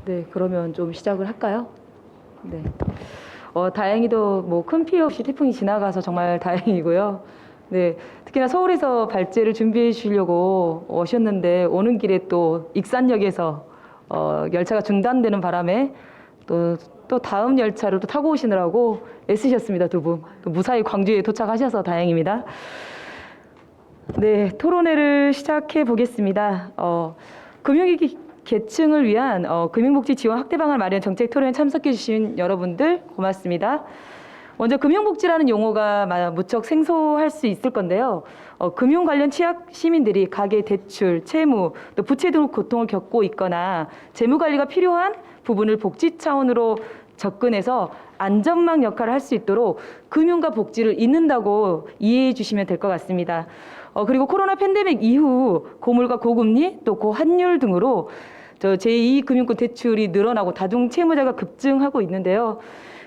네, 그러면 좀 시작을 할까요? 네. 다행히도 뭐 큰 피해 없이 태풍이 지나가서 정말 다행이고요. 네, 특히나 서울에서 발제를 준비해 주시려고 오셨는데 오는 길에 또 익산역에서 열차가 중단되는 바람에 또 다음 열차를 또 타고 오시느라고 애쓰셨습니다, 두 분. 무사히 광주에 도착하셔서 다행입니다. 네, 토론회를 시작해 보겠습니다. 금융위기 계층을 위한 금융복지 지원 확대 방안 마련 정책 토론에 참석해 주신 여러분들 고맙습니다. 먼저 금융복지라는 용어가 무척 생소할 수 있을 건데요. 금융 관련 취약 시민들이 가계 대출, 채무, 또 부채 등 고통을 겪고 있거나 재무 관리가 필요한 부분을 복지 차원으로 접근해서 안전망 역할을 할 수 있도록 금융과 복지를 잇는다고 이해해 주시면 될 것 같습니다. 그리고 코로나 팬데믹 이후 고물가 고금리 또 고환율 등으로 제2금융권 대출이 늘어나고 다중 채무자가 급증하고 있는데요.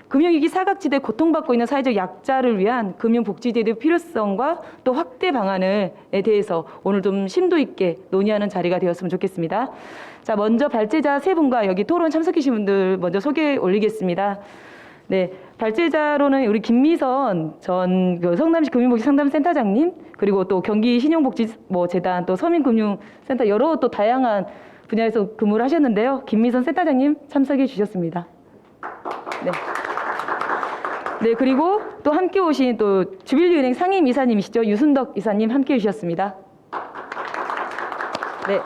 금융위기 사각지대 고통받고 있는 사회적 약자를 위한 금융복지제도의 필요성과 또 확대 방안에 대해서 오늘 좀 심도 있게 논의하는 자리가 되었으면 좋겠습니다. 자, 먼저 발제자 세 분과 여기 토론 참석해 주신 분들 먼저 소개 올리겠습니다. 네, 발제자로는 우리 김미선 전 성남시 금융복지 상담센터장님, 그리고 또 경기 신용복지재단 또 서민금융센터 여러 또 다양한 분야에서 근무를 하셨는데요. 김미선 센터장님 참석해 주셨습니다. 네. 네, 그리고 또 함께 오신 또 주빌리은행 상임 이사님이시죠. 유순덕 이사님 함께 해주셨습니다. 네.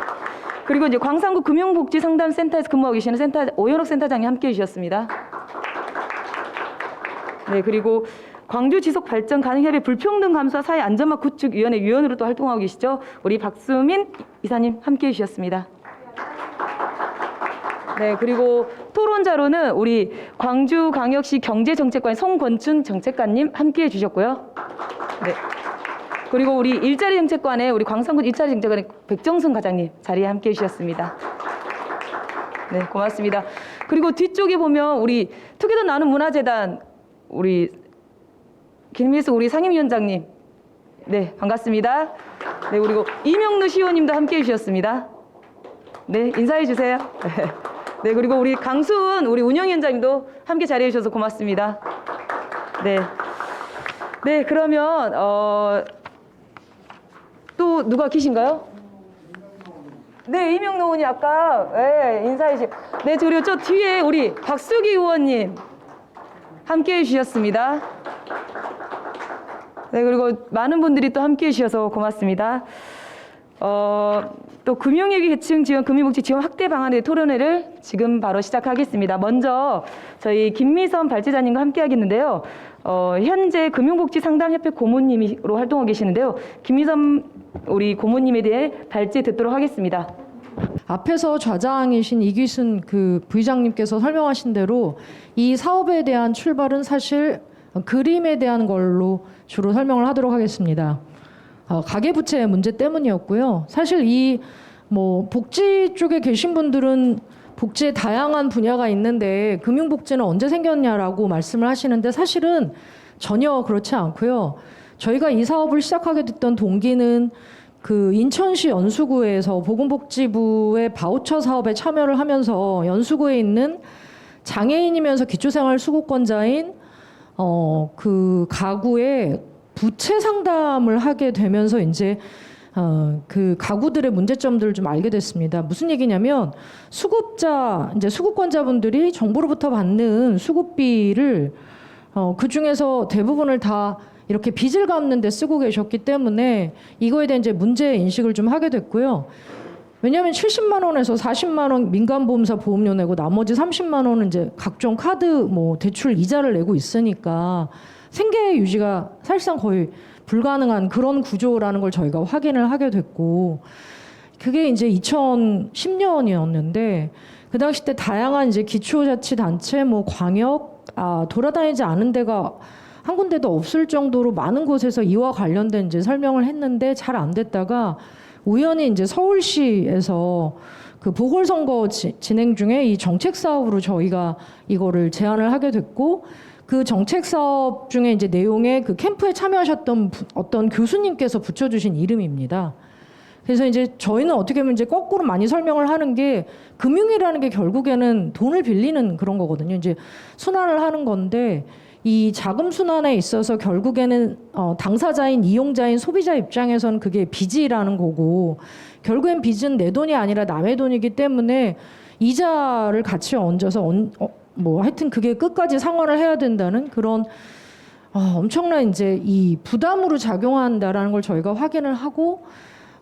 그리고 이제 광산구 금융복지상담센터에서 근무하고 계시는 오현옥 센터장님 함께 해주셨습니다. 네, 그리고 광주 지속발전 가능협의 불평등 감수와 사회 안전망 구축 위원회 위원으로 또 활동하고 계시죠. 우리 박수민 이사님 함께 해주셨습니다. 네, 그리고 토론자로는 우리 광주광역시 경제정책관 송권춘 정책관님 함께 해주셨고요. 네. 그리고 우리 일자리 정책관의 우리 광산구 일자리 정책관의 백정순 과장님 자리에 함께 해주셨습니다. 네, 고맙습니다. 그리고 뒤쪽에 보면 우리 투게더 나눔 문화재단 우리 김미숙 우리 상임위원장님, 네, 반갑습니다. 네, 그리고 이명루 시의원님도 함께 해주셨습니다. 네, 인사해 주세요. 네, 그리고 우리 강수은 우리 운영위원장님도 함께 자리해 주셔서 고맙습니다. 네, 네, 그러면 또 누가 계신가요? 네, 이명로 의원이 아까 인사해 주시. 네, 그리고 저 뒤에 우리 박수기 의원님 함께 해주셨습니다. 네, 그리고 많은 분들이 또 함께 해주셔서 고맙습니다. 또 금융위기 계층 지원 금융복지 지원 확대 방안의 토론회를 지금 바로 시작하겠습니다. 먼저 저희 김미선 발제자님과 함께 하겠는데요. 현재 금융복지 상담협회 고문님으로 활동하고 계시는데요. 김미선 우리 고문님에 대해 발제 듣도록 하겠습니다. 앞에서 좌장이신 이기순 그 부의장님께서 설명하신 대로 이 사업에 대한 출발은 사실 그림에 대한 걸로 주로 설명을 하도록 하겠습니다. 가계부채 문제 때문이었고요. 사실 이 뭐 복지 쪽에 계신 분들은 복지에 다양한 분야가 있는데 금융복지는 언제 생겼냐라고 말씀을 하시는데 사실은 전혀 그렇지 않고요. 저희가 이 사업을 시작하게 됐던 동기는 그 인천시 연수구에서 보건복지부의 바우처 사업에 참여를 하면서 연수구에 있는 장애인이면서 기초생활수급권자인 그 가구의 부채 상담을 하게 되면서 이제 그 가구들의 문제점들을 좀 알게 됐습니다. 무슨 얘기냐면 이제 수급권자분들이 정부로부터 받는 수급비를 그 중에서 대부분을 다 이렇게 빚을 갚는 데 쓰고 계셨기 때문에 이거에 대한 이제 문제 인식을 좀 하게 됐고요. 왜냐하면 70만 원에서 40만 원 민간보험사 보험료 내고 나머지 30만 원은 이제 각종 카드 뭐 대출 이자를 내고 있으니까 생계 유지가 사실상 거의 불가능한 그런 구조라는 걸 저희가 확인을 하게 됐고, 그게 이제 2010년이었는데 그 당시 때 다양한 이제 기초자치단체 뭐 광역 돌아다니지 않은 데가 한 군데도 없을 정도로 많은 곳에서 이와 관련된 이제 설명을 했는데 잘 안 됐다가 우연히 이제 서울시에서 그 보궐선거 진행 중에 이 정책 사업으로 저희가 이거를 제안을 하게 됐고, 그 정책 사업 중에 이제 내용에 그 캠프에 참여하셨던 어떤 교수님께서 붙여주신 이름입니다. 그래서 이제 저희는 어떻게 보면 이제 거꾸로 많이 설명을 하는 게 금융이라는 게 결국에는 돈을 빌리는 그런 거거든요. 이제 순환을 하는 건데 이 자금 순환에 있어서 결국에는 당사자인 이용자인 소비자 입장에서는 그게 빚이라는 거고 결국엔 빚은 내 돈이 아니라 남의 돈이기 때문에 이자를 같이 얹어서 뭐 하여튼 그게 끝까지 상환을 해야 된다는 그런 엄청난 이제 이 부담으로 작용한다라는 걸 저희가 확인을 하고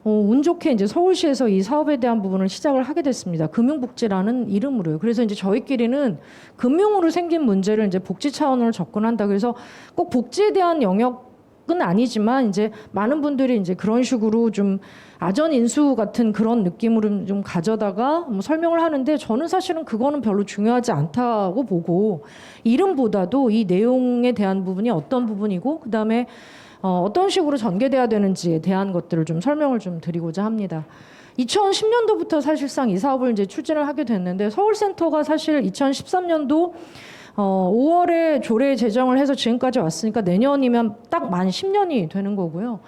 운 좋게 이제 서울시에서 이 사업에 대한 부분을 시작을 하게 됐습니다. 금융복지라는 이름으로요. 그래서 이제 저희끼리는 금융으로 생긴 문제를 이제 복지 차원으로 접근한다. 그래서 꼭 복지에 대한 영역은 아니지만 이제 많은 분들이 이제 그런 식으로 좀 아전 인수 같은 그런 느낌으로 좀 가져다가 뭐 설명을 하는데 저는 사실은 그거는 별로 중요하지 않다고 보고 이름보다도 이 내용에 대한 부분이 어떤 부분이고 그다음에 어떤 식으로 전개돼야 되는지에 대한 것들을 좀 설명을 좀 드리고자 합니다. 2010년도부터 사실상 이 사업을 이제 추진을 하게 됐는데 서울센터가 사실 2013년도 5월에 조례 제정을 해서 지금까지 왔으니까 내년이면 딱 만 10년이 되는 거고요.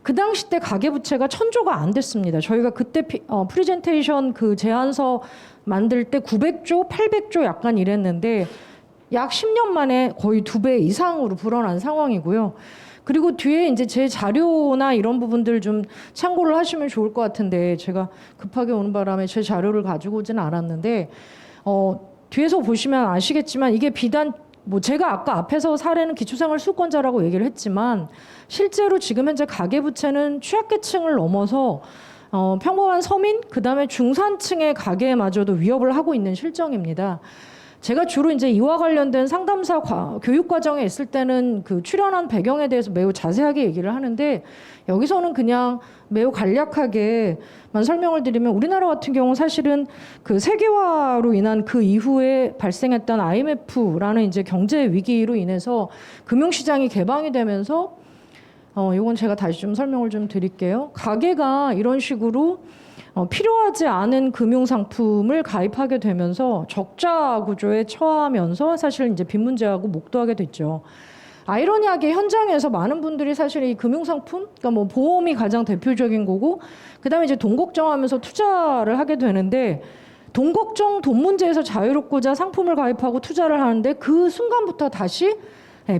그 당시 때 가계부채가 1,000조가 안 됐습니다. 저희가 그때 프리젠테이션 그 제안서 만들 때 900조, 800조 약간 이랬는데 약 10년 만에 거의 2배 이상으로 불어난 상황이고요. 그리고 뒤에 이제 제 자료나 이런 부분들 좀 참고를 하시면 좋을 것 같은데 제가 급하게 오는 바람에 제 자료를 가지고 오지는 않았는데 뒤에서 보시면 아시겠지만 이게 비단 뭐 제가 아까 앞에서 사례는 기초생활수급권자라고 얘기를 했지만 실제로 지금 현재 가계부채는 취약계층을 넘어서 평범한 서민 그다음에 중산층의 가계마저도 위협을 하고 있는 실정입니다. 제가 주로 이제 이와 관련된 상담사 교육 과정에 있을 때는 그 출연한 배경에 대해서 매우 자세하게 얘기를 하는데 여기서는 그냥 매우 간략하게만 설명을 드리면 우리나라 같은 경우 사실은 그 세계화로 인한 그 이후에 발생했던 IMF라는 이제 경제 위기로 인해서 금융시장이 개방이 되면서 이건 제가 다시 좀 설명을 좀 드릴게요. 가계가 이런 식으로 필요하지 않은 금융상품을 가입하게 되면서 적자 구조에 처하면서 사실 이제 빚 문제하고 목도하게 됐죠. 아이러니하게 현장에서 많은 분들이 사실 이 금융상품, 그러니까 뭐 보험이 가장 대표적인 거고, 그 다음에 이제 돈 걱정하면서 투자를 하게 되는데, 돈 걱정, 돈 문제에서 자유롭고자 상품을 가입하고 투자를 하는데 그 순간부터 다시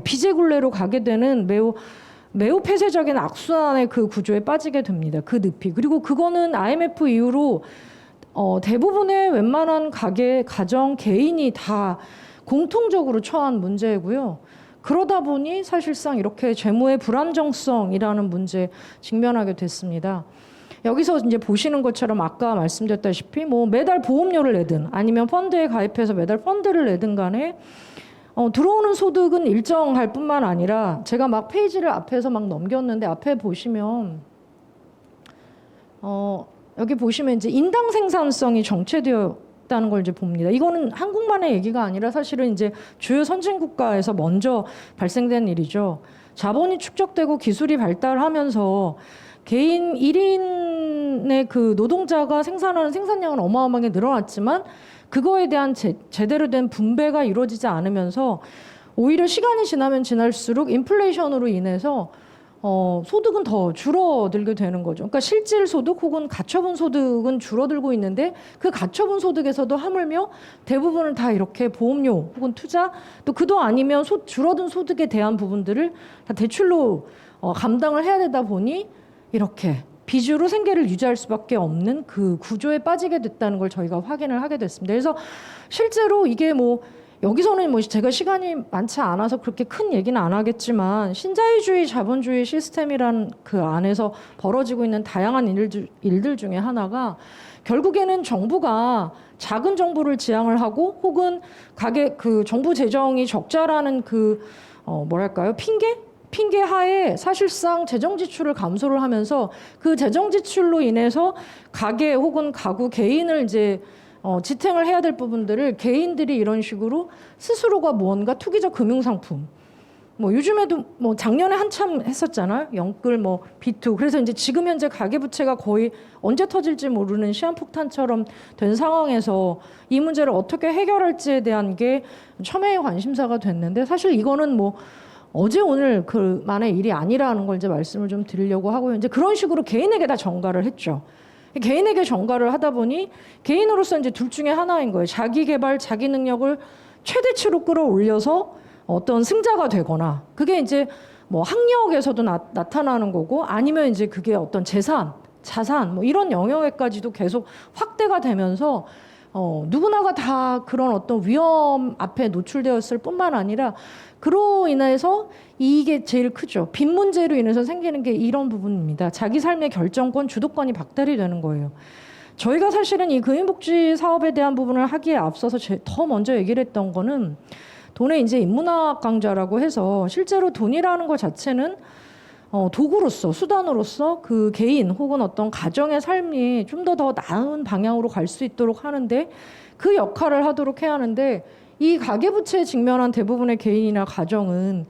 빚의 굴레로 가게 되는 매우 폐쇄적인 악순환의 그 구조에 빠지게 됩니다. 그 늪이. 그리고 그거는 IMF 이후로 대부분의 wen만한 가게, 가정, 개인이 다 공통적으로 처한 문제고요. 그러다 보니 사실상 이렇게 재무의 불안정성이라는 문제에 직면하게 됐습니다. 여기서 이제 보시는 것처럼 아까 말씀드렸다시피 뭐 매달 보험료를 내든 아니면 펀드에 가입해서 매달 펀드를 내든 간에 들어오는 소득은 일정할 뿐만 아니라 제가 막 페이지를 앞에서 막 넘겼는데 앞에 보시면 여기 보시면 이제 인당 생산성이 정체되었다는 걸 이제 봅니다. 이거는 한국만의 얘기가 아니라 사실은 이제 주요 선진 국가에서 먼저 발생된 일이죠. 자본이 축적되고 기술이 발달하면서 개인 1인의 그 노동자가 생산하는 생산량은 어마어마하게 늘어났지만 그거에 대한 제대로 된 분배가 이루어지지 않으면서 오히려 시간이 지나면 지날수록 인플레이션으로 인해서 소득은 더 줄어들게 되는 거죠. 그러니까 실질 소득 혹은 가처분 소득은 줄어들고 있는데 그 가처분 소득에서도 하물며 대부분을 다 이렇게 보험료 혹은 투자 또 그도 아니면 줄어든 소득에 대한 부분들을 다 대출로 감당을 해야 되다 보니 이렇게 빚으로 생계를 유지할 수밖에 없는 그 구조에 빠지게 됐다는 걸 저희가 확인을 하게 됐습니다. 그래서 실제로 이게 뭐 여기서는 뭐 제가 시간이 많지 않아서 그렇게 큰 얘기는 안 하겠지만 신자유주의 자본주의 시스템이란 그 안에서 벌어지고 있는 다양한 일들 중에 하나가 결국에는 정부가 작은 정부를 지향을 하고 혹은 그 정부 재정이 적자라는 그 뭐랄까요 핑계 하에 사실상 재정 지출을 감소를 하면서 그 재정 지출로 인해서 가계 혹은 가구 개인을 이제 지탱을 해야 될 부분들을 개인들이 이런 식으로 스스로가 뭔가 투기적 금융상품 뭐 요즘에도 뭐 작년에 한참 했었잖아요. 영끌 뭐 B2 그래서 이제 지금 현재 가계부채가 거의 언제 터질지 모르는 시한폭탄처럼 된 상황에서 이 문제를 어떻게 해결할지에 대한 게 첨예의 관심사가 됐는데 사실 이거는 뭐 어제 오늘 그만의 일이 아니라는 걸 이제 말씀을 좀 드리려고 하고요. 이제 그런 식으로 개인에게 다 전가를 했죠. 개인에게 전가를 하다 보니 개인으로서 이제 둘 중에 하나인 거예요. 자기 개발, 자기 능력을 최대치로 끌어올려서 어떤 승자가 되거나, 그게 이제 뭐 학력에서도 나타나는 거고, 아니면 이제 그게 어떤 재산, 자산 뭐 이런 영역에까지도 계속 확대가 되면서 누구나가 다 그런 어떤 위험 앞에 노출되었을 뿐만 아니라, 그로 인해서 이게 제일 크죠. 빚 문제로 인해서 생기는 게 이런 부분입니다. 자기 삶의 결정권, 주도권이 박탈이 되는 거예요. 저희가 사실은 이 금융복지 사업에 대한 부분을 하기에 앞서서 더 먼저 얘기를 했던 거는, 돈의 이제 인문학 강좌라고 해서 실제로 돈이라는 것 자체는 도구로서, 수단으로서 그 개인 혹은 어떤 가정의 삶이 좀 더 나은 방향으로 갈 수 있도록 하는데, 그 역할을 하도록 해야 하는데, 이 가계부채에 직면한 대부분의 개인이나 가정은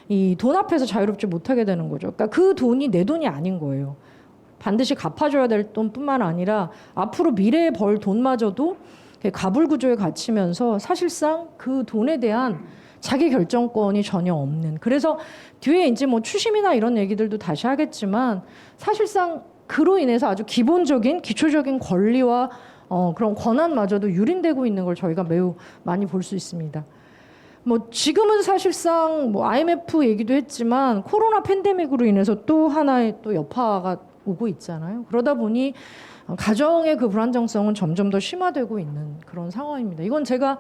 이 돈 앞에서 자유롭지 못하게 되는 거죠. 그러니까 그 돈이 내 돈이 아닌 거예요. 반드시 갚아줘야 될 돈뿐만 아니라 앞으로 미래에 벌 돈마저도 가불구조에 갇히면서 사실상 그 돈에 대한 자기 결정권이 전혀 없는. 그래서 뒤에 이제 뭐 추심이나 이런 얘기들도 다시 하겠지만, 사실상 그로 인해서 아주 기본적인 기초적인 권리와 그런 권한마저도 유린되고 있는 걸 저희가 매우 많이 볼 수 있습니다. 뭐 지금은 사실상 뭐 IMF 얘기도 했지만 코로나 팬데믹으로 인해서 또 하나의 또 여파가 오고 있잖아요. 그러다 보니 가정의 그 불안정성은 점점 더 심화되고 있는 그런 상황입니다. 이건 제가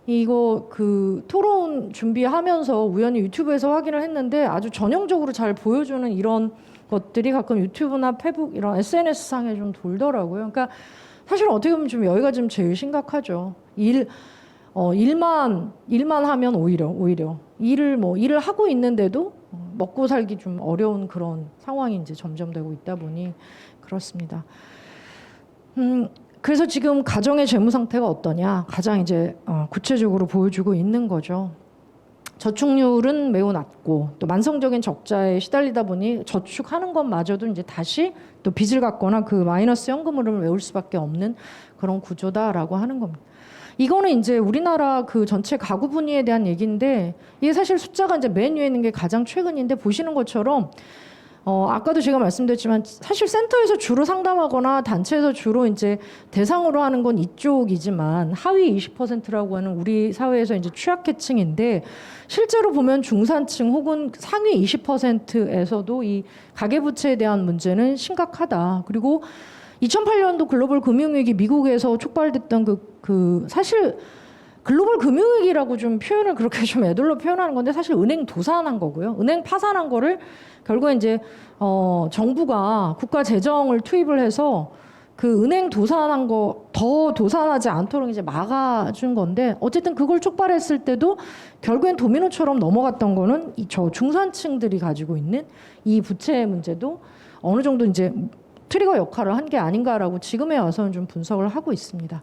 이거 그 토론 준비하면서 우연히 유튜브에서 확인을 했는데, 아주 전형적으로 잘 보여주는 이런 것들이 가끔 유튜브나 페북 이런 SNS 상에 좀 돌더라고요. 그러니까 사실 어떻게 보면 좀 여기가 좀 제일 심각하죠. 일만 하면 오히려 일을 하고 있는데도 먹고 살기 좀 어려운 그런 상황이 이제 점점 되고 있다 보니 그렇습니다. 그래서 지금 가정의 재무 상태가 어떠냐, 가장 이제 구체적으로 보여주고 있는 거죠. 저축률은 매우 낮고, 또 만성적인 적자에 시달리다 보니 저축하는 것마저도 이제 다시 또 빚을 갖거나 그 마이너스 현금 흐름을 메울 수밖에 없는 그런 구조다라고 하는 겁니다. 이거는 이제 우리나라 그 전체 가구 분위에 대한 얘기인데, 이게 사실 숫자가 이제 맨 위에 있는 게 가장 최근인데, 보시는 것처럼 아까도 제가 말씀드렸지만 사실 센터에서 주로 상담하거나 단체에서 주로 이제 대상으로 하는 건 이쪽이지만, 하위 20%라고 하는 우리 사회에서 이제 취약계층인데, 실제로 보면 중산층 혹은 상위 20%에서도 이 가계부채에 대한 문제는 심각하다. 그리고 2008년도 글로벌 금융위기 미국에서 촉발됐던 사실 글로벌 금융위기라고 좀 표현을 그렇게 좀 애들로 표현하는 건데, 사실 은행 도산한 거고요. 은행 파산한 거를 결국에 이제 정부가 국가 재정을 투입을 해서 그 은행 도산한 거 더 도산하지 않도록 이제 막아준 건데, 어쨌든 그걸 촉발했을 때도 결국엔 도미노처럼 넘어갔던 거는 저 중산층들이 가지고 있는 이 부채 문제도 어느 정도 이제 트리거 역할을 한 게 아닌가라고 지금에 와서는 좀 분석을 하고 있습니다.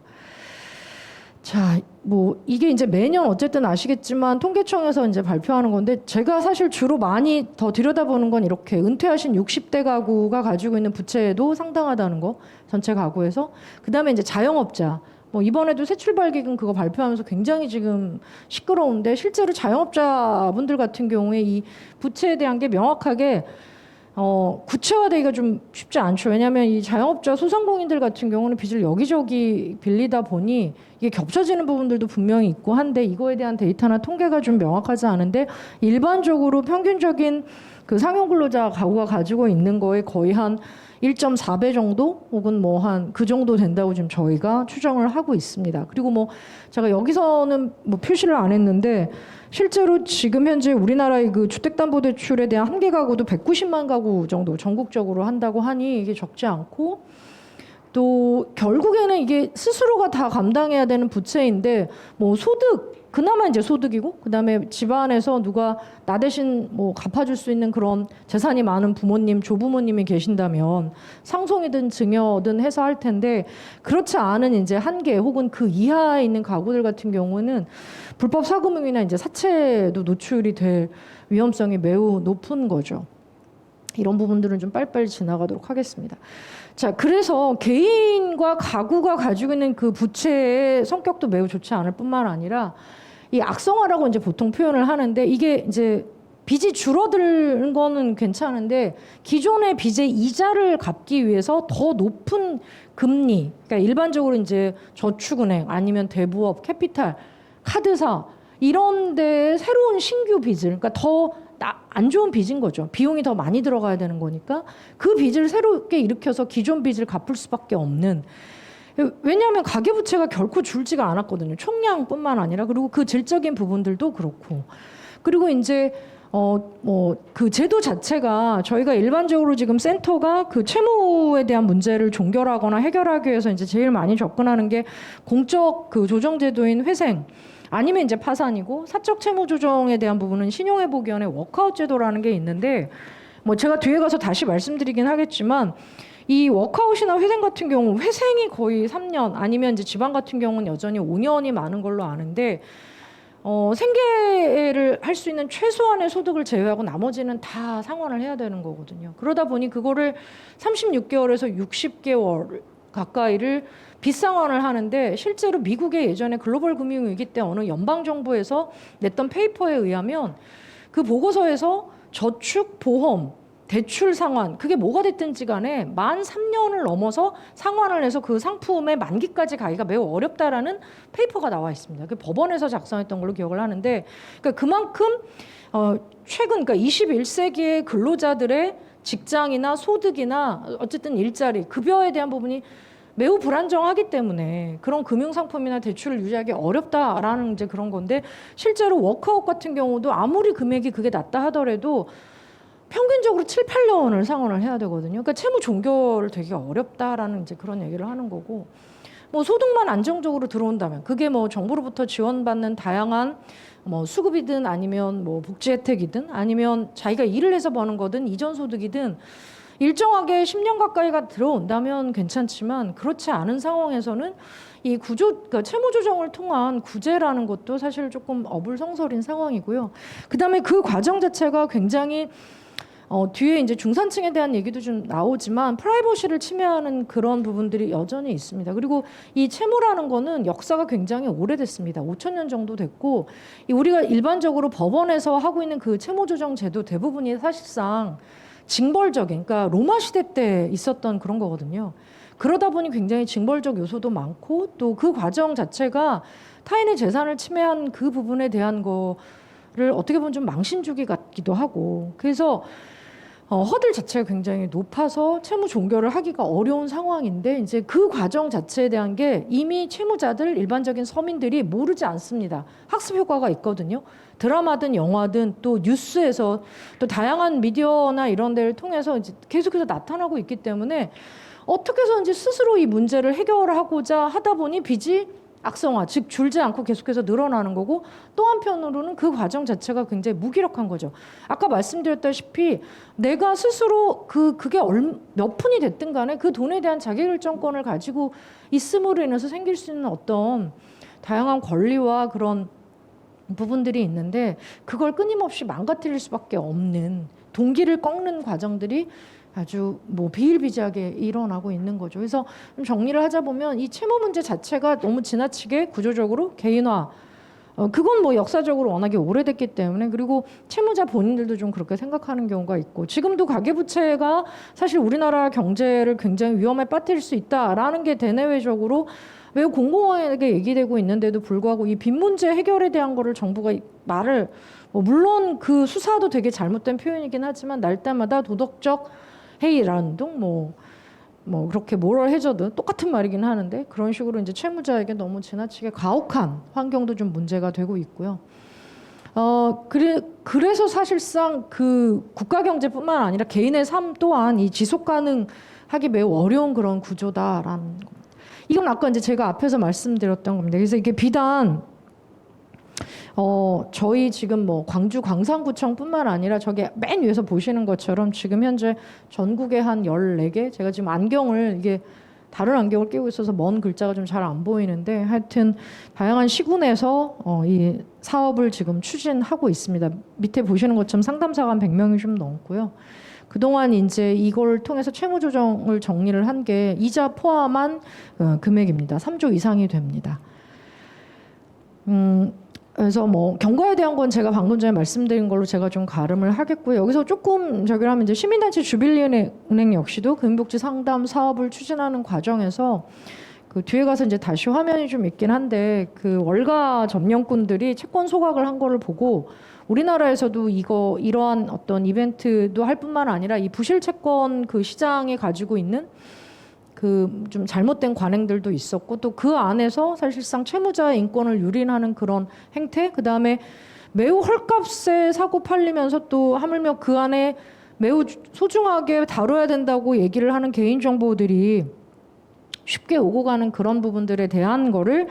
자, 뭐 이게 이제 매년 어쨌든 아시겠지만 통계청에서 이제 발표하는 건데, 제가 사실 주로 많이 더 들여다보는 건 이렇게 은퇴하신 60대 가구가 가지고 있는 부채도 상당하다는 거, 전체 가구에서. 그다음에 이제 자영업자, 뭐 이번에도 새출발기금 그거 발표하면서 굉장히 지금 시끄러운데, 실제로 자영업자분들 같은 경우에 이 부채에 대한 게 명확하게 구체화되기가 좀 쉽지 않죠. 왜냐하면 이 자영업자 소상공인들 같은 경우는 빚을 여기저기 빌리다 보니 이게 겹쳐지는 부분들도 분명히 있고 한데, 이거에 대한 데이터나 통계가 좀 명확하지 않은데, 일반적으로 평균적인 그 상용 근로자 가구가 가지고 있는 거에 거의 한 1.4배 정도 혹은 뭐 한 그 정도 된다고 지금 저희가 추정을 하고 있습니다. 그리고 뭐 제가 여기서는 뭐 표시를 안 했는데, 실제로 지금 현재 우리나라의 그 주택담보대출에 대한 한계 가구도 190만 가구 정도 전국적으로 한다고 하니 이게 적지 않고, 또 결국에는 이게 스스로가 다 감당해야 되는 부채인데, 뭐 소득, 그나마 이제 소득이고, 그다음에 집안에서 누가 나 대신 뭐 갚아줄 수 있는 그런 재산이 많은 부모님, 조부모님이 계신다면 상속이든 증여든 해서 할 텐데, 그렇지 않은 이제 한계 혹은 그 이하에 있는 가구들 같은 경우는 불법 사금융이나 이제 사채도 노출이 될 위험성이 매우 높은 거죠. 이런 부분들은 좀 빨리빨리 지나가도록 하겠습니다. 자, 그래서 개인과 가구가 가지고 있는 그 부채의 성격도 매우 좋지 않을 뿐만 아니라, 이 악성화라고 이제 보통 표현을 하는데, 이게 이제 빚이 줄어드는 거는 괜찮은데 기존의 빚의 이자를 갚기 위해서 더 높은 금리, 그러니까 일반적으로 이제 저축은행 아니면 대부업, 캐피탈, 카드사 이런 데 새로운 신규 빚을, 그러니까 더 안 좋은 빚인 거죠. 비용이 더 많이 들어가야 되는 거니까 그 빚을 새롭게 일으켜서 기존 빚을 갚을 수밖에 없는. 왜냐하면 가계부채가 결코 줄지가 않았거든요. 총량뿐만 아니라. 그리고 그 질적인 부분들도 그렇고. 그리고 이제 그 제도 자체가 저희가 일반적으로 지금 센터가 그 채무에 대한 문제를 종결하거나 해결하기 위해서 이제 제일 많이 접근하는 게 공적 그 조정제도인 회생 아니면 이제 파산이고, 사적 채무 조정에 대한 부분은 신용회복위원회 워크아웃 제도라는 게 있는데, 뭐 제가 뒤에 가서 다시 말씀드리긴 하겠지만 이 워크아웃이나 회생 같은 경우 회생이 거의 3년 아니면 이제 지방 같은 경우는 여전히 5년이 많은 걸로 아는데, 생계를 할 수 있는 최소한의 소득을 제외하고 나머지는 다 상환을 해야 되는 거거든요. 그러다 보니 그거를 36개월에서 60개월 가까이를 빚상환을 하는데, 실제로 미국의 예전에 글로벌 금융위기 때 어느 연방정부에서 냈던 페이퍼에 의하면 그 보고서에서 저축, 보험, 대출 상환, 그게 뭐가 됐든지 간에 만 3년을 넘어서 상환을 해서 그 상품의 만기까지 가기가 매우 어렵다라는 페이퍼가 나와 있습니다. 그 법원에서 작성했던 걸로 기억을 하는데, 그러니까 그만큼 최근, 그러니까 21세기의 근로자들의 직장이나 소득이나 어쨌든 일자리, 급여에 대한 부분이 매우 불안정하기 때문에 그런 금융상품이나 대출을 유지하기 어렵다라는 이제 그런 건데, 실제로 워크아웃 같은 경우도 아무리 금액이 그게 낮다 하더라도 평균적으로 7, 8년을 상환을 해야 되거든요. 그러니까 채무 종결 되게 어렵다라는 이제 그런 얘기를 하는 거고, 뭐 소득만 안정적으로 들어온다면 그게 뭐 정부로부터 지원받는 다양한 뭐 수급이든 아니면 뭐 복지 혜택이든 아니면 자기가 일을 해서 버는 거든 이전 소득이든 일정하게 10년 가까이가 들어온다면 괜찮지만, 그렇지 않은 상황에서는 이 그러니까 채무 조정을 통한 구제라는 것도 사실 조금 어불성설인 상황이고요. 그다음에 그 과정 자체가 굉장히 뒤에 이제 중산층에 대한 얘기도 좀 나오지만 프라이버시를 침해하는 그런 부분들이 여전히 있습니다. 그리고 이 채무라는 거는 역사가 굉장히 오래됐습니다. 5,000년 정도 됐고, 우리가 일반적으로 법원에서 하고 있는 그 채무 조정 제도 대부분이 사실상 징벌적인, 그러니까 로마 시대 때 있었던 그런 거거든요. 그러다 보니 굉장히 징벌적 요소도 많고, 또 그 과정 자체가 타인의 재산을 침해한 그 부분에 대한 거를 어떻게 보면 좀 망신주기 같기도 하고, 그래서 허들 자체가 굉장히 높아서 채무 종결을 하기가 어려운 상황인데, 이제 그 과정 자체에 대한 게 이미 채무자들, 일반적인 서민들이 모르지 않습니다. 학습 효과가 있거든요. 드라마든 영화든 또 뉴스에서 또 다양한 미디어나 이런 데를 통해서 이제 계속해서 나타나고 있기 때문에 어떻게 해서든지 스스로 이 문제를 해결하고자 하다 보니 빚이 악성화, 즉 줄지 않고 계속해서 늘어나는 거고, 또 한편으로는 그 과정 자체가 굉장히 무기력한 거죠. 아까 말씀드렸다시피 내가 스스로 그게 몇 푼이 됐든 간에 그 돈에 대한 자기결정권을 가지고 있음으로 인해서 생길 수 있는 어떤 다양한 권리와 그런 부분들이 있는데, 그걸 끊임없이 망가뜨릴 수밖에 없는, 동기를 꺾는 과정들이 아주 뭐 비일비재하게 일어나고 있는 거죠. 그래서 좀 정리를 하자 보면 이 채무 문제 자체가 너무 지나치게 구조적으로 개인화, 그건 뭐 역사적으로 워낙에 오래됐기 때문에, 그리고 채무자 본인들도 좀 그렇게 생각하는 경우가 있고, 지금도 가계부채가 사실 우리나라 경제를 굉장히 위험에 빠뜨릴 수 있다라는 게 대내외적으로 매우 공공하게 얘기되고 있는데도 불구하고 이 빚 문제 해결에 대한 거를 정부가 말을, 물론 그 수사도 되게 잘못된 표현이긴 하지만 날 때마다 도덕적 해이라는 등 뭐 그렇게 뭐를 해줘도 똑같은 말이긴 하는데, 그런 식으로 이제 채무자에게 너무 지나치게 가혹한 환경도 좀 문제가 되고 있고요. 그래서 사실상 그 국가 경제뿐만 아니라 개인의 삶 또한 이 지속 가능하기 매우 어려운 그런 구조다라는 겁니다. 이건 아까 이제 제가 앞에서 말씀드렸던 겁니다. 그래서 이게 비단 저희 지금 뭐 광주 광산구청뿐만 아니라 저게 맨 위에서 보시는 것처럼 지금 현재 전국에 한 14개, 제가 지금 안경을, 이게 다른 안경을 끼고 있어서 먼 글자가 좀 잘 안 보이는데, 하여튼 다양한 시군에서 이 사업을 지금 추진하고 있습니다. 밑에 보시는 것처럼 상담사가 한 100명이 좀 넘고요. 그동안 이제 이걸 통해서 채무 조정을 정리를 한 게 이자 포함한 금액입니다. 3조 이상이 됩니다. 그래서 뭐 경과에 대한 건 제가 방금 전에 말씀드린 걸로 제가 좀 가름을 하겠고요. 여기서 조금 저기를 하면 이제 시민단체 주빌리은행 역시도 금융복지 상담 사업을 추진하는 과정에서 그 뒤에 가서 이제 다시 화면이 좀 있긴 한데 그 월가 점령꾼들이 채권 소각을 한 거를 보고 우리나라에서도 이러한 어떤 이벤트도 할 뿐만 아니라 이 부실 채권 그 시장이 가지고 있는 그 좀 잘못된 관행들도 있었고 또 그 안에서 사실상 채무자의 인권을 유린하는 그런 행태, 그 다음에 매우 헐값에 사고 팔리면서 또 하물며 그 안에 매우 소중하게 다뤄야 된다고 얘기를 하는 개인 정보들이 쉽게 오고 가는 그런 부분들에 대한 거를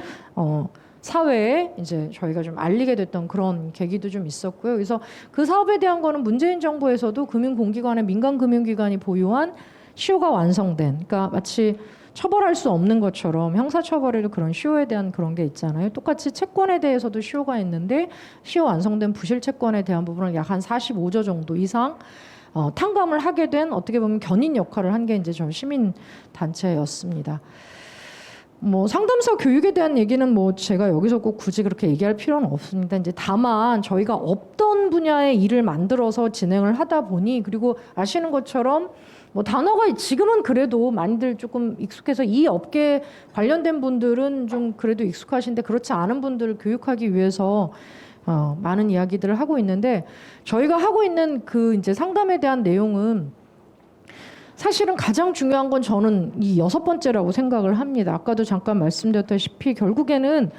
사회에 이제 저희가 좀 알리게 됐던 그런 계기도 좀 있었고요. 그래서 그 사업에 대한 거는 문재인 정부에서도 금융공기관의 민간금융기관이 보유한 시효가 완성된, 그러니까 마치 처벌할 수 없는 것처럼 형사처벌에도 그런 시효에 대한 그런 게 있잖아요. 똑같이 채권에 대해서도 시효가 있는데 시효 완성된 부실 채권에 대한 부분을 약 한 45조 정도 이상 탕감을 하게 된 어떻게 보면 견인 역할을 한 게 이제 저 시민 단체였습니다. 뭐 상담사 교육에 대한 얘기는 뭐 제가 여기서 꼭 굳이 그렇게 얘기할 필요는 없습니다. 이제 다만 저희가 없던 분야의 일을 만들어서 진행을 하다 보니, 그리고 아시는 것처럼 뭐 단어가 지금은 그래도 많이들 조금 익숙해서 이 업계 관련된 분들은 좀 그래도 익숙하신데 그렇지 않은 분들을 교육하기 위해서 많은 이야기들을 하고 있는데, 저희가 하고 있는 그 이제 상담에 대한 내용은 사실은 가장 중요한 건 저는 이 6번째라고 생각을 합니다. 아까도 잠깐 말씀드렸다시피 결국에는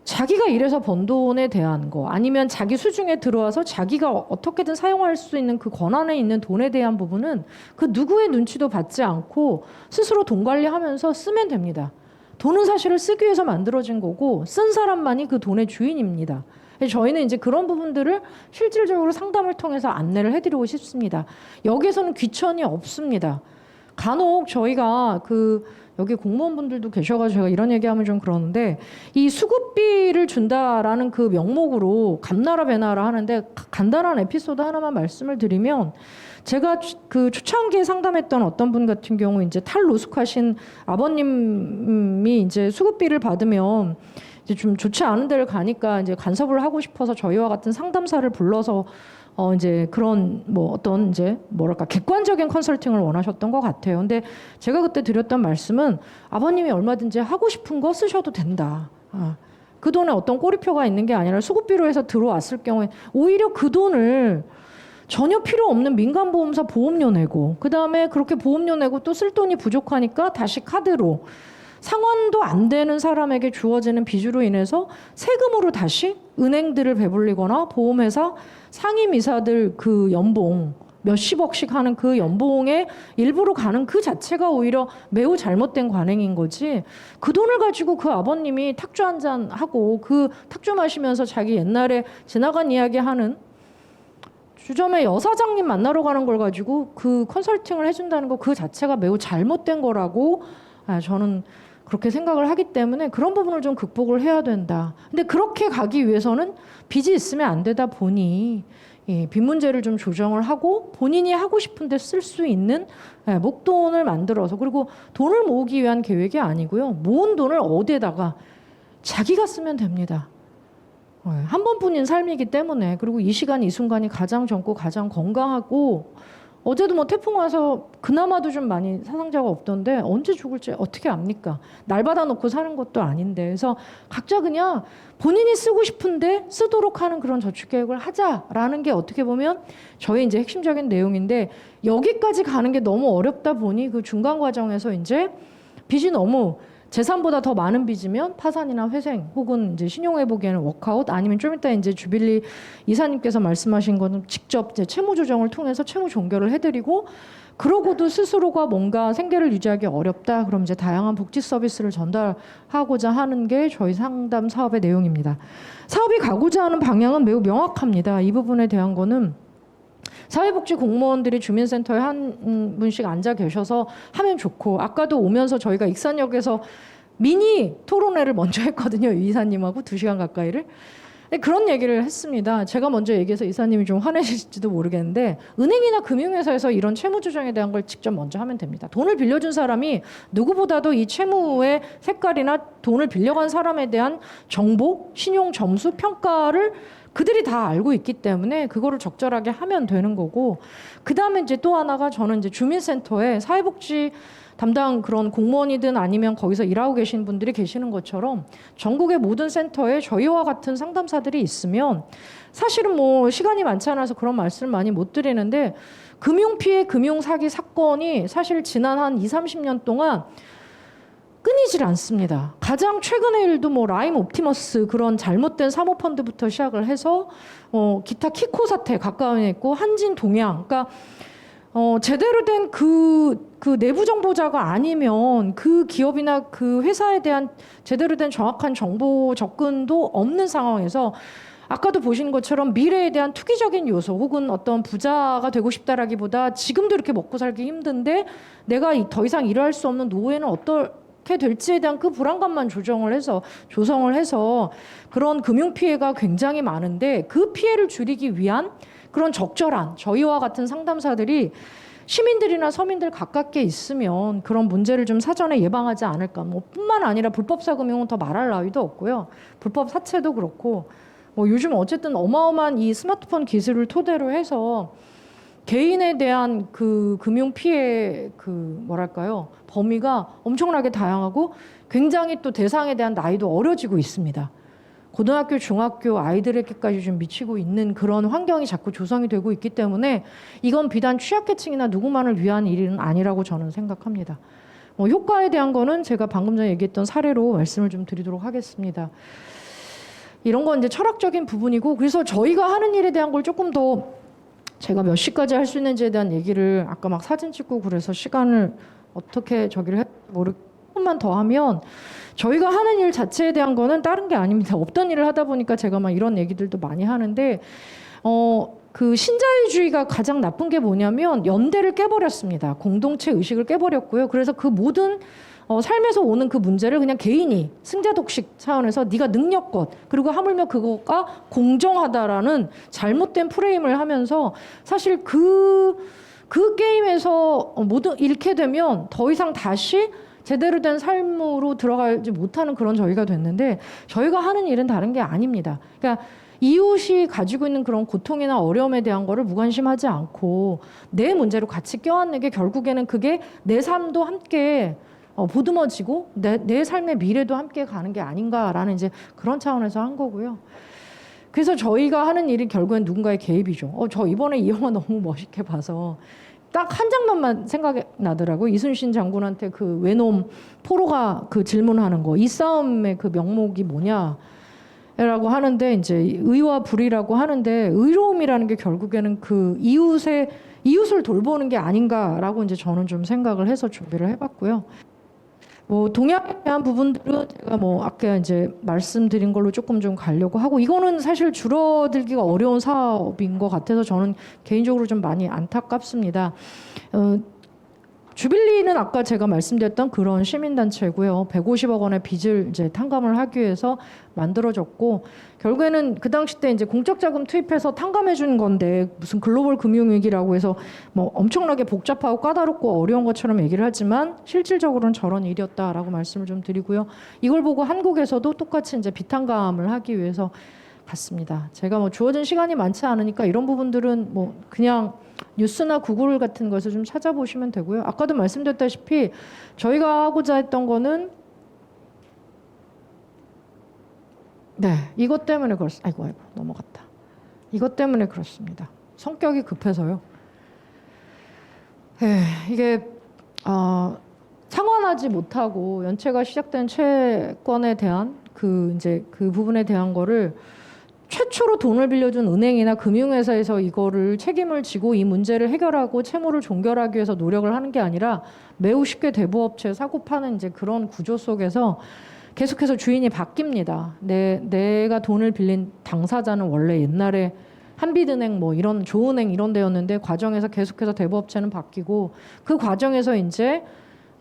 자기가 일해서 번 돈에 대한 거, 아니면 자기 수중에 들어와서 자기가 어떻게든 사용할 수 있는 그 권한에 있는 돈에 대한 부분은 그 누구의 눈치도 받지 않고 스스로 돈 관리하면서 쓰면 됩니다. 돈은 사실을 쓰기 위해서 만들어진 거고 쓴 사람만이 그 돈의 주인입니다. 저희는 이제 그런 부분들을 실질적으로 상담을 통해서 안내를 해드리고 싶습니다. 여기에서는 귀천이 없습니다. 간혹 저희가 여기 공무원분들도 계셔가지고 제가 이런 얘기하면 좀 그러는데, 이 수급비를 준다라는 그 명목으로 감나라 배나라 하는데, 간단한 에피소드 하나만 말씀을 드리면, 제가 그 초창기에 상담했던 어떤 분 같은 경우 이제 탈노숙하신 아버님이 이제 수급비를 받으면 이제 좀 좋지 않은 데를 가니까 이제 간섭을 하고 싶어서 저희와 같은 상담사를 불러서 이제 그런 뭐 어떤 이제 뭐랄까 객관적인 컨설팅을 원하셨던 것 같아요. 근데 제가 그때 드렸던 말씀은 아버님이 얼마든지 하고 싶은 거 쓰셔도 된다. 그 돈에 어떤 꼬리표가 있는 게 아니라 수급비로 해서 들어왔을 경우에 오히려 그 돈을 전혀 필요 없는 민간보험사 보험료 내고, 그 다음에 그렇게 보험료 내고 또 쓸 돈이 부족하니까 다시 카드로, 상환도 안 되는 사람에게 주어지는 빚으로 인해서 세금으로 다시 은행들을 배불리거나 보험회사 상임이사들 그 연봉 몇십억씩 하는 그 연봉에 일부러 가는 그 자체가 오히려 매우 잘못된 관행인 거지, 그 돈을 가지고 그 아버님이 탁주 한잔 하고 그 탁주 마시면서 자기 옛날에 지나간 이야기 하는 주점에 여사장님 만나러 가는 걸 가지고 그 컨설팅을 해준다는 거 그 자체가 매우 잘못된 거라고 저는 그렇게 생각을 하기 때문에 그런 부분을 좀 극복을 해야 된다. 근데 그렇게 가기 위해서는 빚이 있으면 안 되다 보니 빚 문제를 좀 조정을 하고 본인이 하고 싶은데 쓸 수 있는 목돈을 만들어서, 그리고 돈을 모으기 위한 계획이 아니고요. 모은 돈을 어디에다가 자기가 쓰면 됩니다. 한 번뿐인 삶이기 때문에, 그리고 이 시간 이 순간이 가장 젊고 가장 건강하고, 어제도 뭐 태풍 와서 그나마도 좀 많이 사상자가 없던데 언제 죽을지 어떻게 압니까? 날 받아놓고 사는 것도 아닌데. 그래서 각자 그냥 본인이 쓰고 싶은데 쓰도록 하는 그런 저축계획을 하자라는 게 어떻게 보면 저희 이제 핵심적인 내용인데, 여기까지 가는 게 너무 어렵다 보니 그 중간 과정에서 이제 빚이 너무 재산보다 더 많은 빚이면 파산이나 회생, 혹은 이제 신용회복에는 워크아웃, 아니면 좀 이따 이제 주빌리 이사님께서 말씀하신 거는 직접 이제 채무 조정을 통해서 채무 종결을 해드리고, 그러고도 스스로가 뭔가 생계를 유지하기 어렵다. 그럼 이제 다양한 복지 서비스를 전달하고자 하는 게 저희 상담 사업의 내용입니다. 사업이 가고자 하는 방향은 매우 명확합니다. 이 부분에 대한 거는 사회복지 공무원들이 주민센터에 한 분씩 앉아 계셔서 하면 좋고, 아까도 오면서 저희가 익산역에서 미니 토론회를 먼저 했거든요. 유 이사님하고 2시간 가까이를. 네, 그런 얘기를 했습니다. 제가 먼저 얘기해서 이사님이 좀 화내실지도 모르겠는데 은행이나 금융회사에서 이런 채무 조정에 대한 걸 직접 먼저 하면 됩니다. 돈을 빌려준 사람이 누구보다도 이 채무의 색깔이나 돈을 빌려간 사람에 대한 정보, 신용 점수, 평가를 그들이 다 알고 있기 때문에 그거를 적절하게 하면 되는 거고, 그 다음에 이제 또 하나가 저는 이제 주민센터에 사회복지 담당 그런 공무원이든 아니면 거기서 일하고 계신 분들이 계시는 것처럼 전국의 모든 센터에 저희와 같은 상담사들이 있으면, 사실은 뭐 시간이 많지 않아서 그런 말씀을 많이 못 드리는데 금융피해, 금융사기 사건이 사실 지난 한 2, 30년 동안 끊이질 않습니다. 가장 최근의 일도 뭐 라임 옵티머스 그런 잘못된 사모펀드부터 시작을 해서 기타 키코 사태 가까이 했고, 한진 동양, 그러니까 제대로 된 그 내부 정보자가 아니면 그 기업이나 그 회사에 대한 제대로 된 정확한 정보 접근도 없는 상황에서, 아까도 보신 것처럼 미래에 대한 투기적인 요소 혹은 어떤 부자가 되고 싶다라기보다 지금도 이렇게 먹고 살기 힘든데 내가 더 이상 일할 수 없는 노후에는 어떻게 될지에 대한 그 불안감만 조성을 해서 그런 금융 피해가 굉장히 많은데, 그 피해를 줄이기 위한 그런 적절한 저희와 같은 상담사들이 시민들이나 서민들 가깝게 있으면 그런 문제를 좀 사전에 예방하지 않을까. 뭐 뿐만 아니라 불법 사금융은 더 말할 나위도 없고요. 불법 사채도 그렇고, 뭐 요즘 어쨌든 어마어마한 이 스마트폰 기술을 토대로 해서 개인에 대한 그 금융 피해 뭐랄까요, 범위가 엄청나게 다양하고 굉장히 또 대상에 대한 나이도 어려지고 있습니다. 고등학교, 중학교 아이들에게까지 좀 미치고 있는 그런 환경이 자꾸 조성이 되고 있기 때문에 이건 비단 취약계층이나 누구만을 위한 일은 아니라고 저는 생각합니다. 효과에 대한 거는 제가 방금 전에 얘기했던 사례로 말씀을 좀 드리도록 하겠습니다. 이런 건 이제 철학적인 부분이고, 그래서 저희가 하는 일에 대한 걸 조금 더 제가 몇 시까지 할 수 있는지에 대한 얘기를 아까 막 사진 찍고 그래서 시간을 어떻게 조금만 더 하면, 저희가 하는 일 자체에 대한 거는 다른 게 아닙니다. 없던 일을 하다 보니까 제가 막 이런 얘기들도 많이 하는데, 그 신자유주의가 가장 나쁜 게 뭐냐면 연대를 깨버렸습니다. 공동체 의식을 깨버렸고요. 그래서 그 모든 삶에서 오는 그 문제를 그냥 개인이 승자독식 차원에서 네가 능력껏, 그리고 하물며 그거가 공정하다라는 잘못된 프레임을 하면서 사실 그 게임에서 모두 잃게 되면 더 이상 다시 제대로 된 삶으로 들어가지 못하는 그런 저희가 됐는데, 저희가 하는 일은 다른 게 아닙니다. 그러니까 이웃이 가지고 있는 그런 고통이나 어려움에 대한 거를 무관심하지 않고 내 문제로 같이 껴안는 게 결국에는 그게 내 삶도 함께 보듬어지고 내 삶의 미래도 함께 가는 게 아닌가라는 이제 그런 차원에서 한 거고요. 그래서 저희가 하는 일이 결국엔 누군가의 개입이죠. 저 이번에 이 영화 너무 멋있게 봐서 딱 한 장면만 생각이 나더라고요. 이순신 장군한테 그 외놈 포로가 그 질문하는 거, 이 싸움의 그 명목이 뭐냐? 라고 하는데 이제 의와 불이라고 하는데, 의로움이라는 게 결국에는 그 이웃을 돌보는 게 아닌가라고 이제 저는 좀 생각을 해서 준비를 해봤고요. 뭐 동양에 대한 부분들은 제가 뭐 아까 이제 말씀드린 걸로 조금 좀 가려고 하고, 이거는 사실 줄어들기가 어려운 사업인 것 같아서 저는 개인적으로 좀 많이 안타깝습니다. 주빌리는 아까 제가 말씀드렸던 그런 시민단체고요. 150억 원의 빚을 이제 탕감을 하기 위해서 만들어졌고, 결국에는 그 당시 때 이제 공적 자금 투입해서 탕감해 준 건데, 무슨 글로벌 금융위기라고 해서 뭐 엄청나게 복잡하고 까다롭고 어려운 것처럼 얘기를 하지만 실질적으로는 저런 일이었다라고 말씀을 좀 드리고요. 이걸 보고 한국에서도 똑같이 이제 빚탕감을 하기 위해서 갔습니다. 제가 뭐 주어진 시간이 많지 않으니까 이런 부분들은 뭐 그냥 뉴스나 구글 같은 것을 좀 찾아보시면 되고요. 아까도 말씀드렸다시피 저희가 하고자 했던 거는 이것 때문에 아이고 넘어갔다. 이것 때문에 그렇습니다. 성격이 급해서요. 이게 상환하지 못하고 연체가 시작된 채권에 대한 그 부분에 대한 거를 최초로 돈을 빌려준 은행이나 금융회사에서 이거를 책임을 지고 이 문제를 해결하고 채무를 종결하기 위해서 노력을 하는 게 아니라 매우 쉽게 대부업체 사고 파는 이제 그런 구조 속에서 계속해서 주인이 바뀝니다. 내가 돈을 빌린 당사자는 원래 옛날에 한빛은행 뭐 이런 조은행 이런 데였는데 과정에서 계속해서 대부업체는 바뀌고, 그 과정에서 이제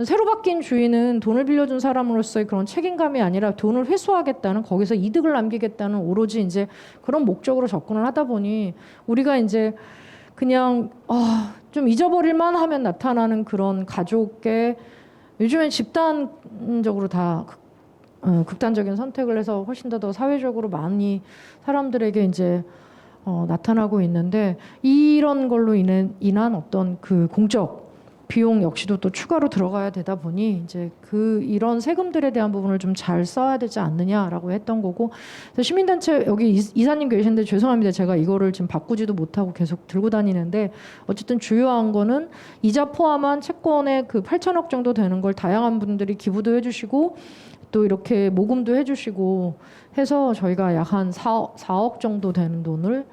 새로 바뀐 주인은 돈을 빌려준 사람으로서의 그런 책임감이 아니라 돈을 회수하겠다는, 거기서 이득을 남기겠다는 오로지 이제 그런 목적으로 접근을 하다 보니 우리가 이제 그냥 좀 잊어버릴만 하면 나타나는 그런 가족의, 요즘엔 집단적으로 다 극단적인 선택을 해서 훨씬 더 사회적으로 많이 사람들에게 이제 나타나고 있는데, 이런 걸로 인한 어떤 그 공적 비용 역시도 또 추가로 들어가야 되다 보니 이제 이런 세금들에 대한 부분을 좀 잘 써야 되지 않느냐라고 했던 거고, 그래서 시민단체 여기 이사님 계신데 죄송합니다. 제가 이거를 지금 바꾸지도 못하고 계속 들고 다니는데, 어쨌든 주요한 거는 이자 포함한 채권의 그 8천억 정도 되는 걸 다양한 분들이 기부도 해주시고 또 이렇게 모금도 해주시고 해서 저희가 약 한 4억 정도 되는 돈을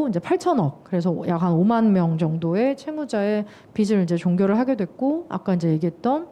이제 8천억, 그래서 약 한 5만 명 정도의 채무자의 빚을 이제 종결을 하게 됐고, 아까 이제 얘기했던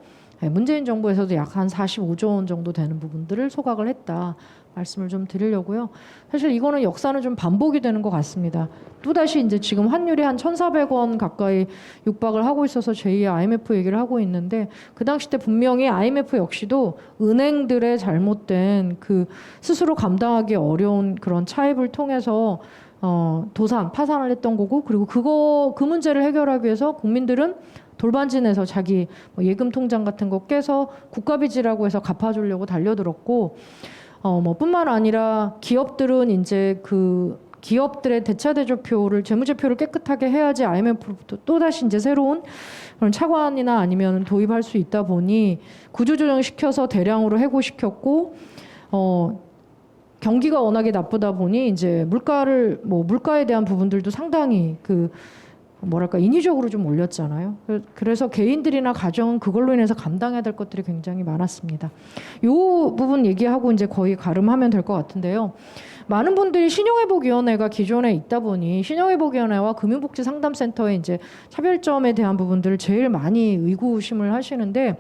문재인 정부에서도 약 한 45조 원 정도 되는 부분들을 소각을 했다 말씀을 좀 드리려고요. 사실 이거는 역사는 좀 반복이 되는 것 같습니다. 또다시 이제 지금 환율이 한 1,400원 가까이 육박을 하고 있어서 제2의 IMF 얘기를 하고 있는데, 그 당시 때 분명히 IMF 역시도 은행들의 잘못된 그 스스로 감당하기 어려운 그런 차입을 통해서 파산을 했던 거고, 그리고 그 문제를 해결하기 위해서 국민들은 돌반지 내서 자기 예금 통장 같은 거 깨서 국가빚이라고 해서 갚아주려고 달려들었고, 뿐만 아니라 기업들은 이제 그 기업들의 대차대조표를, 재무제표를 깨끗하게 해야지 IMF로부터 또다시 이제 새로운 그런 차관이나 아니면 도입할 수 있다 보니 구조조정 시켜서 대량으로 해고시켰고, 경기가 워낙에 나쁘다 보니 이제 물가에 대한 부분들도 상당히 인위적으로 좀 올렸잖아요. 그래서 개인들이나 가정은 그걸로 인해서 감당해야 될 것들이 굉장히 많았습니다. 이 부분 얘기하고 이제 거의 가름하면 될 것 같은데요. 많은 분들이 신용회복위원회가 기존에 있다 보니 신용회복위원회와 금융복지상담센터의 이제 차별점에 대한 부분들을 제일 많이 의구심을 하시는데,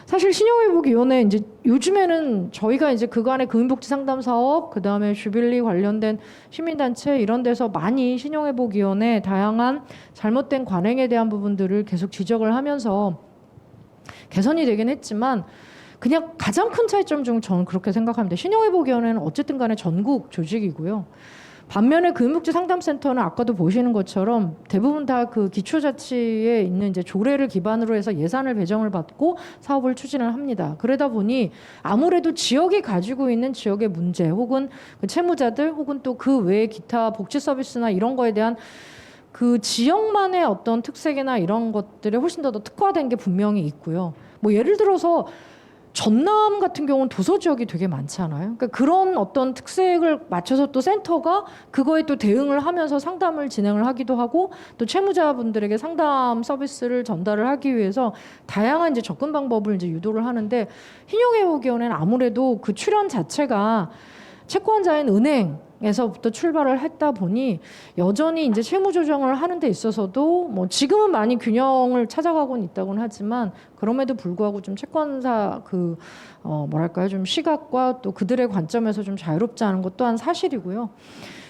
사실 신용회복위원회 이제 요즘에는 저희가 이제 그간의 금융복지 상담 사업, 그 다음에 주빌리 관련된 시민단체 이런 데서 많이 신용회복위원회 다양한 잘못된 관행에 대한 부분들을 계속 지적을 하면서 개선이 되긴 했지만, 그냥 가장 큰 차이점 중 저는 그렇게 생각합니다. 신용회복위원회는 어쨌든 간에 전국 조직이고요. 반면에 금융복지상담센터는 아까도 보시는 것처럼 대부분 다 그 기초자치에 있는 이제 조례를 기반으로 해서 예산을 배정을 받고 사업을 추진을 합니다. 그러다 보니 아무래도 지역이 가지고 있는 지역의 문제, 혹은 그 채무자들, 혹은 또 그 외의 기타 복지 서비스나 이런 거에 대한 그 지역만의 어떤 특색이나 이런 것들이 훨씬 더 특화된 게 분명히 있고요. 예를 들어서 전남 같은 경우는 도서 지역이 되게 많잖아요. 그러니까 그런 어떤 특색을 맞춰서 또 센터가 그거에 또 대응을 하면서 상담을 진행을 하기도 하고, 또 채무자분들에게 상담 서비스를 전달을 하기 위해서 다양한 이제 접근 방법을 이제 유도를 하는데, 신용회복위원회는 아무래도 그 출연 자체가 채권자인 은행에서부터 출발을 했다 보니 여전히 이제 채무 조정을 하는 데 있어서도 지금은 많이 균형을 찾아가고는 있다고는 하지만, 그럼에도 불구하고 좀 채권사 좀 시각과 또 그들의 관점에서 좀 자유롭지 않은 것 또한 사실이고요.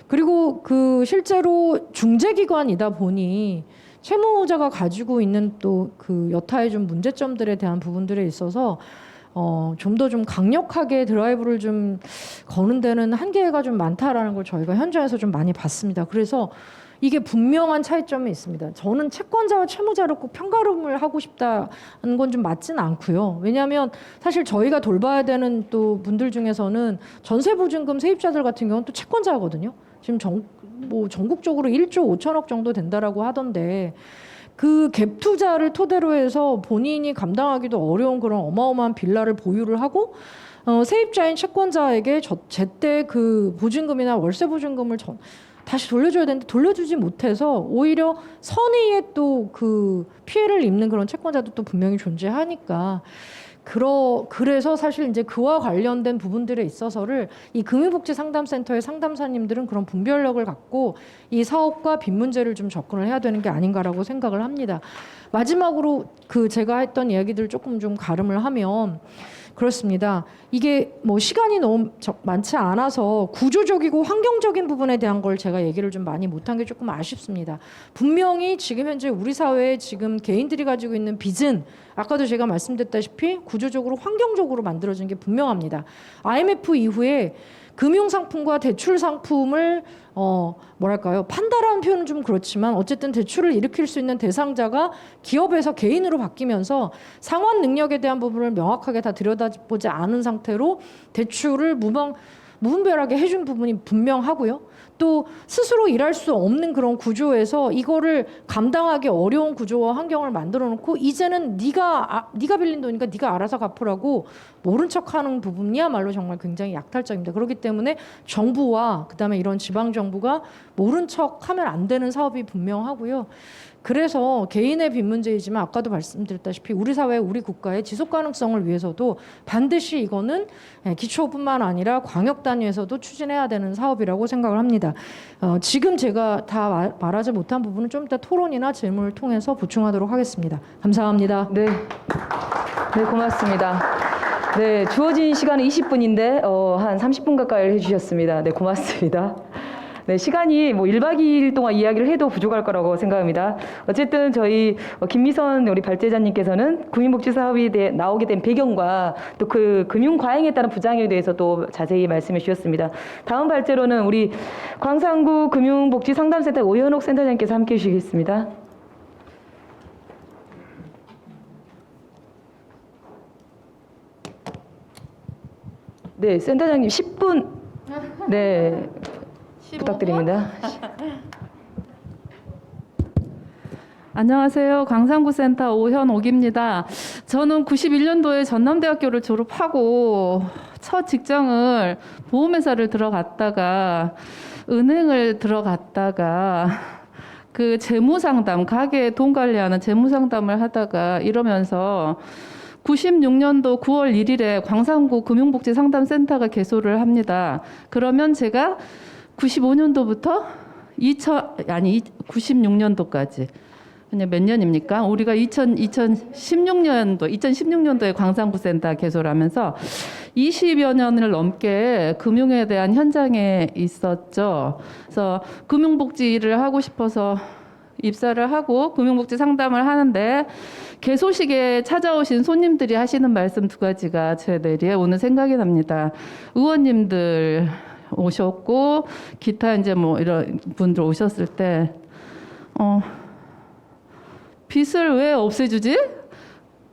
그리고 실제로 중재기관이다 보니 채무자가 가지고 있는 또 여타의 좀 문제점들에 대한 부분들에 있어서 좀 더 좀 강력하게 드라이브를 좀 거는 데는 한계가 좀 많다라는 걸 저희가 현장에서 좀 많이 봤습니다. 그래서 이게 분명한 차이점이 있습니다. 저는 채권자와 채무자를 꼭 편가름을 하고 싶다는 건 좀 맞지는 않고요. 왜냐하면 사실 저희가 돌봐야 되는 또 분들 중에서는 전세보증금 세입자들 같은 경우는 또 채권자거든요. 지금 전국적으로 1조 5천억 정도 된다라고 하던데, 그 갭 투자를 토대로 해서 본인이 감당하기도 어려운 그런 어마어마한 빌라를 보유를 하고, 세입자인 채권자에게 제때 그 보증금이나 월세 보증금을 다시 돌려줘야 되는데 돌려주지 못해서 오히려 선의에 또 그 피해를 입는 그런 채권자도 또 분명히 존재하니까, 그래서 사실 이제 그와 관련된 부분들에 있어서를 이 금융복지상담센터의 상담사님들은 그런 분별력을 갖고 이 사업과 빚 문제를 좀 접근을 해야 되는 게 아닌가라고 생각을 합니다. 마지막으로 제가 했던 이야기들 조금 좀 가름을 하면, 그렇습니다. 이게 뭐 시간이 너무 많지 않아서 구조적이고 환경적인 부분에 대한 걸 제가 얘기를 좀 많이 못한 게 조금 아쉽습니다. 분명히 지금 현재 우리 사회에 지금 개인들이 가지고 있는 빚은 아까도 제가 말씀드렸다시피 구조적으로 환경적으로 만들어진 게 분명합니다. IMF 이후에 금융상품과 대출상품을 뭐랄까요, 판다라는 표현은 좀 그렇지만 어쨌든 대출을 일으킬 수 있는 대상자가 기업에서 개인으로 바뀌면서 상환 능력에 대한 부분을 명확하게 다 들여다보지 않은 상태로 대출을 무분별하게 해준 부분이 분명하고요. 또 스스로 일할 수 없는 그런 구조에서 이거를 감당하기 어려운 구조와 환경을 만들어 놓고 이제는 네가 빌린 돈이니까 네가 알아서 갚으라고 모른 척하는 부분이야말로 정말 굉장히 약탈적입니다. 그렇기 때문에 정부와 그다음에 이런 지방 정부가 모른 척하면 안 되는 사업이 분명하고요. 그래서 개인의 빚 문제이지만 아까도 말씀드렸다시피 우리 사회, 우리 국가의 지속 가능성을 위해서도 반드시 이거는 기초뿐만 아니라 광역 단위에서도 추진해야 되는 사업이라고 생각을 합니다. 지금 제가 다 말하지 못한 부분은 좀 이따 토론이나 질문을 통해서 보충하도록 하겠습니다. 감사합니다. 네. 네, 고맙습니다. 네, 주어진 시간은 20분인데 한 30분 가까이 해주셨습니다. 네, 고맙습니다. 네, 시간이 뭐 1박 2일 동안 이야기를 해도 부족할 거라고 생각합니다. 어쨌든 저희 김미선 우리 발제자님께서는 국민복지 사업이 나오게 된 배경과 또 그 금융 과잉에 따른 부작용에 대해서 또 자세히 말씀해 주셨습니다. 다음 발제로는 우리 광산구 금융복지 상담센터 오현옥 센터장님께서 함께 해주시겠습니다. 네, 센터장님 10분 네 부탁드립니다. 안녕하세요. 광산구센터 오현옥입니다. 저는 91년도에 전남대학교를 졸업하고 첫 직장을 보험회사를 들어갔다가 은행을 들어갔다가 그 재무상담, 가게 돈 관리하는 재무상담을 하다가 이러면서 96년도 9월 1일에 광산구 금융복지상담센터가 개소를 합니다. 그러면 제가 95년도부터 96년도까지 그냥 몇 년입니까? 우리가 2016년도에 광산구센터 개소를 하면서 20여 년을 넘게 금융에 대한 현장에 있었죠. 그래서 금융복지를 하고 싶어서 입사를 하고 금융복지 상담을 하는데 개소식에 찾아오신 손님들이 하시는 말씀 두 가지가 제 뇌리에 오늘 생각이 납니다. 의원님들 오셨고 기타 이제 뭐 이런 분들 오셨을 때 빚을 왜 없애주지?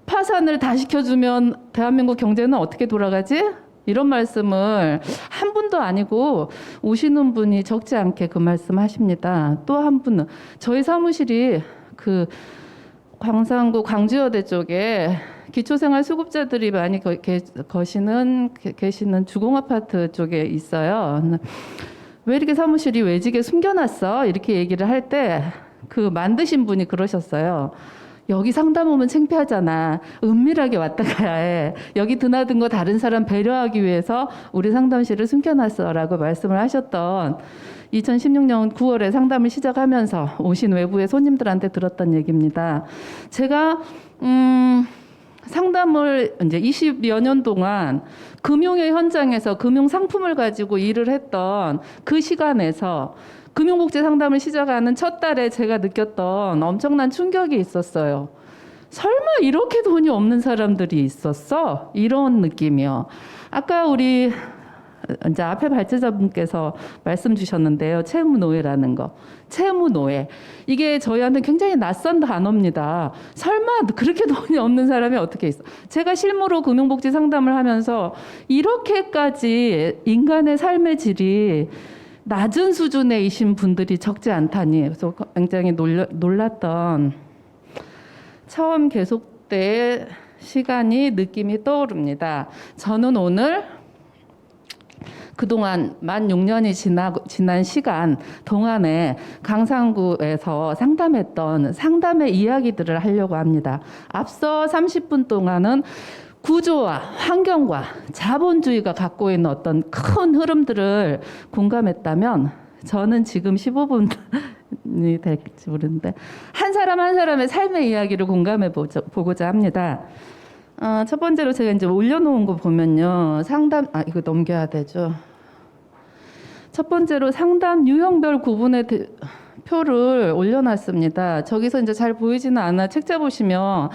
파산을 다 시켜주면 대한민국 경제는 어떻게 돌아가지? 이런 말씀을 한 분도 아니고 오시는 분이 적지 않게 그 말씀하십니다. 또 한 분은 저희 사무실이 그 광산구 광주여대 쪽에 기초생활수급자들이 많이 계시는 주공아파트 쪽에 있어요. 왜 이렇게 사무실이 외직에 숨겨놨어? 이렇게 얘기를 할 때 그 만드신 분이 그러셨어요. 여기 상담 오면 창피하잖아. 은밀하게 왔다 가야 해. 여기 드나든 거 다른 사람 배려하기 위해서 우리 상담실을 숨겨놨어라고 말씀을 하셨던 2016년 9월에 상담을 시작하면서 오신 외부의 손님들한테 들었던 얘기입니다. 제가 상담을 이제 20여 년 동안 금융의 현장에서 금융 상품을 가지고 일을 했던 그 시간에서 금융복지 상담을 시작하는 첫 달에 제가 느꼈던 엄청난 충격이 있었어요. 설마 이렇게 돈이 없는 사람들이 있었어? 이런 느낌이요. 아까 우리 이제 앞에 발제자분께서 말씀 주셨는데요. 채무노예라는 거. 채무노예. 이게 저희한테 굉장히 낯선 단어입니다. 설마 그렇게 돈이 없는 사람이 어떻게 있어? 제가 실무로 금융복지 상담을 하면서 이렇게까지 인간의 삶의 질이 낮은 수준에이신 분들이 적지 않다니 그래서 굉장히 놀랐던 처음 계속 때의 시간이 느낌이 떠오릅니다. 저는 오늘 그동안 만 6년이 지난 시간 동안에 광산구에서 상담했던 상담의 이야기들을 하려고 합니다. 앞서 30분 동안은 구조와 환경과 자본주의가 갖고 있는 어떤 큰 흐름들을 공감했다면 저는 지금 15분이 될지 모르는데 한 사람 한 사람의 삶의 이야기를 공감해 보고자 합니다. 첫 번째로 제가 이제 올려놓은 거 보면요. 이거 넘겨야 되죠. 첫 번째로 상담 유형별 구분의 표를 올려놨습니다. 저기서 이제 잘 보이지는 않아 책자 보시면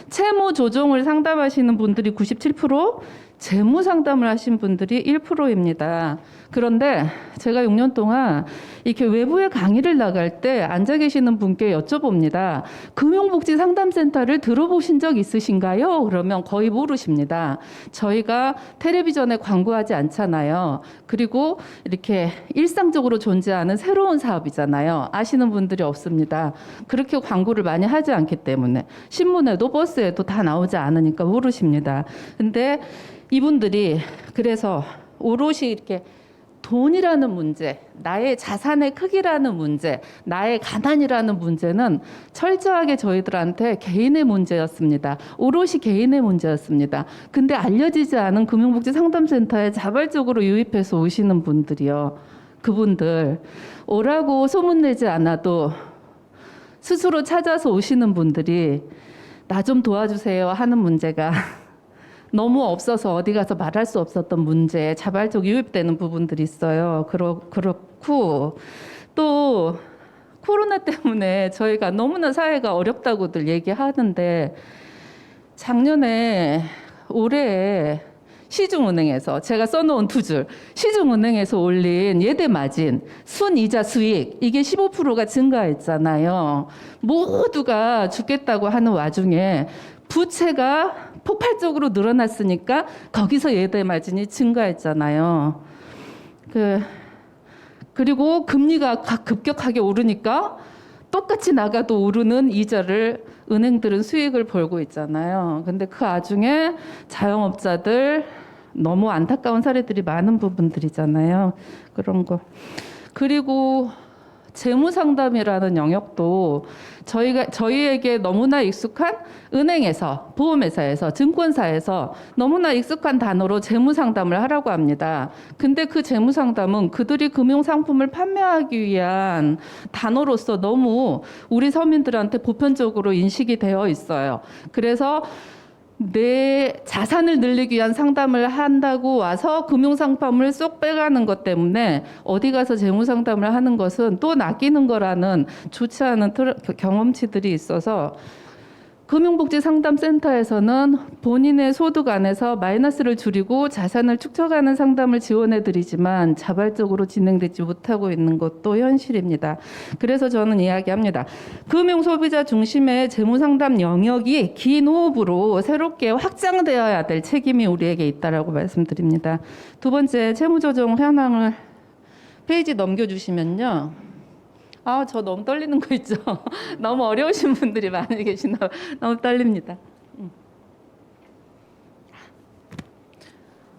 채무 조정을 상담하시는 분들이 97%, 재무 상담을 하신 분들이 1%입니다. 그런데 제가 6년 동안 이렇게 외부에 강의를 나갈 때 앉아 계시는 분께 여쭤봅니다. 금융복지 상담센터를 들어보신 적 있으신가요? 그러면 거의 모르십니다. 저희가 텔레비전에 광고하지 않잖아요. 그리고 이렇게 일상적으로 존재하는 새로운 사업이잖아요. 아시는 분들이 없습니다. 그렇게 광고를 많이 하지 않기 때문에 신문에도 버스에도 다 나오지 않으니까 모르십니다. 근데 이분들이 그래서 오롯이 이렇게 돈이라는 문제, 나의 자산의 크기라는 문제, 나의 가난이라는 문제는 철저하게 저희들한테 개인의 문제였습니다. 오롯이 개인의 문제였습니다. 근데 알려지지 않은 금융복지 상담센터에 자발적으로 유입해서 오시는 분들이요. 그분들 오라고 소문내지 않아도 스스로 찾아서 오시는 분들이 나 좀 도와주세요 하는 문제가 너무 없어서 어디 가서 말할 수 없었던 문제에 자발적 유입되는 부분들이 있어요. 그렇고 또 코로나 때문에 저희가 너무나 사회가 어렵다고들 얘기하는데 작년에 올해 시중은행에서 제가 써놓은 두 줄, 시중은행에서 올린 예대 마진, 순이자 수익 이게 15%가 증가했잖아요. 모두가 죽겠다고 하는 와중에 부채가 폭발적으로 늘어났으니까 거기서 예대 마진이 증가했잖아요. 그리고 금리가 급격하게 오르니까 똑같이 나가도 오르는 이자를 은행들은 수익을 벌고 있잖아요. 근데 그 와중에 자영업자들 너무 안타까운 사례들이 많은 부분들이잖아요. 그런 거. 그리고 재무상담이라는 영역도 저희에게 너무나 익숙한 은행에서, 보험회사에서, 증권사에서 너무나 익숙한 단어로 재무상담을 하라고 합니다. 근데 그 재무상담은 그들이 금융상품을 판매하기 위한 단어로서 너무 우리 서민들한테 보편적으로 인식이 되어 있어요. 그래서 내 자산을 늘리기 위한 상담을 한다고 와서 금융상품을 쏙 빼가는 것 때문에 어디 가서 재무상담을 하는 것은 또 낚이는 거라는 좋지 않은 경험치들이 있어서 금융복지상담센터에서는 본인의 소득 안에서 마이너스를 줄이고 자산을 축적하는 상담을 지원해드리지만 자발적으로 진행되지 못하고 있는 것도 현실입니다. 그래서 저는 이야기합니다. 금융소비자 중심의 재무상담 영역이 긴 호흡으로 새롭게 확장되어야 될 책임이 우리에게 있다라고 말씀드립니다. 두 번째, 채무조정 현황을 페이지 넘겨주시면요. 저 너무 떨리는 거 있죠? 너무 어려우신 분들이 많이 계시나 너무 떨립니다.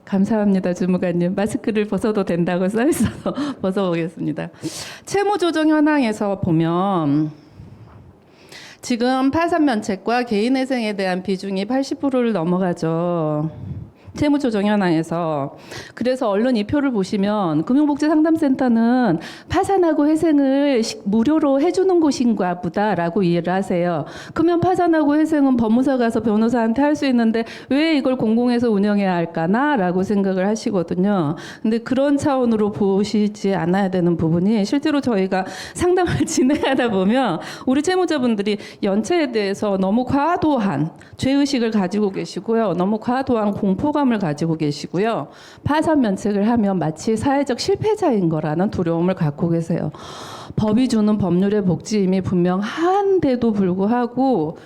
감사합니다, 주무관님. 마스크를 벗어도 된다고 써 있어서 벗어보겠습니다. 채무조정 현황에서 보면 지금 파산면책과 개인회생에 대한 비중이 80%를 넘어가죠. 채무조정 현황에서. 그래서 얼른 이 표를 보시면 금융복지상담센터는 파산하고 회생을 무료로 해주는 곳인가 보다라고 이해를 하세요. 그러면 파산하고 회생은 법무사 가서 변호사한테 할 수 있는데 왜 이걸 공공에서 운영해야 할까나라고 생각을 하시거든요. 근데 그런 차원으로 보시지 않아야 되는 부분이 실제로 저희가 상담을 진행하다 보면 우리 채무자분들이 연체에 대해서 너무 과도한 죄의식을 가지고 계시고요. 너무 과도한 공포감을 가지고 계시고요. 파산 면책을 하면 마치 사회적 실패자인 거라는 두려움을 갖고 계세요. 법이 주는 법률의 복지임이 분명한데도 불구하고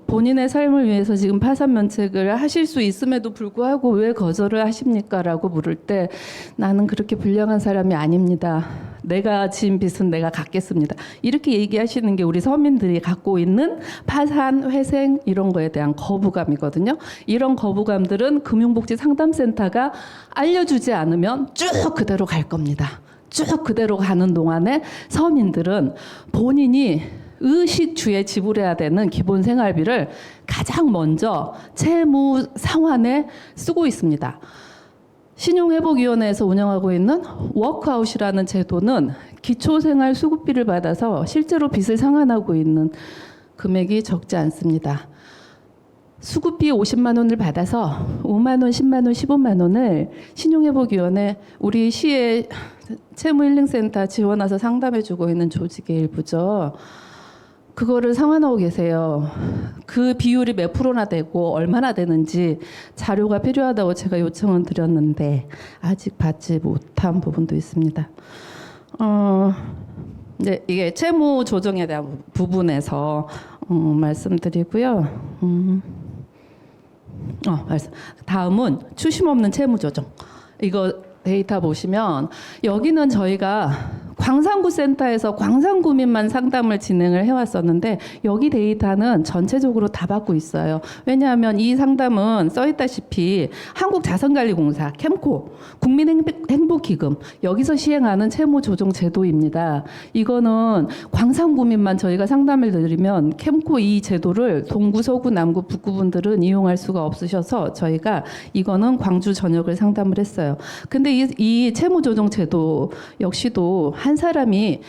본인의 삶을 위해서 지금 파산 면책을 하실 수 있음에도 불구하고 왜 거절을 하십니까? 라고 물을 때 나는 그렇게 불량한 사람이 아닙니다. 내가 지은 빚은 내가 갚겠습니다. 이렇게 얘기하시는 게 우리 서민들이 갖고 있는 파산, 회생 이런 거에 대한 거부감이거든요. 이런 거부감들은 금융복지상담센터가 알려주지 않으면 쭉 그대로 갈 겁니다. 쭉 그대로 가는 동안에 서민들은 본인이 의식주에 지불해야 되는 기본 생활비를 가장 먼저 채무 상환에 쓰고 있습니다. 신용회복위원회에서 운영하고 있는 워크아웃이라는 제도는 기초생활수급비를 받아서 실제로 빚을 상환하고 있는 금액이 적지 않습니다. 수급비 50만 원을 받아서 5만 원, 10만 원, 15만 원을 신용회복위원회 우리 시의 채무힐링센터 지원 와서 상담해주고 있는 조직의 일부죠. 그거를 상환하고 계세요. 그 비율이 몇 프로나 되고 얼마나 되는지 자료가 필요하다고 제가 요청을 드렸는데 아직 받지 못한 부분도 있습니다. 이제 이게 채무 조정에 대한 부분에서 말씀드리고요. 다음은 추심 없는 채무 조정. 이거 데이터 보시면 여기는 저희가 광산구 센터에서 광산구민만 상담을 진행을 해왔었는데 여기 데이터는 전체적으로 다 받고 있어요. 왜냐하면 이 상담은 써있다시피 한국자산관리공사, 캠코, 국민행복기금 여기서 시행하는 채무조정제도입니다. 이거는 광산구민만 저희가 상담을 드리면 캠코 이 제도를 동구, 서구, 남구, 북구분들은 이용할 수가 없으셔서 저희가 이거는 광주 전역을 상담을 했어요. 근데 이 채무조정제도 역시도 한 사람이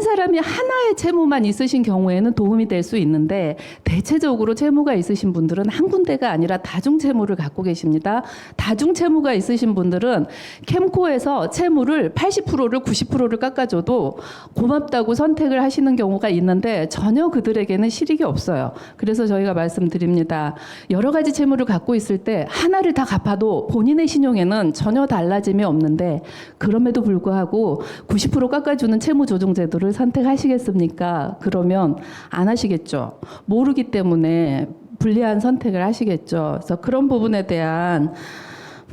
하나의 채무만 있으신 경우에는 도움이 될 수 있는데 대체적으로 채무가 있으신 분들은 한 군데가 아니라 다중 채무를 갖고 계십니다. 다중 채무가 있으신 분들은 캠코에서 채무를 80%를 90%를 깎아줘도 고맙다고 선택을 하시는 경우가 있는데 전혀 그들에게는 실익이 없어요. 그래서 저희가 말씀드립니다. 여러 가지 채무를 갖고 있을 때 하나를 다 갚아도 본인의 신용에는 전혀 달라짐이 없는데 그럼에도 불구하고 90% 깎아주는 채무조정제도를 선택하시겠습니까? 그러면 안 하시겠죠. 모르기 때문에 불리한 선택을 하시겠죠. 그래서 그런 부분에 대한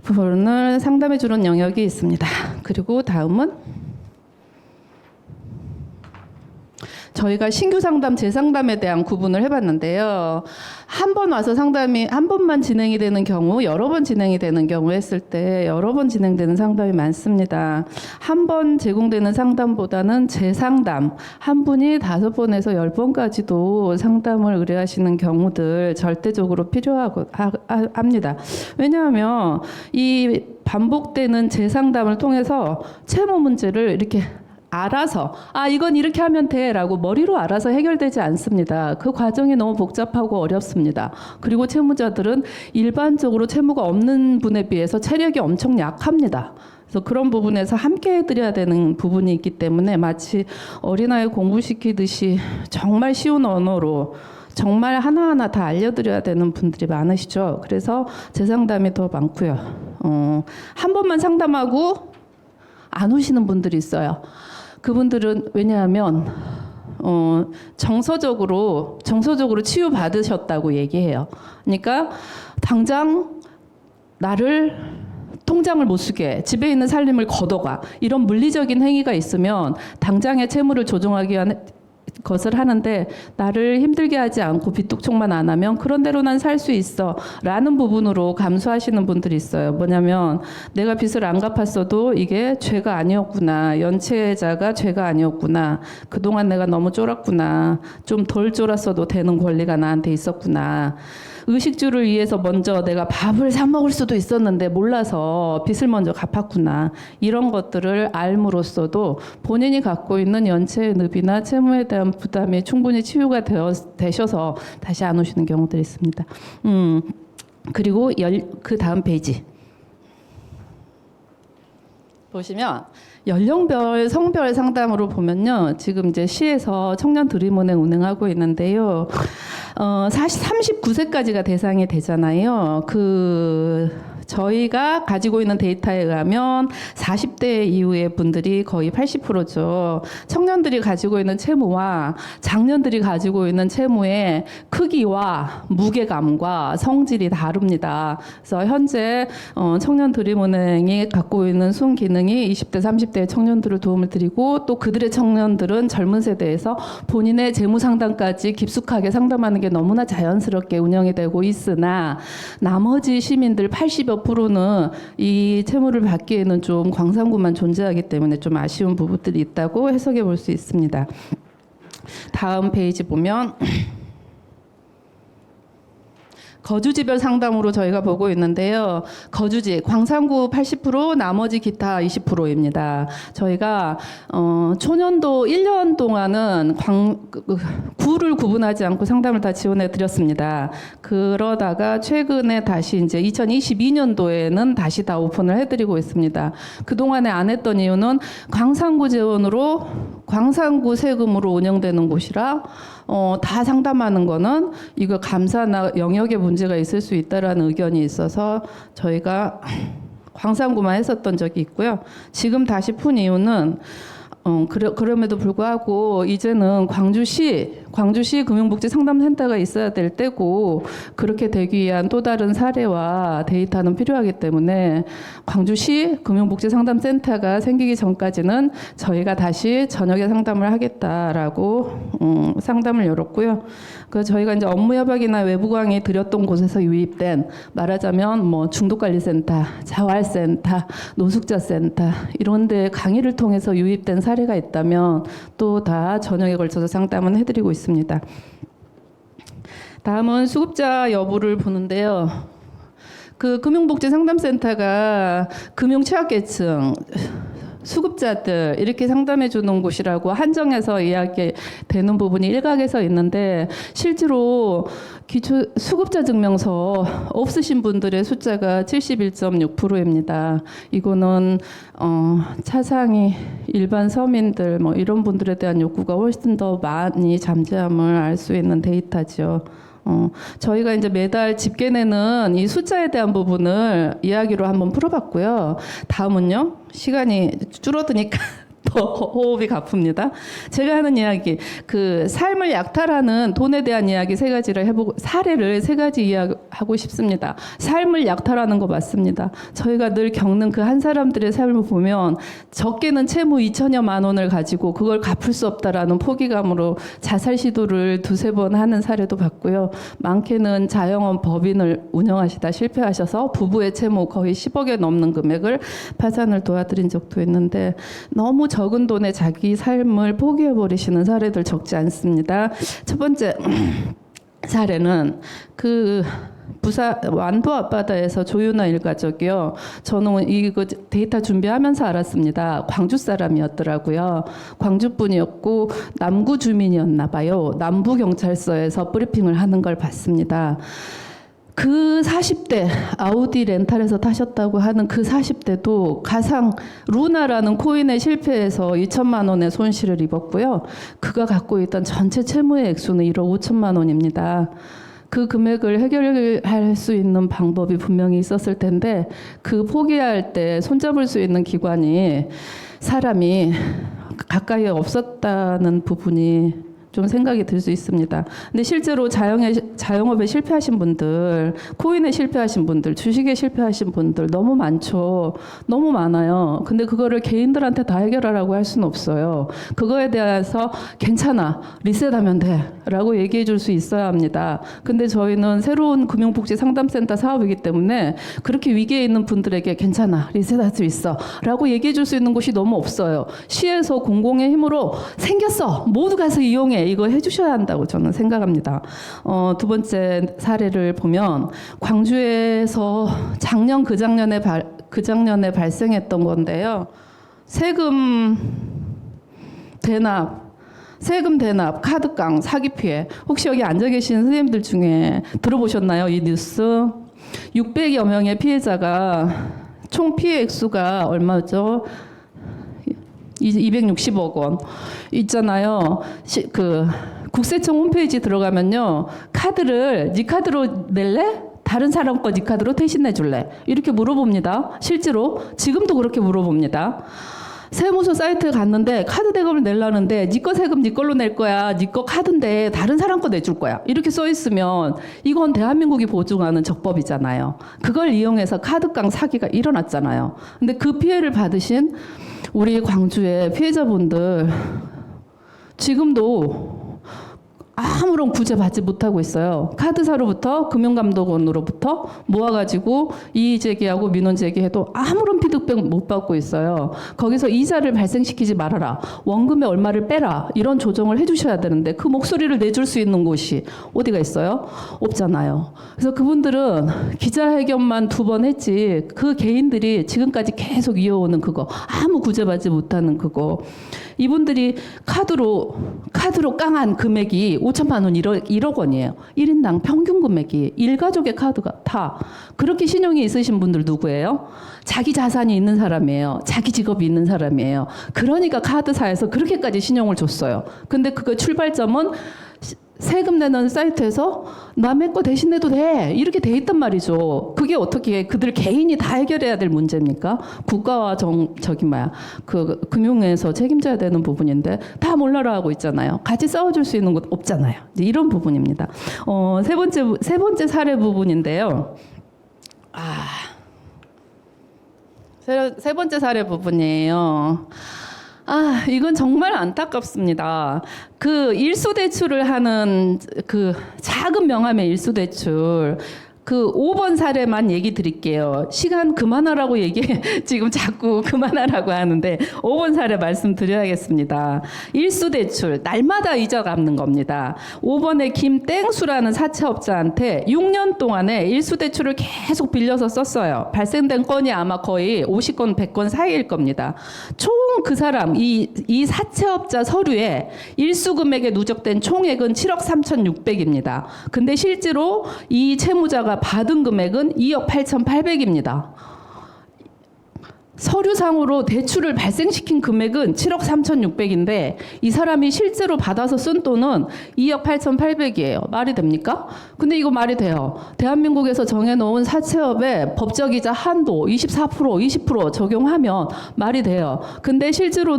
부분을 상담해 주는 영역이 있습니다. 그리고 다음은 저희가 신규 상담, 재상담에 대한 구분을 해봤는데요. 한 번 와서 상담이 한 번만 진행이 되는 경우, 여러 번 진행이 되는 경우 했을 때 여러 번 진행되는 상담이 많습니다. 한 번 제공되는 상담보다는 재상담, 한 분이 5번에서 10번까지도 상담을 의뢰하시는 경우들 절대적으로 필요하고 합니다. 왜냐하면 이 반복되는 재상담을 통해서 채무 문제를 이렇게 알아서 이건 이렇게 하면 돼라고 머리로 알아서 해결되지 않습니다. 그 과정이 너무 복잡하고 어렵습니다. 그리고 채무자들은 일반적으로 채무가 없는 분에 비해서 체력이 엄청 약합니다. 그래서 그런 부분에서 함께 해드려야 되는 부분이 있기 때문에 마치 어린아이 공부시키듯이 정말 쉬운 언어로 정말 하나하나 다 알려드려야 되는 분들이 많으시죠. 그래서 재상담이 더 많고요. 한 번만 상담하고 안 오시는 분들이 있어요. 그분들은 왜냐하면 정서적으로 치유 받으셨다고 얘기해요. 그러니까 당장 나를 통장을 못 쓰게 집에 있는 살림을 걷어가 이런 물리적인 행위가 있으면 당장의 채무를 조정하기 위한 것을 하는데 나를 힘들게 하지 않고 빚독촉만 안 하면 그런 대로 난 살 수 있어 라는 부분으로 감수하시는 분들이 있어요. 뭐냐면 내가 빚을 안 갚았어도 이게 죄가 아니었구나. 연체자가 죄가 아니었구나. 그동안 내가 너무 쫄았구나. 좀 덜 쫄았어도 되는 권리가 나한테 있었구나. 의식주를 위해서 먼저 내가 밥을 사 먹을 수도 있었는데 몰라서 빚을 먼저 갚았구나. 이런 것들을 알므로써도 본인이 갖고 있는 연체의 늪이나 채무에 대한 부담이 충분히 치유가 되셔서 다시 안 오시는 경우들이 있습니다. 그리고 그 다음 페이지 보시면 연령별, 성별 상담으로 보면요. 지금 이제 시에서 청년 드림은행 운행하고 있는데요. 39세까지가 대상이 되잖아요. 저희가 가지고 있는 데이터에 의하면 40대 이후의 분들이 거의 80%죠. 청년들이 가지고 있는 채무와 장년들이 가지고 있는 채무의 크기와 무게감과 성질이 다릅니다. 그래서 현재 청년 드림은행이 갖고 있는 순기능이 20대, 30대 청년들을 도움을 드리고 또 그들의 청년들은 젊은 세대에서 본인의 재무 상담까지 깊숙하게 상담하는 게 너무나 자연스럽게 운영이 되고 있으나 나머지 시민들 80여 %는 이 채무를 받기에는 좀 광산구만 존재하기 때문에 좀 아쉬운 부분들이 있다고 해석해 볼 수 있습니다. 다음 페이지 보면 거주지별 상담으로 저희가 보고 있는데요. 거주지 광산구 80%, 나머지 기타 20%입니다. 저희가 초년도 1년 동안은 구를 구분하지 않고 상담을 다 지원해 드렸습니다. 그러다가 최근에 다시 이제 2022년도에는 다시 다 오픈을 해드리고 있습니다. 그 동안에 안 했던 이유는 광산구 재원으로 광산구 세금으로 운영되는 곳이라 다 상담하는 거는 이거 감사나 영역에 문제가 있을 수 있다라는 의견이 있어서 저희가 광산구만 했었던 적이 있고요. 지금 다시 푼 이유는 그럼에도 불구하고 이제는 광주시 금융복지 상담센터가 있어야 될 때고 그렇게 되기 위한 또 다른 사례와 데이터는 필요하기 때문에 광주시 금융복지 상담센터가 생기기 전까지는 저희가 다시 저녁에 상담을 하겠다라고 상담을 열었고요. 그래서 저희가 이제 업무협약이나 외부광이 드렸던 곳에서 유입된 말하자면 뭐 중독관리센터, 자활센터, 노숙자센터 이런 데 강의를 통해서 유입된 사례가 있다면 또 다 저녁에 걸쳐서 상담은 해드리고 있습니다. 다음은 수급자 여부를 보는데요. 그 금융복지상담센터가 금융취약계층 수급자들 이렇게 상담해 주는 곳이라고 한정해서 이야기되는 부분이 일각에서 있는데 실제로 기초 수급자 증명서 없으신 분들의 숫자가 71.6%입니다. 이거는 차상위 일반 서민들 뭐 이런 분들에 대한 욕구가 훨씬 더 많이 잠재함을 알 수 있는 데이터죠. 저희가 이제 매달 집계내는 이 숫자에 대한 부분을 이야기로 한번 풀어봤고요. 다음은요. 시간이 줄어드니까 더 호흡이 가픕니다. 제가 하는 이야기, 그 삶을 약탈하는 돈에 대한 이야기 세 가지를 해보고 사례를 세 가지 이야기하고 싶습니다. 삶을 약탈하는 거 맞습니다. 저희가 늘 겪는 그 한 사람들의 삶을 보면 적게는 채무 2천여만 원을 가지고 그걸 갚을 수 없다라는 포기감으로 자살 시도를 두세 번 하는 사례도 봤고요. 많게는 자영업 법인을 운영하시다 실패하셔서 부부의 채무 거의 10억에 넘는 금액을 파산을 도와드린 적도 있는데 너무 적은 돈에 자기 삶을 포기해버리시는 사례들 적지 않습니다. 첫 번째 사례는 그 부산 완도 앞바다에서 조윤아 일가족이요. 저는 이거 데이터 준비하면서 알았습니다. 광주 사람이었더라고요. 광주 분이었고 남구 주민이었나 봐요. 남부 경찰서에서 브리핑을 하는 걸 봤습니다. 그 40대 아우디 렌탈에서 타셨다고 하는 그 40대도 가상 루나라는 코인에 실패해서 2천만 원의 손실을 입었고요. 그가 갖고 있던 전체 채무의 액수는 1억 5천만 원입니다. 그 금액을 해결할 수 있는 방법이 분명히 있었을 텐데 그 포기할 때 손잡을 수 있는 기관이 사람이 가까이에 없었다는 부분이 좀 생각이 들 수 있습니다. 근데 실제로 자영업에 실패하신 분들, 코인에 실패하신 분들, 주식에 실패하신 분들 너무 많죠. 너무 많아요. 근데 그거를 개인들한테 다 해결하라고 할 수는 없어요. 그거에 대해서 괜찮아, 리셋하면 돼 라고 얘기해 줄 수 있어야 합니다. 근데 저희는 새로운 금융복지 상담센터 사업이기 때문에 그렇게 위기에 있는 분들에게 괜찮아, 리셋할 수 있어 라고 얘기해 줄 수 있는 곳이 너무 없어요. 시에서 공공의 힘으로 생겼어, 모두 가서 이용해, 이거 해주셔야 한다고 저는 생각합니다. 두 번째 사례를 보면 광주에서 그작년에 발생했던 건데요. 세금 대납, 카드깡, 사기 피해. 혹시 여기 앉아 계신 선생님들 중에 들어보셨나요? 이 뉴스? 600여 명의 피해자가 총 피해 액수가 얼마죠? 260억 원 있잖아요. 그 국세청 홈페이지 들어가면요. 카드를 네 카드로 낼래? 다른 사람 거 네 카드로 대신 내줄래? 이렇게 물어봅니다. 실제로 지금도 그렇게 물어봅니다. 세무서 사이트에 갔는데 카드 대금을 내려는데 네 거 세금 네 걸로 낼 거야. 네 거 카드인데 다른 사람 거 내줄 거야. 이렇게 써 있으면 이건 대한민국이 보증하는 적법이잖아요. 그걸 이용해서 카드깡 사기가 일어났잖아요. 근데 그 피해를 받으신 우리 광주의 피해자분들 지금도 아무런 구제받지 못하고 있어요. 카드사로부터 금융감독원으로부터 모아가지고 이의제기하고 민원제기해도 아무런 피드백 못 받고 있어요. 거기서 이자를 발생시키지 말아라. 원금의 얼마를 빼라. 이런 조정을 해주셔야 되는데 그 목소리를 내줄 수 있는 곳이 어디가 있어요? 없잖아요. 그래서 그분들은 기자회견만 2번 했지 그 개인들이 지금까지 계속 이어오는 그거 아무 구제받지 못하는 그거 이분들이 카드로 깡한 금액이 5천만 원 1억 원이에요. 1인당 평균 금액이 일가족의 카드가 다 그렇게 신용이 있으신 분들 누구예요? 자기 자산이 있는 사람이에요. 자기 직업이 있는 사람이에요. 그러니까 카드사에서 그렇게까지 신용을 줬어요. 근데 그거 출발점은 세금 내는 사이트에서 남의 거 대신 내도 돼 이렇게 돼 있단 말이죠. 그게 어떻게 그들 개인이 다 해결해야 될 문제입니까? 국가와 그 금융에서 책임져야 되는 부분인데 다 몰라라 하고 있잖아요. 같이 싸워줄 수 있는 것 없잖아요. 이제 이런 부분입니다. 세 번째 사례 부분인데요. 세 번째 사례 부분이에요. 이건 정말 안타깝습니다. 그 일수대출을 하는 그 작은 명함의 일수대출. 그 5번 사례만 얘기 드릴게요. 시간 그만하라고 지금 자꾸 그만하라고 하는데 5번 사례 말씀드려야겠습니다. 일수대출, 날마다 이자 갚는 겁니다. 5번에 김땡수라는 사채업자한테 6년 동안에 일수대출을 계속 빌려서 썼어요. 발생된 건이 아마 거의 50건, 100건 사이일 겁니다. 총 그 사람, 이 사채업자 서류에 일수금액에 누적된 총액은 7억 3,600입니다. 근데 실제로 이 채무자가 받은 금액은 2억 8,800입니다. 서류상으로 대출을 발생시킨 금액은 7억 3,600인데 이 사람이 실제로 받아서 쓴 돈은 2억 8,800이에요. 말이 됩니까? 근데 이거 말이 돼요. 대한민국에서 정해놓은 사채업의 법적이자 한도 24%, 20% 적용하면 말이 돼요. 근데 실제로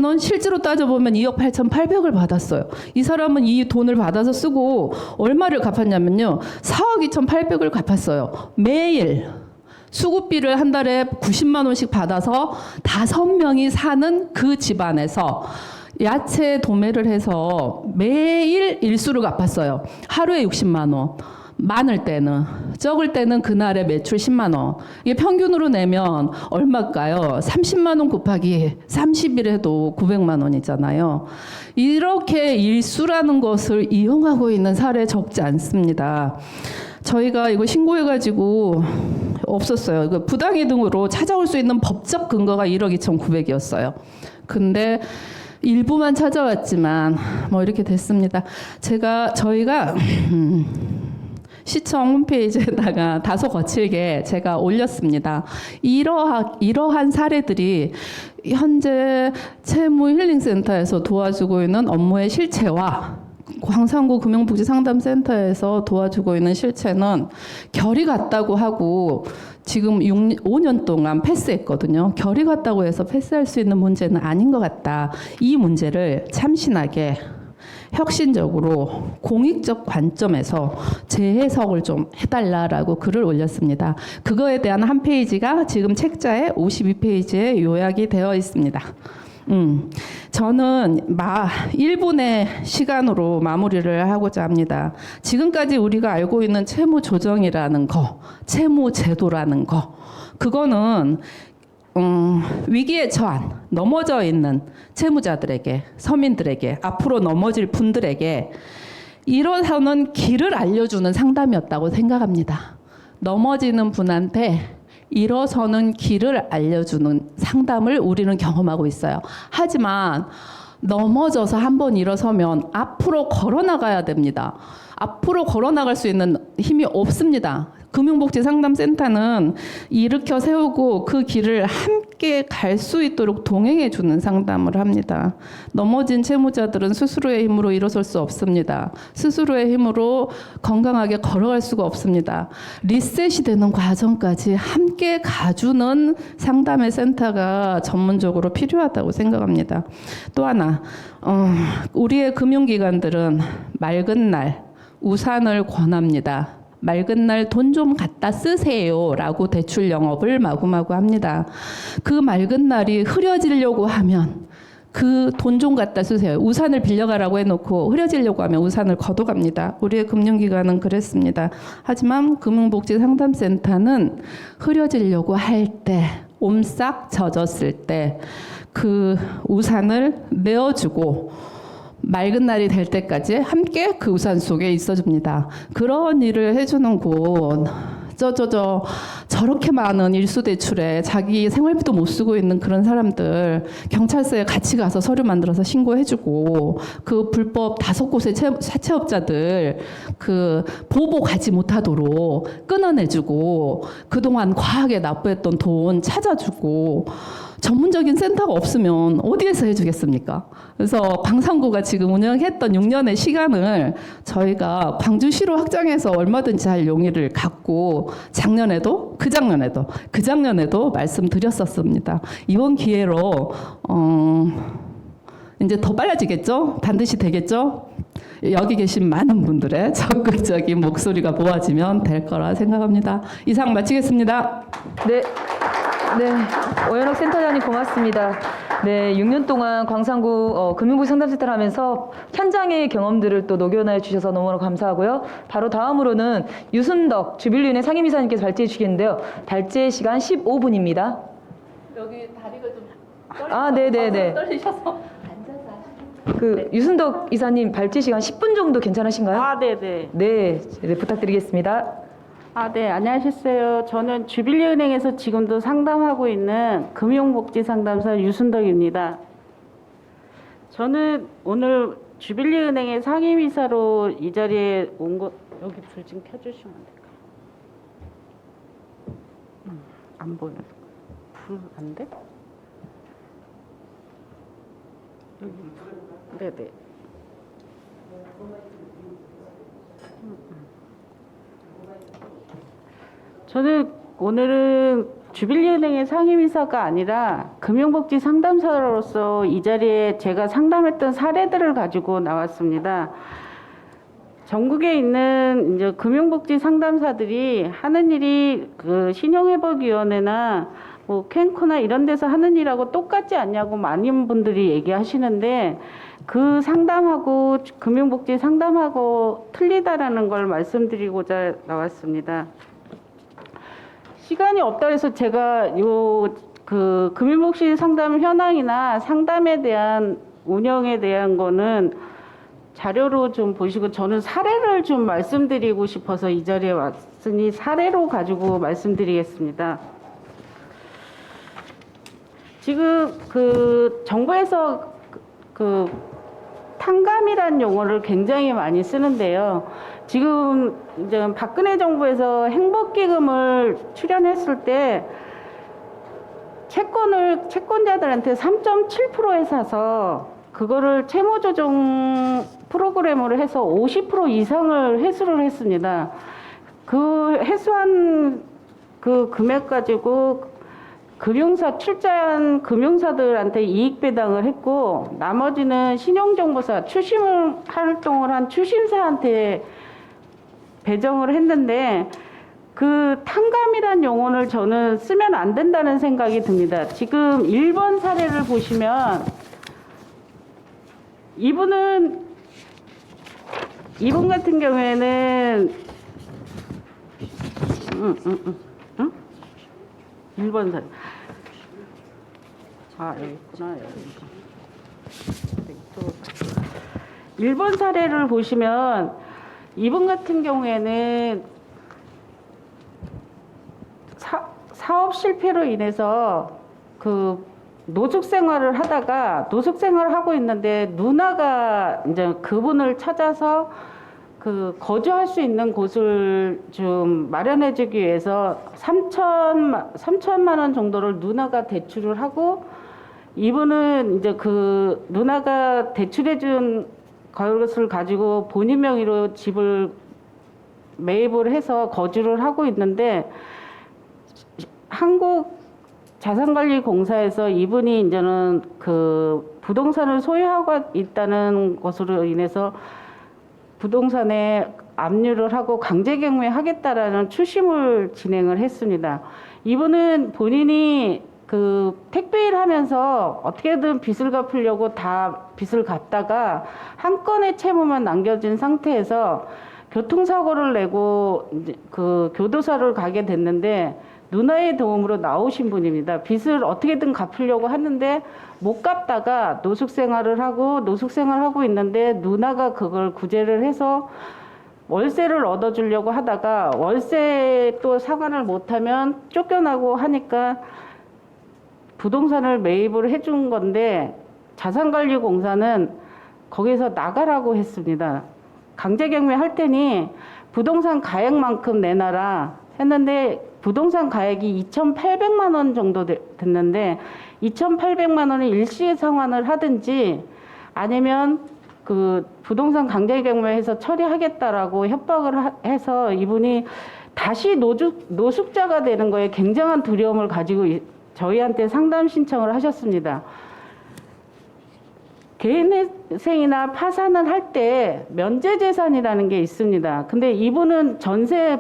따져보면 2억 8,800을 받았어요. 이 사람은 이 돈을 받아서 쓰고 얼마를 갚았냐면요. 4억 2,800을 갚았어요. 매일. 수급비를 한 달에 90만 원씩 받아서 5명이 사는 그 집안에서 야채 도매를 해서 매일 일수를 갚았어요. 하루에 60만 원. 많을 때는, 적을 때는 그날의 매출 10만 원. 이게 평균으로 내면 얼마일까요? 30만 원 곱하기 30일 해도 900만 원이잖아요. 이렇게 일수라는 것을 이용하고 있는 사례 적지 않습니다. 저희가 이거 신고해가지고 없었어요. 이거 부당이 등으로 찾아올 수 있는 법적 근거가 1억 2,900이었어요. 근데 일부만 찾아왔지만 뭐 이렇게 됐습니다. 저희가 시청 홈페이지에다가 다소 거칠게 제가 올렸습니다. 이러한 사례들이 현재 채무 힐링센터에서 도와주고 있는 업무의 실체와 광산구 금융복지상담센터에서 도와주고 있는 실체는 결이 같다고 하고 지금 5년 동안 패스했거든요. 결이 같다고 해서 패스할 수 있는 문제는 아닌 것 같다. 이 문제를 참신하게 혁신적으로 공익적 관점에서 재해석을 좀 해달라라고 글을 올렸습니다. 그거에 대한 한 페이지가 지금 책자에 52페이지에 요약이 되어 있습니다. 저는 1분의 시간으로 마무리를 하고자 합니다. 지금까지 우리가 알고 있는 채무 조정이라는 거, 채무 제도라는 거, 그거는 위기에 처한 넘어져 있는 채무자들에게, 서민들에게, 앞으로 넘어질 분들에게 일어서는 길을 알려주는 상담이었다고 생각합니다. 넘어지는 분한테 일어서는 길을 알려주는 상담을 우리는 경험하고 있어요. 하지만 넘어져서 한번 일어서면 앞으로 걸어나가야 됩니다. 앞으로 걸어나갈 수 있는 힘이 없습니다. 금융복지상담센터는 일으켜 세우고 그 길을 함께 갈 수 있도록 동행해 주는 상담을 합니다. 넘어진 채무자들은 스스로의 힘으로 일어설 수 없습니다. 스스로의 힘으로 건강하게 걸어갈 수가 없습니다. 리셋이 되는 과정까지 함께 가주는 상담의 센터가 전문적으로 필요하다고 생각합니다. 또 하나, 우리의 금융기관들은 맑은 날 우산을 권합니다. 맑은 날 돈 좀 갖다 쓰세요 라고 대출 영업을 마구마구 합니다. 그 맑은 날이 흐려지려고 하면 그 돈 좀 갖다 쓰세요. 우산을 빌려가라고 해놓고 흐려지려고 하면 우산을 걷어갑니다. 우리의 금융기관은 그랬습니다. 하지만 금융복지상담센터는 흐려지려고 할 때, 옴싹 젖었을 때 그 우산을 내어주고 맑은 날이 될 때까지 함께 그 우산 속에 있어줍니다. 그런 일을 해주는 곳, 저렇게 많은 일수대출에 자기 생활비도 못 쓰고 있는 그런 사람들 경찰서에 같이 가서 서류 만들어서 신고해주고 그 불법 5곳의 사채업자들 그 보복 가지 못하도록 끊어내주고 그동안 과하게 납부했던 돈 찾아주고 전문적인 센터가 없으면 어디에서 해주겠습니까? 그래서 광산구가 지금 운영했던 6년의 시간을 저희가 광주시로 확장해서 얼마든지 할 용의를 갖고 작년에도 그 작년에도 말씀드렸었습니다. 이번 기회로 이제 더 빨라지겠죠? 반드시 되겠죠? 여기 계신 많은 분들의 적극적인 목소리가 모아지면 될 거라 생각합니다. 이상 마치겠습니다. 네. 네, 오연옥 센터장님 고맙습니다. 네, 6년 동안 광산구 금융부 상담센터를 하면서 현장의 경험들을 또 녹여내 주셔서 너무나 감사하고요. 바로 다음으로는 유순덕 주빌리은행 상임이사님께서 발제해 주시겠는데요. 발제 시간 15분입니다. 여기 다리가 좀 아, 네네네. 떨리셔서 그 유순덕 이사님 발제 시간 10분 정도 괜찮으신가요? 아, 네네. 네, 네, 부탁드리겠습니다. 아, 네, 안녕하셨어요. 저는 주빌리은행에서 지금도 상담하고 있는 금융복지상담사 유순덕입니다. 저는 오늘 주빌리은행의 상임이사로 이 자리에 온 것, 여기 불 좀 켜주시면 안 될까요? 안 보여요. 불 안 돼? 여기, 네네. 저는 오늘은 주빌리은행의 상임이사가 아니라 금융복지 상담사로서 이 자리에 제가 상담했던 사례들을 가지고 나왔습니다. 전국에 있는 이제 금융복지 상담사들이 하는 일이 그 신용회복위원회나 뭐 캔코나 이런 데서 하는 일하고 똑같지 않냐고 많은 분들이 얘기하시는데 그 상담하고 금융복지 상담하고 틀리다라는 걸 말씀드리고자 나왔습니다. 시간이 없다 해서 제가 그 금융복지 상담 현황이나 상담에 대한 운영에 대한 거는 자료로 좀 보시고 저는 사례를 좀 말씀드리고 싶어서 이 자리에 왔으니 사례로 가지고 말씀드리겠습니다. 지금 그 정부에서 그 탕감이란 용어를 굉장히 많이 쓰는데요. 지금 이제 박근혜 정부에서 행복기금을 출연했을 때 채권자들한테 3.7%에 사서 그거를 채무조정 프로그램으로 해서 50% 이상을 회수를 했습니다. 그 회수한 그 금액 가지고 출자한 금융사들한테 이익 배당을 했고 나머지는 신용정보사 추심 활동을 한 추심사한테 배정을 했는데 그 탕감이란 용어를 저는 쓰면 안 된다는 생각이 듭니다. 지금 1번 사례를 보시면 이분 같은 경우에는 1번 사례. 아, 여기 있구나. 여기. 1번 사례를 보시면 이분 같은 경우에는 사업 실패로 인해서 그 노숙 생활을 하다가 노숙 생활을 하고 있는데 누나가 이제 그분을 찾아서 그 거주할 수 있는 곳을 좀 마련해 주기 위해서 3천만 원 정도를 누나가 대출을 하고 이분은 이제 그 누나가 대출해 준 것을 가지고 본인 명의로 집을 매입을 해서 거주를 하고 있는데 한국자산관리공사에서 이분이 이제는 그 부동산을 소유하고 있다는 것으로 인해서 부동산에 압류를 하고 강제경매하겠다라는 추심을 진행을 했습니다. 이분은 본인이 그 택배일 하면서 어떻게든 빚을 갚으려고 다 빚을 갚다가 한 건의 채무만 남겨진 상태에서 교통사고를 내고 이제 그 교도소를 가게 됐는데 누나의 도움으로 나오신 분입니다. 빚을 어떻게든 갚으려고 하는데 못 갚다가 노숙생활을 하고 있는데 누나가 그걸 구제를 해서 월세를 얻어주려고 하다가 월세 또 상환을 못하면 쫓겨나고 하니까 부동산을 매입을 해준 건데 자산관리공사는 거기서 나가라고 했습니다. 강제경매 할 때니 부동산 가액만큼 내놔라 했는데 부동산 가액이 2,800만 원 정도 됐는데 2,800만 원을 일시 상환을 하든지 아니면 그 부동산 강제경매해서 처리하겠다라고 협박을 해서 이분이 다시 노숙자가 되는 거에 굉장한 두려움을 가지고 저희한테 상담 신청을 하셨습니다. 개인회생이나 파산을 할 때 면제재산이라는 게 있습니다. 근데 이분은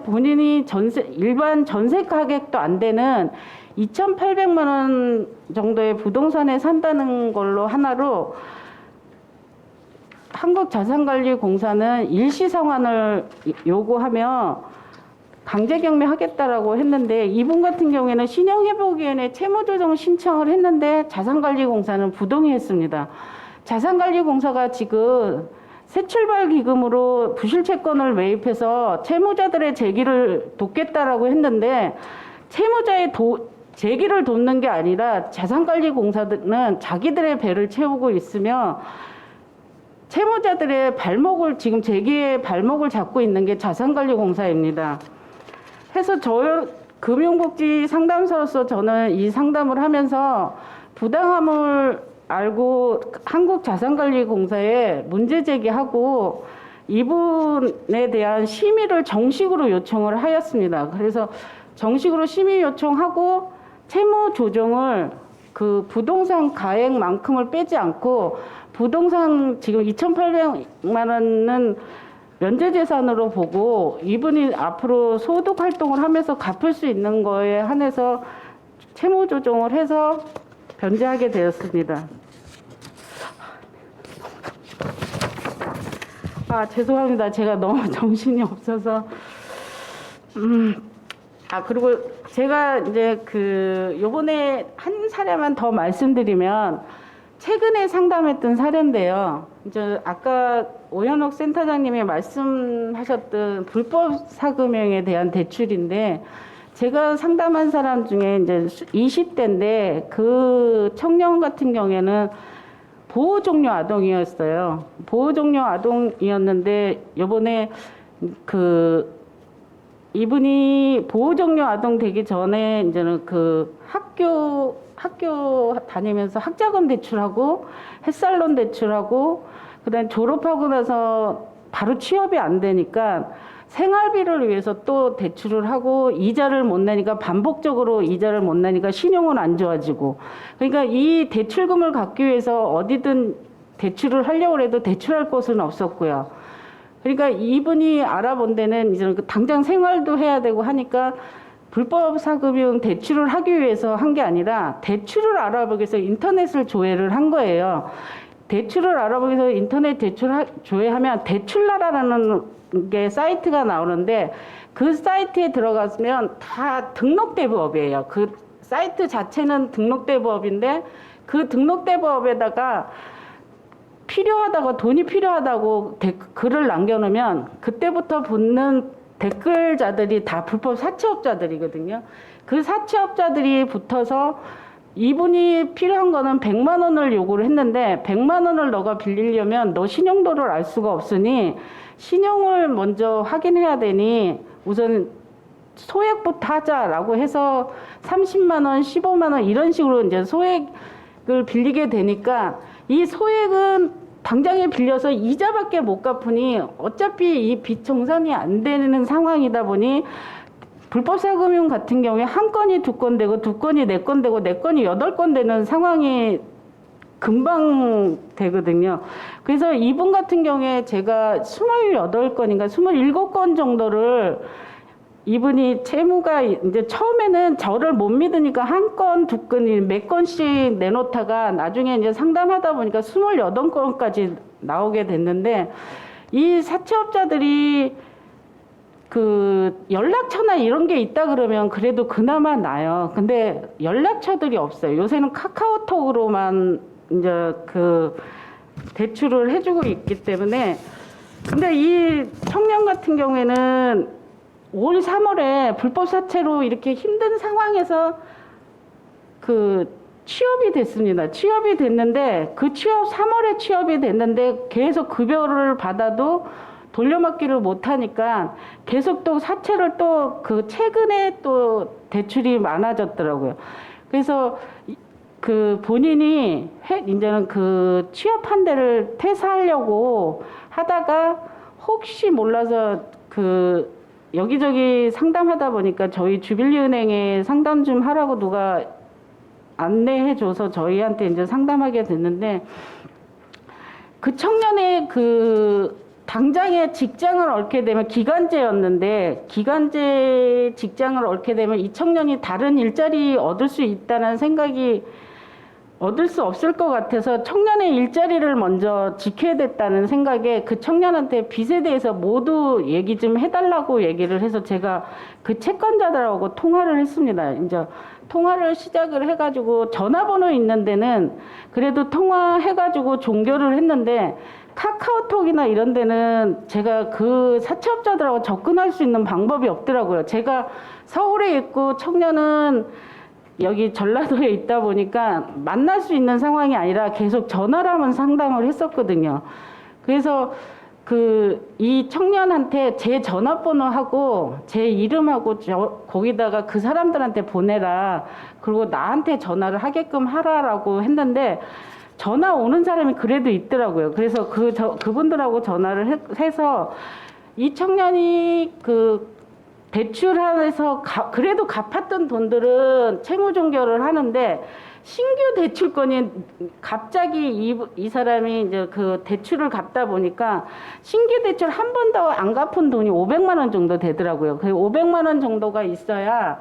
본인이 일반 전세 가격도 안 되는 2,800만 원 정도의 부동산에 산다는 걸로 하나로 한국자산관리공사는 일시상환을 요구하며 강제경매 하겠다라고 했는데 이분 같은 경우에는 신용회복위원회 채무조정 신청을 했는데 자산관리공사는 부동의했습니다. 자산관리공사가 지금 새출발기금으로 부실채권을 매입해서 채무자들의 재기를 돕겠다라고 했는데 채무자의 재기를 돕는 게 아니라 자산관리공사는 자기들의 배를 채우고 있으며 채무자들의 지금 재기의 발목을 잡고 있는 게 자산관리공사입니다. 해서 금융복지 상담사로서 저는 이 상담을 하면서 부당함을 알고 한국자산관리공사에 문제 제기하고 이분에 대한 심의를 정식으로 요청을 하였습니다. 그래서 정식으로 심의 요청하고 채무 조정을 그 부동산 가액만큼을 빼지 않고 부동산 지금 2,800만 원은 면제재산으로 보고 이분이 앞으로 소득 활동을 하면서 갚을 수 있는 거에 한해서 채무 조정을 해서 변제하게 되었습니다. 죄송합니다. 제가 너무 정신이 없어서. 그리고 제가 이제 요번에 한 사례만 더 말씀드리면 최근에 상담했던 사례인데요. 이제 아까 오현옥 센터장님이 말씀하셨던 불법 사금융에 대한 대출인데 제가 상담한 사람 중에 이제 20대인데 그 청년 같은 경우에는 보호종료 아동이었어요. 보호종료 아동이었는데 요번에 이분이 보호종료 아동 되기 전에 이제는 학교 다니면서 학자금 대출하고 햇살론 대출하고 그다음에 졸업하고 나서 바로 취업이 안 되니까 생활비를 위해서 또 대출을 하고 이자를 못 내니까 반복적으로 이자를 못 내니까 신용은 안 좋아지고 그러니까 이 대출금을 갚기 위해서 어디든 대출을 하려고 해도 대출할 곳은 없었고요. 그러니까 이분이 알아본 데는 이제 당장 생활도 해야 되고 하니까 불법 사금융 대출을 하기 위해서 한 게 아니라 대출을 알아보기 위해서 인터넷을 조회를 한 거예요. 대출을 알아보기 위해서 인터넷 대출 조회하면 대출나라라는 게 사이트가 나오는데 그 사이트에 들어가면 다 등록대부업이에요. 그 사이트 자체는 등록대부업인데 그 등록대부업에다가 돈이 필요하다고 글을 남겨놓으면 그때부터 붙는 댓글자들이 다 불법 사채업자들이거든요. 그 사채업자들이 붙어서 이분이 필요한 거는 100만 원을 요구를 했는데 100만 원을 너가 빌리려면 너 신용도를 알 수가 없으니 신용을 먼저 확인해야 되니 우선 소액부터 하자라고 해서 30만 원, 15만 원 이런 식으로 이제 소액을 빌리게 되니까 이 소액은 당장에 빌려서 이자밖에 못 갚으니 어차피 이 빚 정산이 안 되는 상황이다 보니 불법 사금융 같은 경우에 한 건이 2건 되고 2건이 4건 되고 4건이 8건 되는 상황이 금방 되거든요. 그래서 이분 같은 경우에 제가 28건인가 27건 정도를 이분이 채무가 이제 처음에는 저를 못 믿으니까 한 건, 두 건, 몇 건씩 내놓다가 나중에 이제 상담하다 보니까 28건까지 나오게 됐는데, 이 사채업자들이 그 연락처나 이런 게 있다 그러면 그래도 그나마 나요. 근데 연락처들이 없어요. 요새는 카카오톡으로만 이제 그 대출을 해주고 있기 때문에. 근데 이 청년 같은 경우에는 올 3월에 불법 사채로 이렇게 힘든 상황에서 그 취업이 됐습니다. 취업이 됐는데 그 3월에 취업이 됐는데 계속 급여를 받아도 돌려막기를 못하니까 계속 또 사채를 또 그 최근에 또 대출이 많아졌더라고요. 그래서 그 본인이 이제는 그 취업한 데를 퇴사하려고 하다가 혹시 몰라서 그 여기저기 상담하다 보니까 저희 주빌리은행에 상담 좀 하라고 누가 안내해줘서 저희한테 이제 상담하게 됐는데, 그 청년의 그 당장에 직장을 얻게 되면 기간제였는데, 기간제 직장을 얻게 되면 이 청년이 다른 일자리 얻을 수 있다는 생각이 얻을 수 없을 것 같아서 청년의 일자리를 먼저 지켜야 됐다는 생각에 그 청년한테 빚에 대해서 모두 얘기 좀 해달라고 얘기를 해서 제가 그 채권자들하고 통화를 했습니다. 이제 통화를 시작을 해가지고 전화번호 있는 데는 그래도 통화해가지고 종결을 했는데, 카카오톡이나 이런 데는 제가 그 사채업자들하고 접근할 수 있는 방법이 없더라고요. 제가 서울에 있고 청년은 여기 전라도에 있다 보니까 만날 수 있는 상황이 아니라 계속 전화로만 상담을 했었거든요. 그래서 이 청년한테 제 전화번호하고 제 이름하고 거기다가 그 사람들한테 보내라. 그리고 나한테 전화를 하게끔 하라라고 했는데, 전화 오는 사람이 그래도 있더라고요. 그래서 그분들하고 전화를 해서 이 청년이 그 대출하면서 그래도 갚았던 돈들은 채무 종결을 하는데, 신규 대출권이 갑자기 이 사람이 이제 그 대출을 갚다 보니까 신규 대출 한 번도 안 갚은 돈이 500만 원 정도 되더라고요. 그 500만 원 정도가 있어야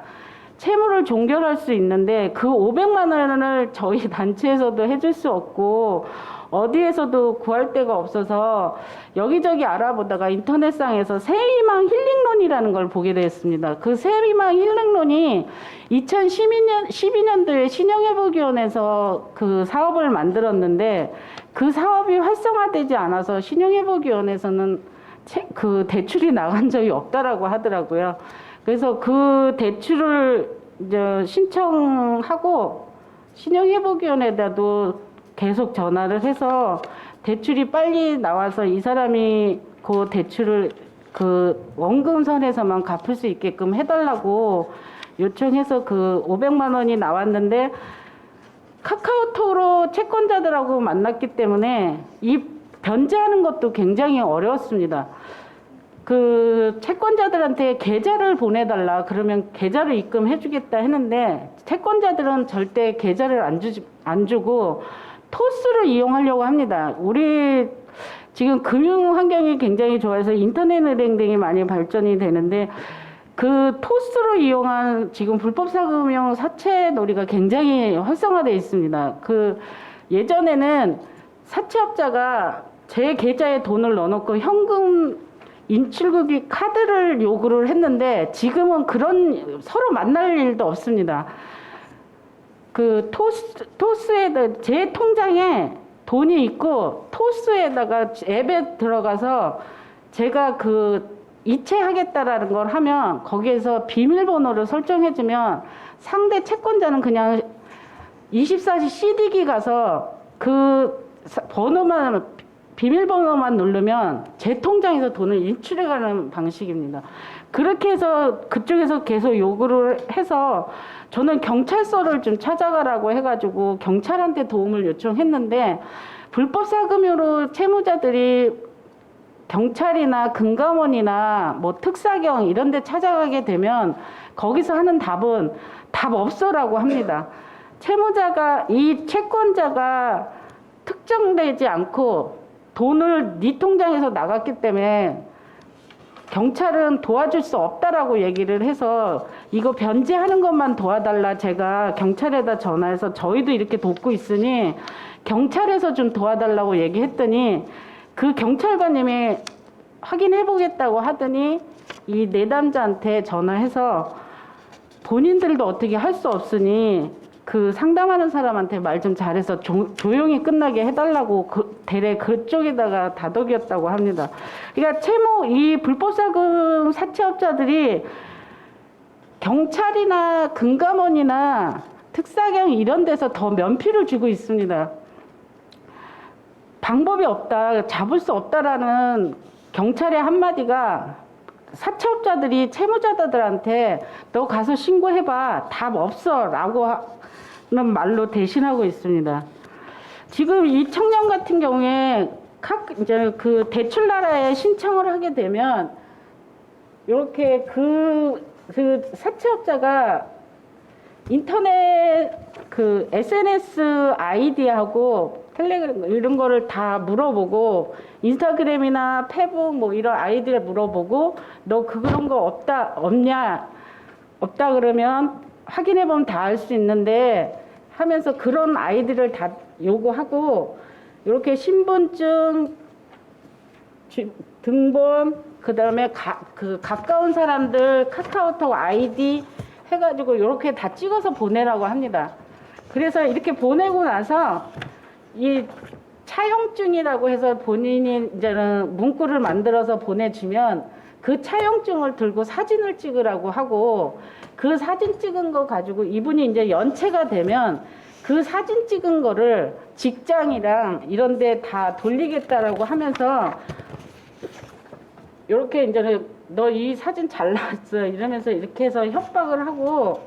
채무를 종결할 수 있는데, 그 500만 원을 저희 단체에서도 해줄 수 없고 어디에서도 구할 데가 없어서 여기저기 알아보다가 인터넷상에서 새희망 힐링론이라는 걸 보게 되었습니다. 그 새희망 힐링론이 2012년도에 신용회복위원회에서 그 사업을 만들었는데, 그 사업이 활성화되지 않아서 신용회복위원회에서는 그 대출이 나간 적이 없다라고 하더라고요. 그래서 그 대출을 이제 신청하고 신용회복위원회에다도 계속 전화를 해서 대출이 빨리 나와서 이 사람이 그 대출을 그 원금선에서만 갚을 수 있게끔 해달라고 요청해서 그 500만 원이 나왔는데, 카카오톡으로 채권자들하고 만났기 때문에 이 변제하는 것도 굉장히 어려웠습니다. 그 채권자들한테 계좌를 보내달라 그러면 계좌를 입금해주겠다 했는데, 채권자들은 절대 계좌를 안 주고 토스를 이용하려고 합니다. 우리 지금 금융 환경이 굉장히 좋아서 인터넷 은행 등이 많이 발전이 되는데, 그 토스로 이용한 지금 불법 사금융 사채 놀이가 굉장히 활성화되어 있습니다. 그 예전에는 사채업자가 제 계좌에 돈을 넣어놓고 현금 인출국이 카드를 요구를 했는데, 지금은 그런 서로 만날 일도 없습니다. 그 토스에 제 통장에 돈이 있고 토스에다가 앱에 들어가서 제가 그 이체하겠다라는 걸 하면 거기에서 비밀번호를 설정해주면 상대 채권자는 그냥 24시 CD기 가서 그 번호만 비밀번호만 누르면 제 통장에서 돈을 인출해가는 방식입니다. 그렇게 해서 그쪽에서 계속 요구를 해서 저는 경찰서를 좀 찾아가라고 해가지고 경찰한테 도움을 요청했는데, 불법 사금융으로 채무자들이 경찰이나 금감원이나 뭐 특사경 이런 데 찾아가게 되면 거기서 하는 답은 답 없어라고 합니다. 이 채권자가 특정되지 않고 돈을 네 통장에서 나갔기 때문에 경찰은 도와줄 수 없다라고 얘기를 해서 이거 변제하는 것만 도와달라 제가 경찰에다 전화해서 저희도 이렇게 돕고 있으니 경찰에서 좀 도와달라고 얘기했더니 그 경찰관님이 확인해 보겠다고 하더니 이 내담자한테 전화해서 본인들도 어떻게 할 수 없으니 그 상담하는 사람한테 말 좀 잘해서 조용히 끝나게 해달라고 대래 그쪽에다가 다독였다고 합니다. 그러니까 이 불법사금 사채업자들이 경찰이나 금감원이나 특사경 이런 데서 더 면피를 주고 있습니다. 방법이 없다, 잡을 수 없다라는 경찰의 한마디가 사채업자들이 채무자들한테 너 가서 신고해봐, 답 없어 라고 하는 말로 대신하고 있습니다. 지금 이 청년 같은 경우에 이제 그 대출나라에 신청을 하게 되면 이렇게 그 사채업자가 인터넷 그 SNS 아이디하고 텔레그램 이런 거를 다 물어보고 인스타그램이나 페북 뭐 이런 아이디를 물어보고 너 그런 거 없다 그러면 확인해 보면 다 알 수 있는데 하면서 그런 아이디를 다 요구하고 이렇게 신분증 등본 그다음에 가까운 사람들 카카오톡 아이디 해가지고 이렇게 다 찍어서 보내라고 합니다. 그래서 이렇게 보내고 나서 이 차용증이라고 해서 본인이 이제는 문구를 만들어서 보내주면 그 차용증을 들고 사진을 찍으라고 하고 그 사진 찍은 거 가지고 이분이 이제 연체가 되면 그 사진 찍은 거를 직장이랑 이런 데 다 돌리겠다라고 하면서 이렇게 이제 너 이 사진 잘 나왔어 이러면서 이렇게 해서 협박을 하고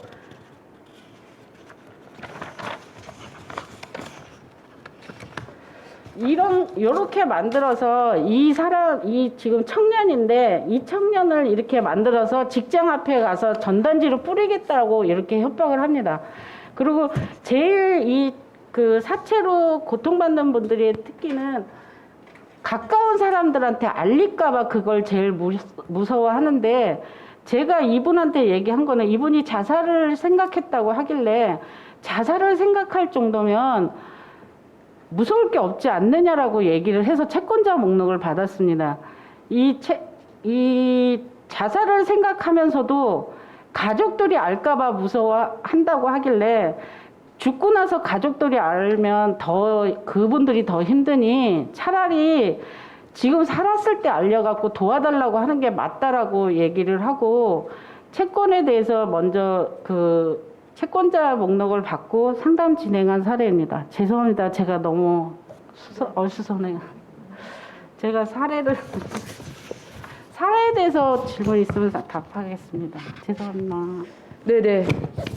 요렇게 만들어서 이 지금 청년인데 이 청년을 이렇게 만들어서 직장 앞에 가서 전단지로 뿌리겠다고 이렇게 협박을 합니다. 그리고 제일 그 사채로 고통받는 분들의 특기는 가까운 사람들한테 알릴까봐 그걸 제일 무서워하는데 제가 이분한테 얘기한 거는 이분이 자살을 생각했다고 하길래 자살을 생각할 정도면 무서울 게 없지 않느냐라고 얘기를 해서 채권자 목록을 받았습니다. 이 자살을 생각하면서도 가족들이 알까봐 무서워한다고 하길래 죽고 나서 가족들이 알면 그분들이 더 힘드니 차라리 지금 살았을 때 알려갖고 도와달라고 하는 게 맞다라고 얘기를 하고 채권에 대해서 먼저 그 채권자 목록을 받고 상담 진행한 사례입니다. 죄송합니다. 제가 너무 어수선해요. 제가 사례에 대해서 질문 있으면 답하겠습니다. 죄송합니다. 네네.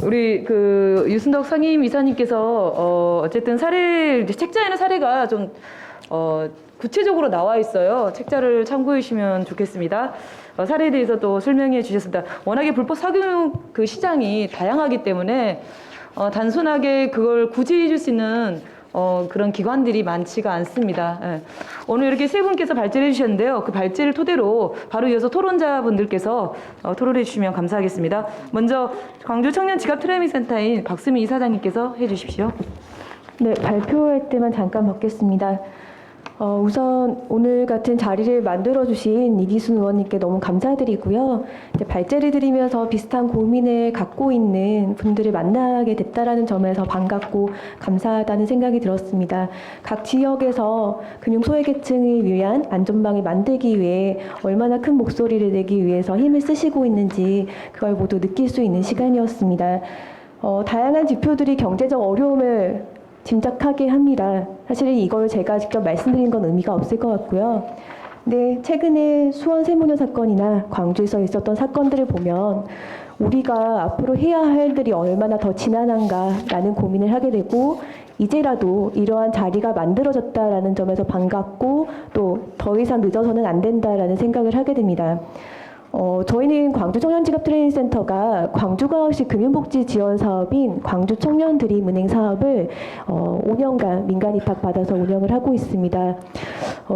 우리 그 유순덕 상임이사님께서 어쨌든 책자에는 사례가 좀 구체적으로 나와 있어요. 책자를 참고해 주시면 좋겠습니다. 사례에 대해서 또 설명해 주셨습니다. 워낙에 불법 사금 그 시장이 다양하기 때문에 단순하게 그걸 구제해 줄 수 있는 그런 기관들이 많지가 않습니다. 예. 오늘 이렇게 세 분께서 발제를 해주셨는데요. 그 발제를 토대로 바로 이어서 토론자분들께서 토론해 주시면 감사하겠습니다. 먼저 광주 청년 직업 트레이닝 센터인 박수미 이사장님께서 해주십시오. 네, 발표할 때만 잠깐 받겠습니다. 우선 오늘 같은 자리를 만들어주신 이기순 의원님께 너무 감사드리고요. 이제 발제를 드리면서 비슷한 고민을 갖고 있는 분들을 만나게 됐다라는 점에서 반갑고 감사하다는 생각이 들었습니다. 각 지역에서 금융 소외계층을 위한 안전망을 만들기 위해 얼마나 큰 목소리를 내기 위해서 힘을 쓰시고 있는지 그걸 모두 느낄 수 있는 시간이었습니다. 다양한 지표들이 경제적 어려움을 짐작하게 합니다. 사실 이걸 제가 직접 말씀드리는 건 의미가 없을 것 같고요. 네, 최근에 수원 세무녀 사건이나 광주에서 있었던 사건들을 보면 우리가 앞으로 해야 할 일들이 얼마나 더 지난한가라는 고민을 하게 되고 이제라도 이러한 자리가 만들어졌다라는 점에서 반갑고 또 더 이상 늦어서는 안 된다라는 생각을 하게 됩니다. 저희는 광주 청년직업 트레이닝센터가 광주광역시 금융복지 지원 사업인 광주 청년 드림은행 사업을 5년간 민간 입학 받아서 운영을 하고 있습니다.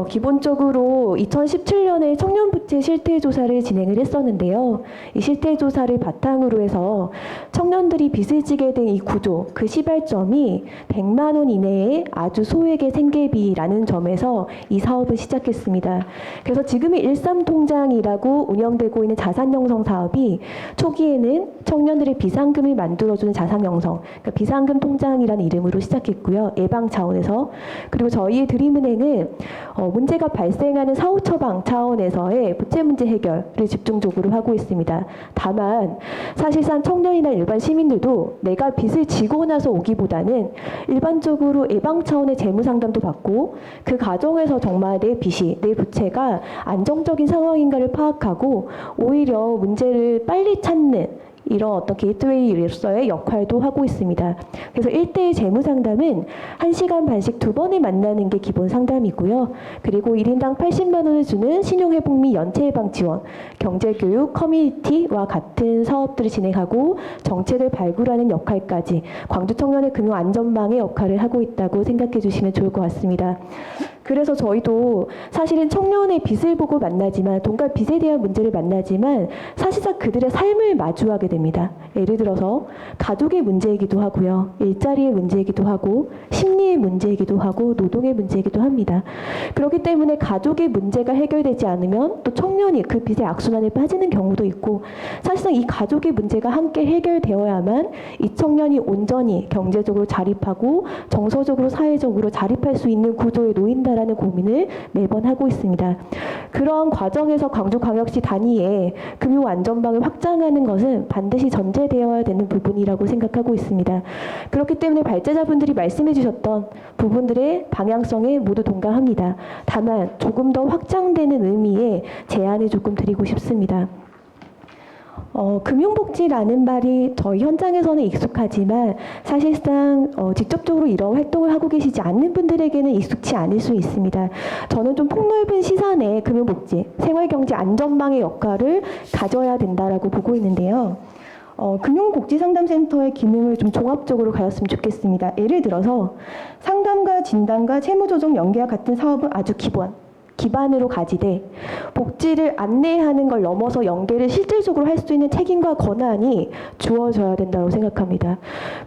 기본적으로 2017년에 청년부채 실태조사를 진행을 했었는데요. 이 실태조사를 바탕으로 해서 청년들이 빚을 지게 된 이 구조, 그 시발점이 100만 원 이내의 아주 소액의 생계비라는 점에서 이 사업을 시작했습니다. 그래서 지금의 13통장이라고 운영되고 있는 자산형성 사업이 초기에는 청년들의 비상금을 만들어주는 자산형성, 그러니까 비상금 통장이라는 이름으로 시작했고요. 예방 차원에서. 그리고 저희의 드림은행은 문제가 발생하는 사후 처방 차원에서의 부채 문제 해결을 집중적으로 하고 있습니다. 다만 사실상 청년이나 일반 시민들도 내가 빚을 지고 나서 오기보다는 일반적으로 예방 차원의 재무 상담도 받고 그 과정에서 정말 내 빚이, 내 부채가 안정적인 상황인가를 파악하고 오히려 문제를 빨리 찾는 이런 어떤 게이트웨이로서의 역할도 하고 있습니다. 그래서 1대1 재무 상담은 1시간 반씩 2번을 만나는 게 기본 상담이고요. 그리고 1인당 80만 원을 주는 신용회복 및 연체예방 지원, 경제교육, 커뮤니티와 같은 사업들을 진행하고 정책을 발굴하는 역할까지 광주 청년의 금융 안전망의 역할을 하고 있다고 생각해 주시면 좋을 것 같습니다. 그래서 저희도 사실은 청년의 빚을 보고 만나지만 돈과 빚에 대한 문제를 만나지만 사실상 그들의 삶을 마주하게 됩니다. 예를 들어서 가족의 문제이기도 하고요. 일자리의 문제이기도 하고 심리의 문제이기도 하고 노동의 문제이기도 합니다. 그렇기 때문에 가족의 문제가 해결되지 않으면 또 청년이 그 빚의 악순환에 빠지는 경우도 있고 사실상 이 가족의 문제가 함께 해결되어야만 이 청년이 온전히 경제적으로 자립하고 정서적으로 사회적으로 자립할 수 있는 구조에 놓인다 라는 고민을 매번 하고 있습니다. 그러한 과정에서 광주광역시 단위의 금융 안전망을 확장하는 것은 반드시 전제되어야 되는 부분이라고 생각하고 있습니다. 그렇기 때문에 발제자분들이 말씀해 주셨던 부분들의 방향성에 모두 동감합니다. 다만 조금 더 확장되는 의미의 제안을 조금 드리고 싶습니다. 금융복지라는 말이 저희 현장에서는 익숙하지만 사실상 직접적으로 이런 활동을 하고 계시지 않는 분들에게는 익숙치 않을 수 있습니다. 저는 좀 폭넓은 시선의 금융복지, 생활경제 안전망의 역할을 가져야 된다라고 보고 있는데요. 금융복지상담센터의 기능을 좀 종합적으로 가졌으면 좋겠습니다. 예를 들어서 상담과 진단과 채무조정 연계와 같은 사업은 아주 기반으로 가지되 복지를 안내하는 걸 넘어서 연계를 실질적으로 할 수 있는 책임과 권한이 주어져야 된다고 생각합니다.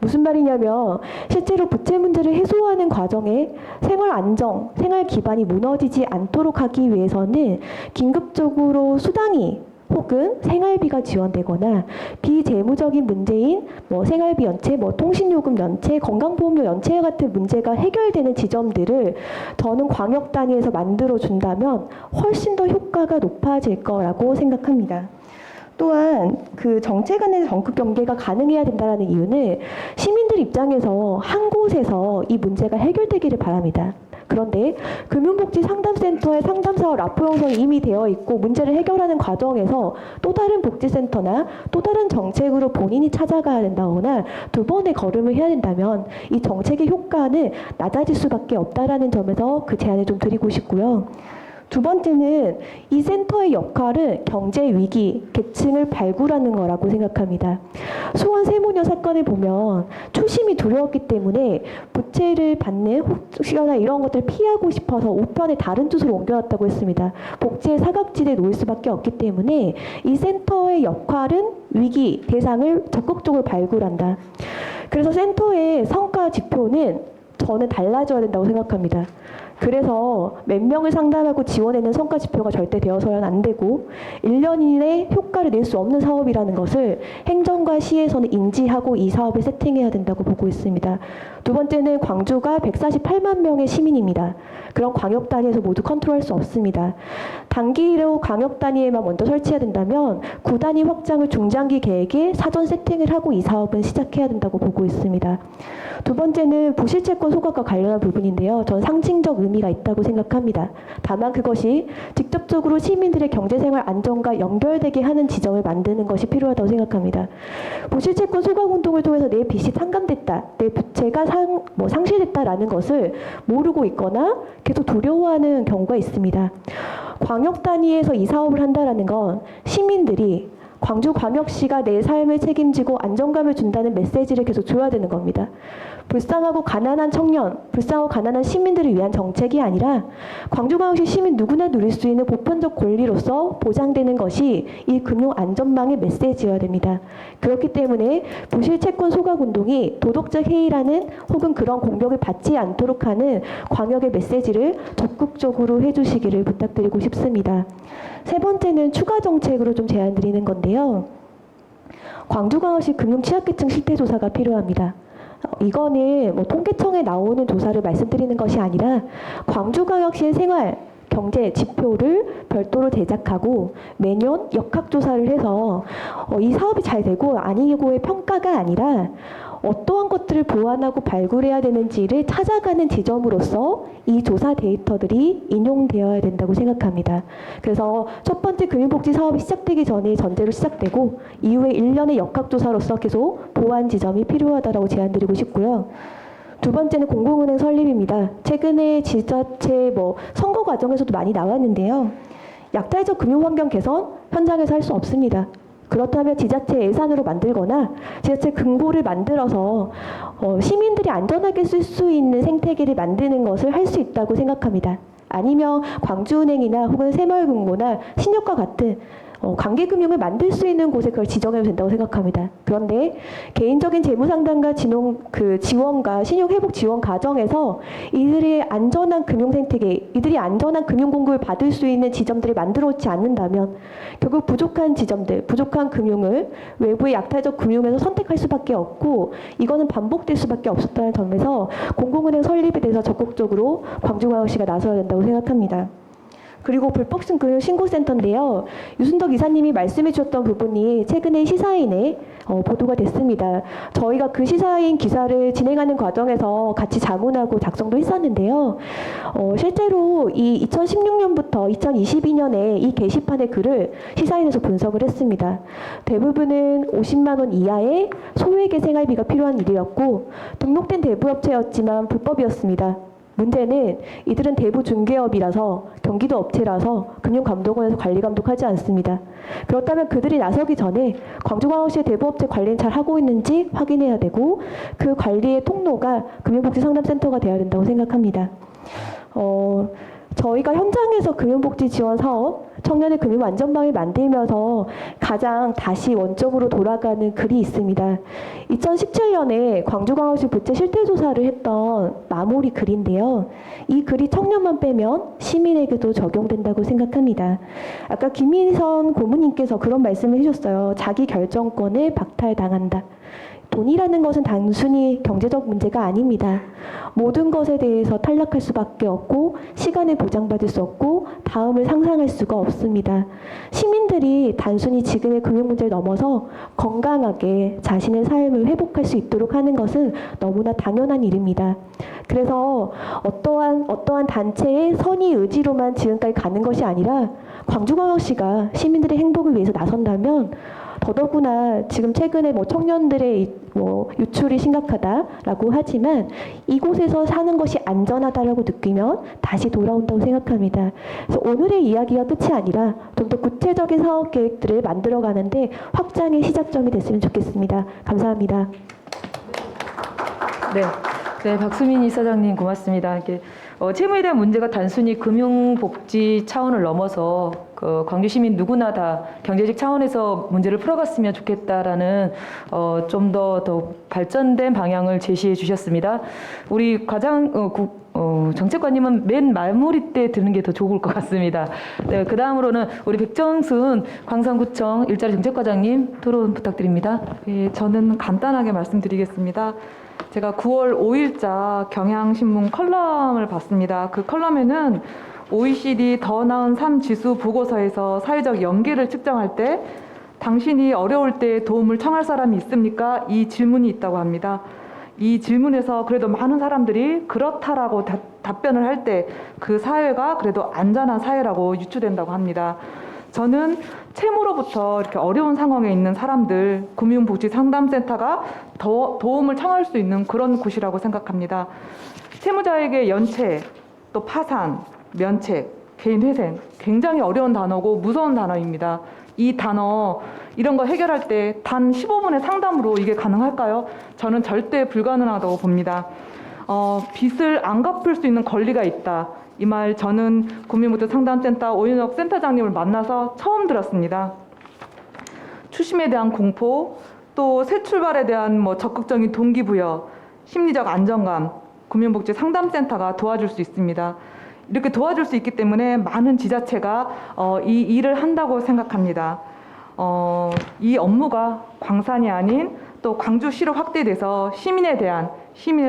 무슨 말이냐면 실제로 부채 문제를 해소하는 과정에 생활 안정, 생활 기반이 무너지지 않도록 하기 위해서는 긴급적으로 수당이 혹은 생활비가 지원되거나 비재무적인 문제인 생활비 연체, 통신요금 연체, 건강보험료 연체 같은 문제가 해결되는 지점들을 저는 광역 단위에서 만들어 준다면 훨씬 더 효과가 높아질 거라고 생각합니다. 또한 그 정책 간의 적극 연계가 가능해야 된다는 이유는 시민들 입장에서 한 곳에서 이 문제가 해결되기를 바랍니다. 그런데 금융복지상담센터의 상담사와 라포 형성이 이미 되어 있고 문제를 해결하는 과정에서 또 다른 복지센터나 또 다른 정책으로 본인이 찾아가야 된다거나 두 번의 걸음을 해야 된다면 이 정책의 효과는 낮아질 수밖에 없다라는 점에서 그 제안을 좀 드리고 싶고요. 두 번째는 이 센터의 역할은 경제 위기, 계층을 발굴하는 거라고 생각합니다. 수원 세모녀 사건을 보면 초심이 두려웠기 때문에 부채를 받는 혹시나 이런 것들을 피하고 싶어서 우편에 다른 주소로 옮겨놨다고 했습니다. 복지의 사각지대에 놓일 수밖에 없기 때문에 이 센터의 역할은 위기 대상을 적극적으로 발굴한다. 그래서 센터의 성과 지표는 저는 달라져야 된다고 생각합니다. 그래서 몇 명을 상담하고 지원해낸 성과 지표가 절대 되어서는 안 되고 1년 이내 효과를 낼 수 없는 사업이라는 것을 행정과 시에서는 인지하고 이 사업을 세팅해야 된다고 보고 있습니다. 두 번째는 광주가 148만 명의 시민입니다. 그런 광역 단위에서 모두 컨트롤할 수 없습니다. 단기로 광역 단위에만 먼저 설치해야 된다면 구단위 확장을 중장기 계획에 사전 세팅을 하고 이 사업은 시작해야 된다고 보고 있습니다. 두 번째는 부실채권 소각과 관련한 부분인데요. 저는 상징적 의미가 있다고 생각합니다. 다만 그것이 직접적으로 시민들의 경제생활 안정과 연결되게 하는 지점을 만드는 것이 필요하다고 생각합니다. 부실채권 소각 운동을 통해서 내 빚이 상감됐다, 내 부채가 상실됐다라는 것을 모르고 있거나 계속 두려워하는 경우가 있습니다. 광역 단위에서 이 사업을 한다라는 건 시민들이 광주광역시가 내 삶을 책임지고 안정감을 준다는 메시지를 계속 줘야 되는 겁니다. 불쌍하고 가난한 청년, 불쌍하고 가난한 시민들을 위한 정책이 아니라 광주광역시 시민 누구나 누릴 수 있는 보편적 권리로서 보장되는 것이 이 금융 안전망의 메시지여야 됩니다. 그렇기 때문에 부실 채권 소각 운동이 도덕적 해이라는 혹은 그런 공격을 받지 않도록 하는 광역의 메시지를 적극적으로 해주시기를 부탁드리고 싶습니다. 세 번째는 추가 정책으로 좀 제안 드리는 건데요. 광주광역시 금융 취약계층 실태 조사가 필요합니다. 이거는 뭐 통계청에 나오는 조사를 말씀드리는 것이 아니라 광주광역시의 생활, 경제 지표를 별도로 제작하고 매년 역학조사를 해서 이 사업이 잘 되고 아니고의 평가가 아니라 어떠한 것들을 보완하고 발굴해야 되는지를 찾아가는 지점으로서 이 조사 데이터들이 인용되어야 된다고 생각합니다. 그래서 첫 번째 금융복지 사업이 시작되기 전에 전제로 시작되고 이후에 1년의 역학조사로서 계속 보완 지점이 필요하다고 제안드리고 싶고요. 두 번째는 공공은행 설립입니다. 최근에 지자체 선거 과정에서도 많이 나왔는데요. 약자적 금융환경 개선 현장에서 할 수 없습니다. 그렇다면 지자체 예산으로 만들거나 지자체 금고를 만들어서 시민들이 안전하게 쓸 수 있는 생태계를 만드는 것을 할 수 있다고 생각합니다. 아니면 광주은행이나 혹은 새마을금고나 신협과 같은 관계금융을 만들 수 있는 곳에 그걸 지정해도 된다고 생각합니다. 그런데 개인적인 재무상담과 지원과 신용회복 지원 과정에서 이들이 안전한 금융생태계, 이들이 안전한 금융공급을 받을 수 있는 지점들을 만들어놓지 않는다면 결국 부족한 지점들, 부족한 금융을 외부의 약탈적 금융에서 선택할 수밖에 없고 이거는 반복될 수밖에 없었다는 점에서 공공은행 설립에 대해서 적극적으로 광주광역시가 나서야 된다고 생각합니다. 그리고 불법성 금융 신고센터인데요. 유순덕 이사님이 말씀해 주셨던 부분이 최근에 시사인에 보도가 됐습니다. 저희가 그 시사인 기사를 진행하는 과정에서 같이 자문하고 작성도 했었는데요. 실제로 이 2016년부터 2022년에 이 게시판의 글을 시사인에서 분석을 했습니다. 대부분은 50만 원 이하의 소액의 생활비가 필요한 일이었고 등록된 대부업체였지만 불법이었습니다. 문제는 이들은 대부 중개업이라서 경기도 업체라서 금융감독원에서 관리감독하지 않습니다. 그렇다면 그들이 나서기 전에 광주광역시의 대부업체 관리는 잘 하고 있는지 확인해야 되고 그 관리의 통로가 금융복지상담센터가 되어야 된다고 생각합니다. 저희가 현장에서 금융복지 지원 사업, 청년의 금융 안전망을 만들면서 가장 다시 원점으로 돌아가는 글이 있습니다. 2017년에 광주광역시 부채 실태조사를 했던 마무리 글인데요. 이 글이 청년만 빼면 시민에게도 적용된다고 생각합니다. 아까 김민선 고문님께서 그런 말씀을 해주셨어요. 자기 결정권을 박탈당한다. 돈이라는 것은 단순히 경제적 문제가 아닙니다. 모든 것에 대해서 탈락할 수밖에 없고 시간을 보장받을 수 없고 다음을 상상할 수가 없습니다. 시민들이 단순히 지금의 금융 문제를 넘어서 건강하게 자신의 삶을 회복할 수 있도록 하는 것은 너무나 당연한 일입니다. 그래서 어떠한 단체의 선의 의지로만 지금까지 가는 것이 아니라 광주광역시가 시민들의 행복을 위해서 나선다면 더더구나 지금 최근에 청년들의 유출이 심각하다라고 하지만 이곳에서 사는 것이 안전하다라고 느끼면 다시 돌아온다고 생각합니다. 그래서 오늘의 이야기가 끝이 아니라 좀 더 구체적인 사업 계획들을 만들어가는데 확장의 시작점이 됐으면 좋겠습니다. 감사합니다. 네, 박수민 이사장님 고맙습니다. 채무에 대한 문제가 단순히 금융복지 차원을 넘어서 광주 시민 누구나 다 경제적 차원에서 문제를 풀어갔으면 좋겠다라는 좀 더 발전된 방향을 제시해 주셨습니다. 우리 정책관님은 맨 마무리 때 드는 게 더 좋을 것 같습니다. 네, 그 다음으로는 우리 백정순 광산구청 일자리 정책과장님 토론 부탁드립니다. 네, 저는 간단하게 말씀드리겠습니다. 제가 9월 5일자 경향신문 컬럼을 봤습니다. 그 컬럼에는 OECD 더 나은 삶 지수 보고서에서 사회적 연계를 측정할 때 당신이 어려울 때 도움을 청할 사람이 있습니까? 이 질문이 있다고 합니다. 이 질문에서 그래도 많은 사람들이 그렇다라고 답변을 할 때 그 사회가 그래도 안전한 사회라고 유추된다고 합니다. 저는 채무로부터 이렇게 어려운 상황에 있는 사람들, 금융복지상담센터가 도움을 청할 수 있는 그런 곳이라고 생각합니다. 채무자에게 연체, 또 파산, 면책, 개인회생, 굉장히 어려운 단어고 무서운 단어입니다. 이 단어, 이런 거 해결할 때 단 15분의 상담으로 이게 가능할까요? 저는 절대 불가능하다고 봅니다. 빚을 안 갚을 수 있는 권리가 있다. 이 말 저는 국민복지상담센터 오윤옥 센터장님을 만나서 처음 들었습니다. 추심에 대한 공포, 또 새 출발에 대한 적극적인 동기부여, 심리적 안정감, 국민복지상담센터가 도와줄 수 있습니다. 이렇게 도와줄 수 있기 때문에 많은 지자체가 이 일을 한다고 생각합니다. 이 업무가 광산이 아닌 또 광주시로 확대돼서 시민의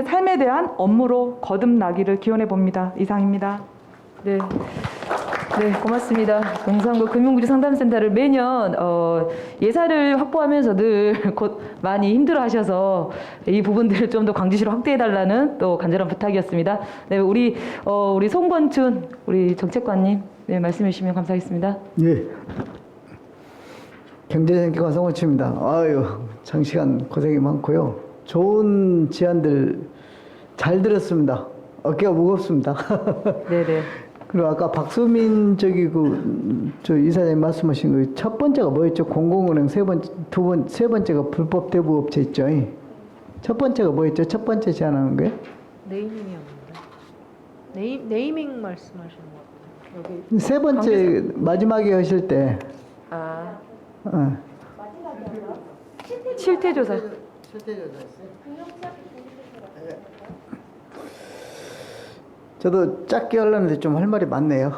삶에 대한 업무로 거듭나기를 기원해 봅니다. 이상입니다. 네. 네, 고맙습니다. 경상도 금융복지상담센터를 매년 예산을 확보하면서 늘 많이 힘들어하셔서 이 부분들을 좀 더 광주시로 확대해달라는 또 간절한 부탁이었습니다. 네, 우리 송건춘 우리 정책관님 네, 말씀해 주시면 감사하겠습니다. 예. 경제정책관 송건춘입니다. 아유, 장시간 고생이 많고요. 좋은 제안들 잘 들었습니다. 어깨가 무겁습니다. 네네. 그리고 아까 박수민 저 이사장님 말씀하신 그 첫 번째가 뭐였죠? 공공은행 세 번째가 불법 대부업체 있죠. 첫 번째가 뭐였죠? 첫 번째 제안하는 거예요? 네이밍이었는데. 네이밍 말씀하시는 것 같아요. 여기 세 번째 마지막에 하실 때. 실태조사. 저도 짧게 하려는데 좀 할 말이 많네요.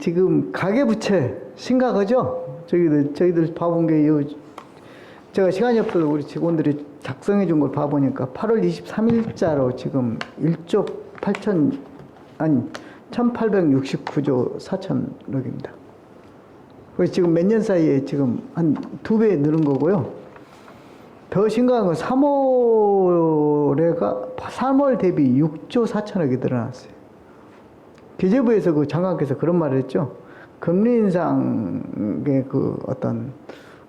지금 가계부채 심각하죠? 저희들 봐본 게 제가 시간이 없어서 우리 직원들이 작성해 준 걸 봐보니까 8월 23일자로 지금 1869조 4천억입니다. 그래서 지금 몇 년 사이에 지금 한 2배 늘은 거고요. 더 심각한 건 3월 대비 6조 4천억이 늘어났어요. 기재부에서 그 장관께서 그런 말을 했죠. 금리 인상의 어떤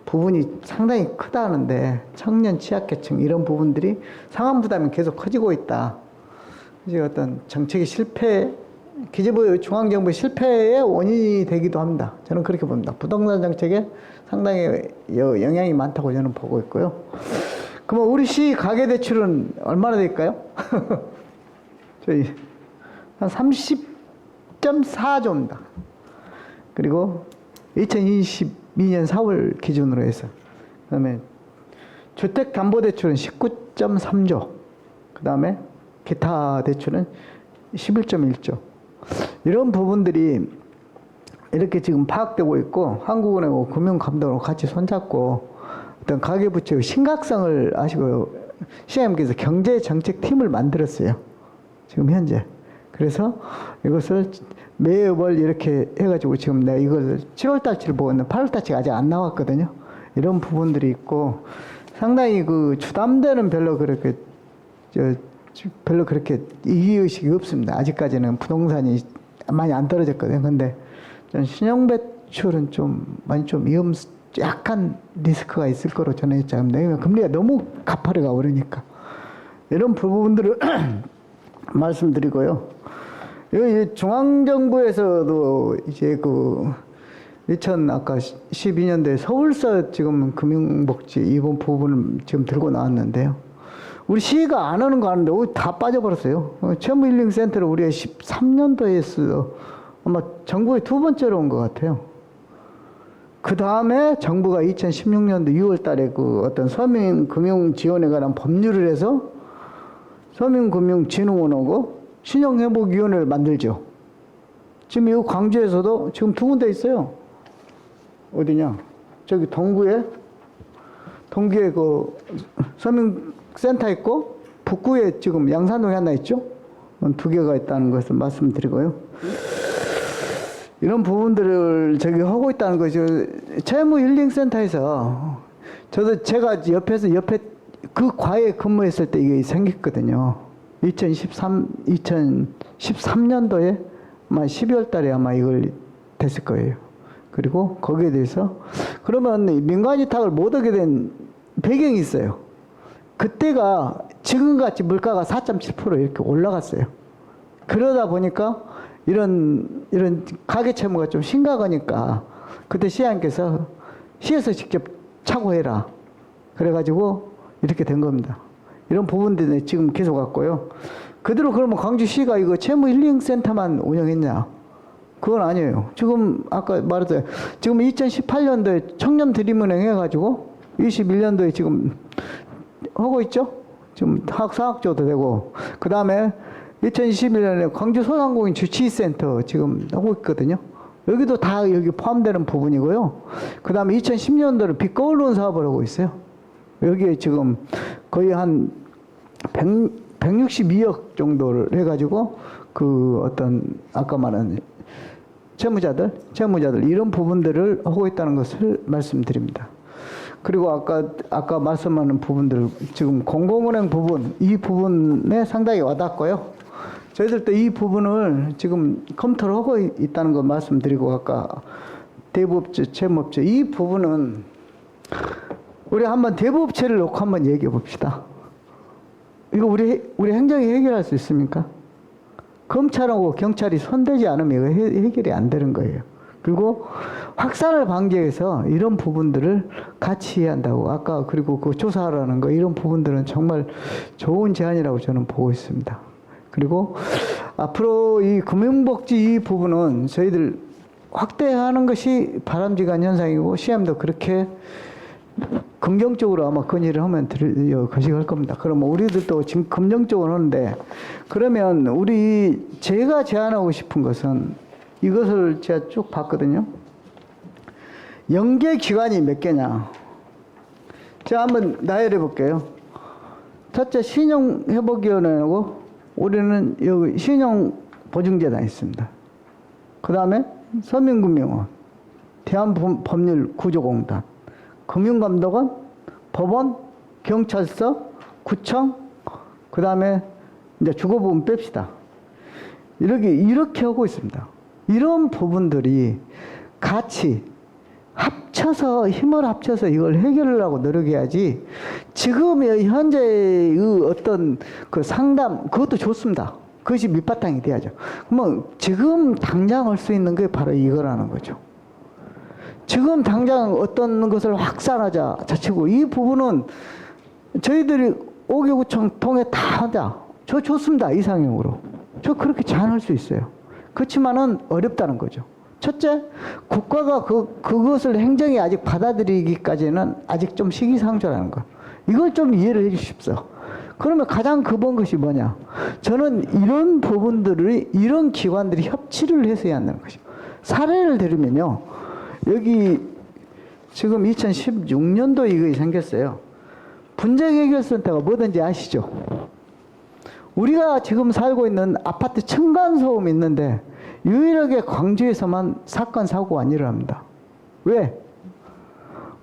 부분이 상당히 크다는데 청년 취약계층 이런 부분들이 상환 부담이 계속 커지고 있다. 이제 어떤 정책의 실패, 기재부 중앙정부의 실패의 원인이 되기도 합니다. 저는 그렇게 봅니다. 부동산 정책에 상당히 영향이 많다고 저는 보고 있고요. 그럼 우리 시 가계대출은 얼마나 될까요? 저희 한 30.4조입니다. 그리고 2022년 4월 기준으로 해서 그다음에 주택담보대출은 19.3조 그다음에 기타 대출은 11.1조 이런 부분들이 이렇게 지금 파악되고 있고 한국은행하고 금융감독으로 같이 손잡고 어떤 가계부채의 심각성을 아시고요. 시장님께서 경제정책팀을 만들었어요. 지금 현재. 그래서 이것을 매월 이렇게 해가지고 지금 내가 이걸 7월달치를 보고 있는데 8월달치가 아직 안 나왔거든요. 이런 부분들이 있고 상당히 주담대는 별로 그렇게 이의식이 없습니다. 아직까지는 부동산이 많이 안 떨어졌거든요. 근데 신용배출은 많이 약간 리스크가 있을 거로 저는 예상합니다. 금리가 너무 가파르가 오르니까. 이런 부분들을 말씀드리고요. 여기 중앙정부에서도 이제 아까 12년도에 서울서 지금 금융복지 이번 부분을 지금 들고 나왔는데요. 우리 시가 안 하는 거 아는데 다 빠져버렸어요. 채무 힐링 센터를 우리가 13년도에 했어요. 아마 정부의 2번째로 온 것 같아요. 그 다음에 정부가 2016년도 6월 달에 어떤 서민금융 지원에 관한 법률을 해서 서민금융진흥원하고 신용회복위원회를 만들죠. 지금 이 광주에서도 지금 2군데 있어요. 어디냐? 저기 동구에 서민센터 있고 북구에 지금 양산동에 하나 있죠. 2개가 있다는 것을 말씀드리고요. 이런 부분들을 하고 있다는 거죠. 채무 힐링 센터에서 제가 옆에 그 과에 근무했을 때 이게 생겼거든요. 2013년도에 아마 12월 달에 아마 이걸 됐을 거예요. 그리고 거기에 대해서 그러면 민간위탁을 못 하게 된 배경이 있어요. 그때가 지금같이 물가가 4.7% 이렇게 올라갔어요. 그러다 보니까 이런 가계 채무가 좀 심각하니까 그때 시장님께서 시에서 직접 착오해라. 그래가지고 이렇게 된 겁니다. 이런 부분들이 지금 계속 왔고요. 그대로 그러면 광주시가 이거 채무 힐링 센터만 운영했냐? 그건 아니에요. 지금 아까 말했어요. 지금 2018년도에 청년 드림은행 해가지고 21년도에 지금 하고 있죠. 지금 사학조도 되고 그 다음에 2021년에 광주 소상공인 주치센터 지금 하고 있거든요. 여기도 다 여기 포함되는 부분이고요. 그 다음에 2010년도에 빛거울론 사업을 하고 있어요. 여기에 지금 거의 한 162억 정도를 해가지고 그 어떤 아까 말한 채무자들 이런 부분들을 하고 있다는 것을 말씀드립니다. 그리고 아까 말씀하는 부분들 지금 공공은행 부분 이 부분에 상당히 와닿고요. 저희들도 이 부분을 지금 검토를 하고 있다는 거 말씀드리고 아까 대부업체, 채무업체 이 부분은 우리 한번 대부업체를 놓고 한번 얘기해 봅시다. 이거 우리 행정이 해결할 수 있습니까? 검찰하고 경찰이 손대지 않으면 이거 해결이 안 되는 거예요. 그리고 확산을 방지해서 이런 부분들을 같이 해야 한다고 아까 그리고 그 조사하라는 거 이런 부분들은 정말 좋은 제안이라고 저는 보고 있습니다. 그리고 앞으로 이 금융복지 이 부분은 저희들 확대하는 것이 바람직한 현상이고 시험도 그렇게 긍정적으로 아마 건의를 하면 거시할 겁니다. 그러면 우리들도 지금 긍정적으로 하는데 그러면 제가 제안하고 싶은 것은 이것을 제가 쭉 봤거든요. 연계 기관이 몇 개냐? 제가 한번 나열해 볼게요. 첫째 신용회복위원회하고 우리는 여기 신용보증재단이 있습니다. 그 다음에 서민금융원, 대한법률구조공단, 금융감독원, 법원, 경찰서, 구청, 그 다음에 이제 주거 부분 뺍시다. 이렇게 하고 있습니다. 이런 부분들이 같이 힘을 합쳐서 이걸 해결하려고 노력해야지 지금 현재의 어떤 그 상담 그것도 좋습니다. 그것이 밑바탕이 돼야죠. 그러면 지금 당장 할 수 있는 게 바로 이거라는 거죠. 지금 당장 어떤 것을 확산하자 자치고 이 부분은 저희들이 5개구청 통해 다 하자. 저 좋습니다. 이상형으로. 저 그렇게 제안할 수 있어요. 그렇지만은 어렵다는 거죠. 첫째, 국가가 그것을 행정이 아직 받아들이기까지는 아직 좀 시기상조라는 거. 이걸 좀 이해를 해 주십시오. 그러면 가장 급한 것이 뭐냐? 저는 이런 부분들을, 이런 기관들이 협치를 해서 해야 한다는 것이죠. 사례를 들으면요. 여기 지금 2016년도 이거 생겼어요. 분쟁해결센터가 뭐든지 아시죠? 우리가 지금 살고 있는 아파트 층간소음이 있는데 유일하게 광주에서만 사건 사고가 안 일어납니다. 왜?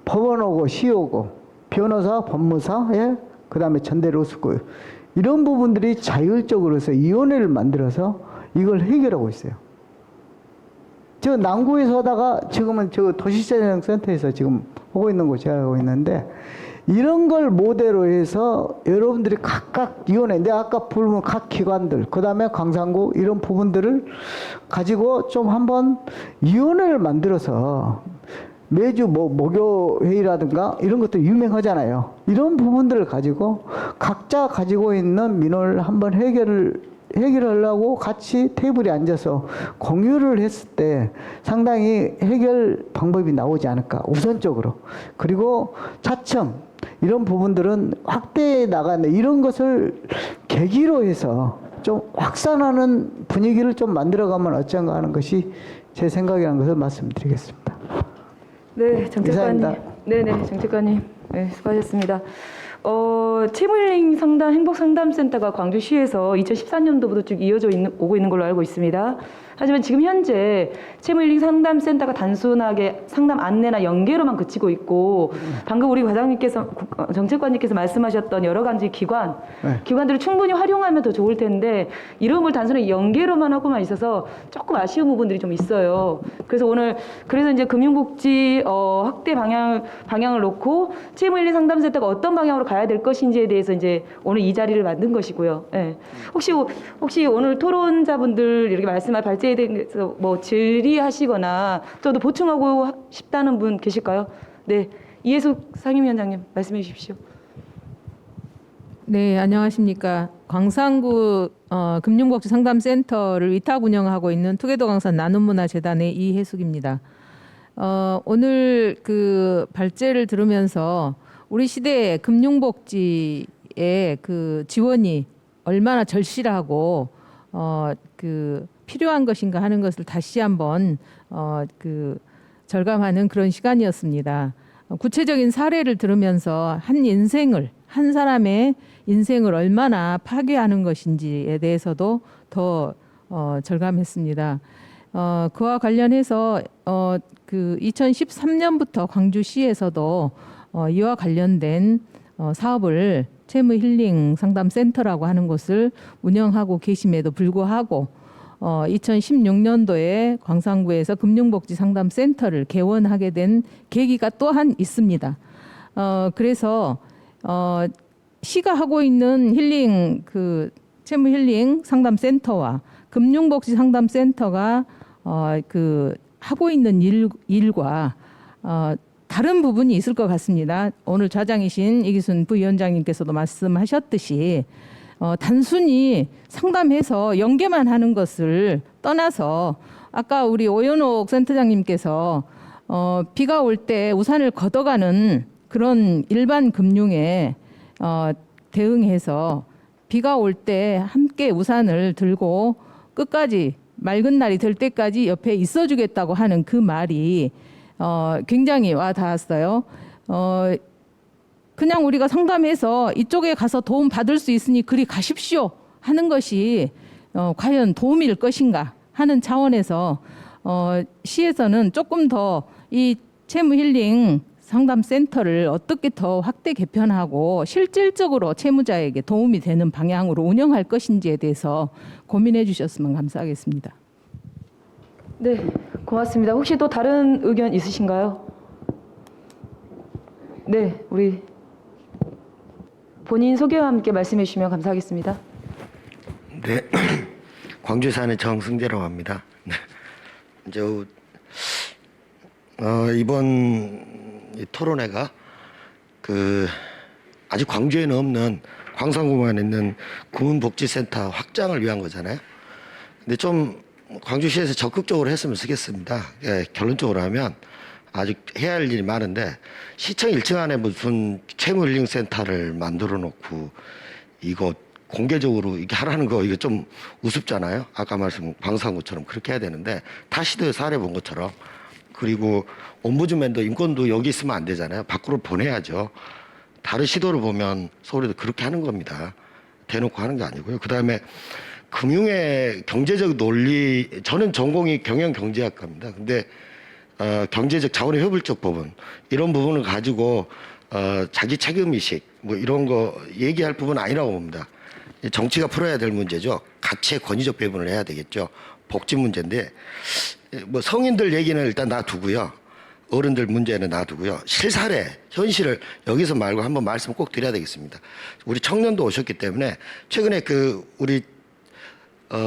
법원 오고 시 오고 변호사, 법무사, 그 다음에 전대로 쓰고 이런 부분들이 자율적으로 해서 위원회를 만들어서 이걸 해결하고 있어요. 저 남구에서 하다가 지금은 저 도시재생센터에서 지금 하고 있는 거 제가 하고 있는데 이런 걸 모델로 해서 여러분들이 각각 위원회, 내가 아까 부르면 각 기관들, 그 다음에 광산구 이런 부분들을 가지고 좀 한번 위원회를 만들어서 매주 목요회의라든가 이런 것도 유명하잖아요. 이런 부분들을 가지고 각자 가지고 있는 민원을 한번 해결하려고 같이 테이블에 앉아서 공유를 했을 때 상당히 해결 방법이 나오지 않을까, 우선적으로. 그리고 차츰 이런 부분들은 확대해 나가는 이런 것을 계기로 해서 좀 확산하는 분위기를 좀 만들어가면 어쩐가 하는 것이 제 생각이라는 것을 말씀드리겠습니다. 네, 정책관님. 이상입니다. 네네, 정책관님. 네, 수고하셨습니다. 채무힐링 행복상담센터가 광주시에서 2014년도부터 쭉 이어져 오고 있는 걸로 알고 있습니다. 하지만 지금 현재 채무힐링 상담센터가 단순하게 상담 안내나 연계로만 그치고 있고 방금 우리 과장님께서 정책관님께서 말씀하셨던 여러 가지 기관들을 충분히 활용하면 더 좋을 텐데 이런 걸 단순히 연계로만 하고만 있어서 조금 아쉬운 부분들이 좀 있어요. 그래서 이제 금융복지 확대 방향을 놓고 채무힐링 상담센터가 어떤 방향으로 가야 될 것인지에 대해서 이제 오늘 이 자리를 만든 것이고요. 네. 혹시 오늘 토론자분들 이렇게 말씀할 발제 발제에 대해서 뭐 질의하시거나 좀 더 보충하고 싶다는 분 계실까요? 네, 이해숙 상임위원장님 말씀해 주십시오. 네, 안녕하십니까. 광산구 금융복지상담센터를 위탁 운영하고 있는 투게더 광산 나눔문화재단의 이혜숙입니다. 오늘 그 발제를 들으면서 우리 시대의 금융복지의 그 지원이 얼마나 절실하고 그 필요한 것인가 하는 것을 다시 한번 그 절감하는 그런 시간이었습니다. 구체적인 사례를 들으면서 한 사람의 인생을 얼마나 파괴하는 것인지에 대해서도 더 절감했습니다. 그와 관련해서 그 2013년부터 광주시에서도 이와 관련된 사업을 채무 힐링 상담센터라고 하는 것을 운영하고 계심에도 불구하고 2016년도에 광산구에서 금융복지 상담센터를 개원하게 된 계기가 또한 있습니다. 그래서 시가 하고 있는 힐링 그 채무 힐링 상담센터와 금융복지 상담센터가 그 하고 있는 일과 다른 부분이 있을 것 같습니다. 오늘 좌장이신 이기순 부위원장님께서도 말씀하셨듯이 단순히 상담해서 연계만 하는 것을 떠나서 아까 우리 오연옥 센터장님께서 비가 올 때 우산을 걷어가는 그런 일반 금융에 대응해서 비가 올 때 함께 우산을 들고 끝까지 맑은 날이 될 때까지 옆에 있어주겠다고 하는 그 말이 굉장히 와 닿았어요. 그냥 우리가 상담해서 이쪽에 가서 도움 받을 수 있으니 그리 가십시오 하는 것이 과연 도움일 것인가 하는 차원에서 시에서는 조금 더 이 채무 힐링 상담센터를 어떻게 더 확대 개편하고 실질적으로 채무자에게 도움이 되는 방향으로 운영할 것인지에 대해서 고민해 주셨으면 감사하겠습니다. 네, 고맙습니다. 혹시 또 다른 의견 있으신가요? 네, 우리 본인 소개와 함께 말씀해 주시면 감사하겠습니다. 네, 광주에 사는 정승재라고 합니다. 네. 이제 이번 이 토론회가 그 아직 광주에는 없는 광산구만 있는 금융복지센터 확장을 위한 거잖아요. 근데 좀 광주시에서 적극적으로 했으면 쓰겠습니다. 예, 결론적으로 하면 아직 해야 할 일이 많은데 시청 1층 안에 무슨 채무 힐링 센터를 만들어 놓고 이거 공개적으로 이게 하라는 거 이거 좀 우습잖아요. 아까 말씀 광산구처럼 그렇게 해야 되는데 다시도 사례 본 것처럼. 그리고 옴부즈맨도 인권도 여기 있으면 안 되잖아요. 밖으로 보내야죠. 다른 시도를 보면 서울에도 그렇게 하는 겁니다. 대놓고 하는 게 아니고요. 그다음에 금융의 경제적 논리, 저는 전공이 경영경제학과입니다. 근데 경제적 자원의 효율적 부분 이런 부분을 가지고 자기 책임의식 뭐 이런 거 얘기할 부분은 아니라고 봅니다. 정치가 풀어야 될 문제죠. 가치의 권위적 배분을 해야 되겠죠. 복지 문제인데 뭐 성인들 얘기는 일단 놔두고요. 어른들 문제는 놔두고요. 실사례, 현실을 여기서 말고 한번 말씀 꼭 드려야 되겠습니다. 우리 청년도 오셨기 때문에 최근에 그 우리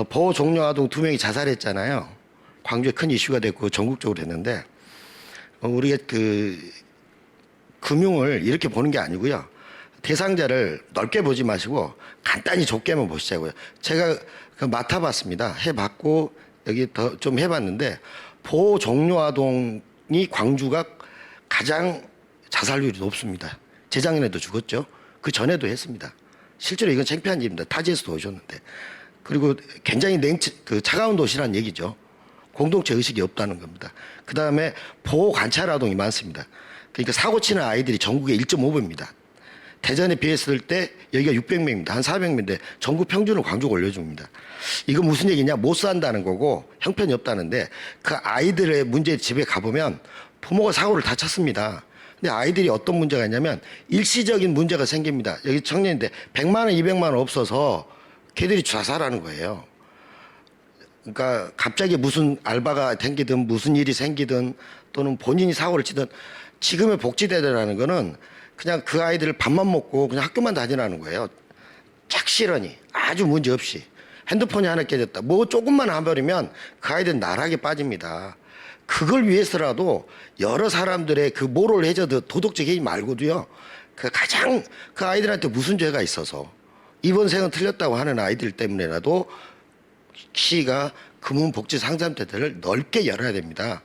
보호 종료 아동 2명이 자살했잖아요. 광주에 큰 이슈가 됐고 전국적으로 됐는데 우리가 그 금융을 이렇게 보는 게 아니고요. 대상자를 넓게 보지 마시고 간단히 좁게만 보시자고요. 제가 그 맡아봤습니다. 해봤고 여기 더 좀 해봤는데 보호 종료 아동이 광주가 가장 자살률이 높습니다. 재작년에도 죽었죠. 그 전에도 했습니다. 실제로 이건 창피한 일입니다. 타지에서도 오셨는데. 그리고 굉장히 그 차가운 도시라는 얘기죠. 공동체 의식이 없다는 겁니다. 그 다음에 보호 관찰 아동이 많습니다. 그러니까 사고 치는 아이들이 전국에 1.5배입니다. 대전에 비했을 때 여기가 600명입니다. 한 400명인데 전국 평균을 광주가 올려줍니다. 이거 무슨 얘기냐? 못 산다는 거고 형편이 없다는데 그 아이들의 문제 집에 가보면 부모가 사고를 다 쳤습니다. 근데 아이들이 어떤 문제가 있냐면 일시적인 문제가 생깁니다. 여기 청년인데 100만 원, 200만 원 없어서 걔들이 자살하는 거예요. 그러니까 갑자기 무슨 알바가 생기든 무슨 일이 생기든 또는 본인이 사고를 치든 지금의 복지대대라는 거는 그냥 그 아이들을 밥만 먹고 그냥 학교만 다니라는 거예요. 착실하니 아주 문제 없이 핸드폰이 하나 깨졌다. 뭐 조금만 안 버리면 그 아이들은 나락에 빠집니다. 그걸 위해서라도 여러 사람들의 그 모럴 해저드 도덕적 해이 말고도요. 그 가장 그 아이들한테 무슨 죄가 있어서 이번 생은 틀렸다고 하는 아이들 때문에라도 시가 금융복지상담센터를 넓게 열어야 됩니다.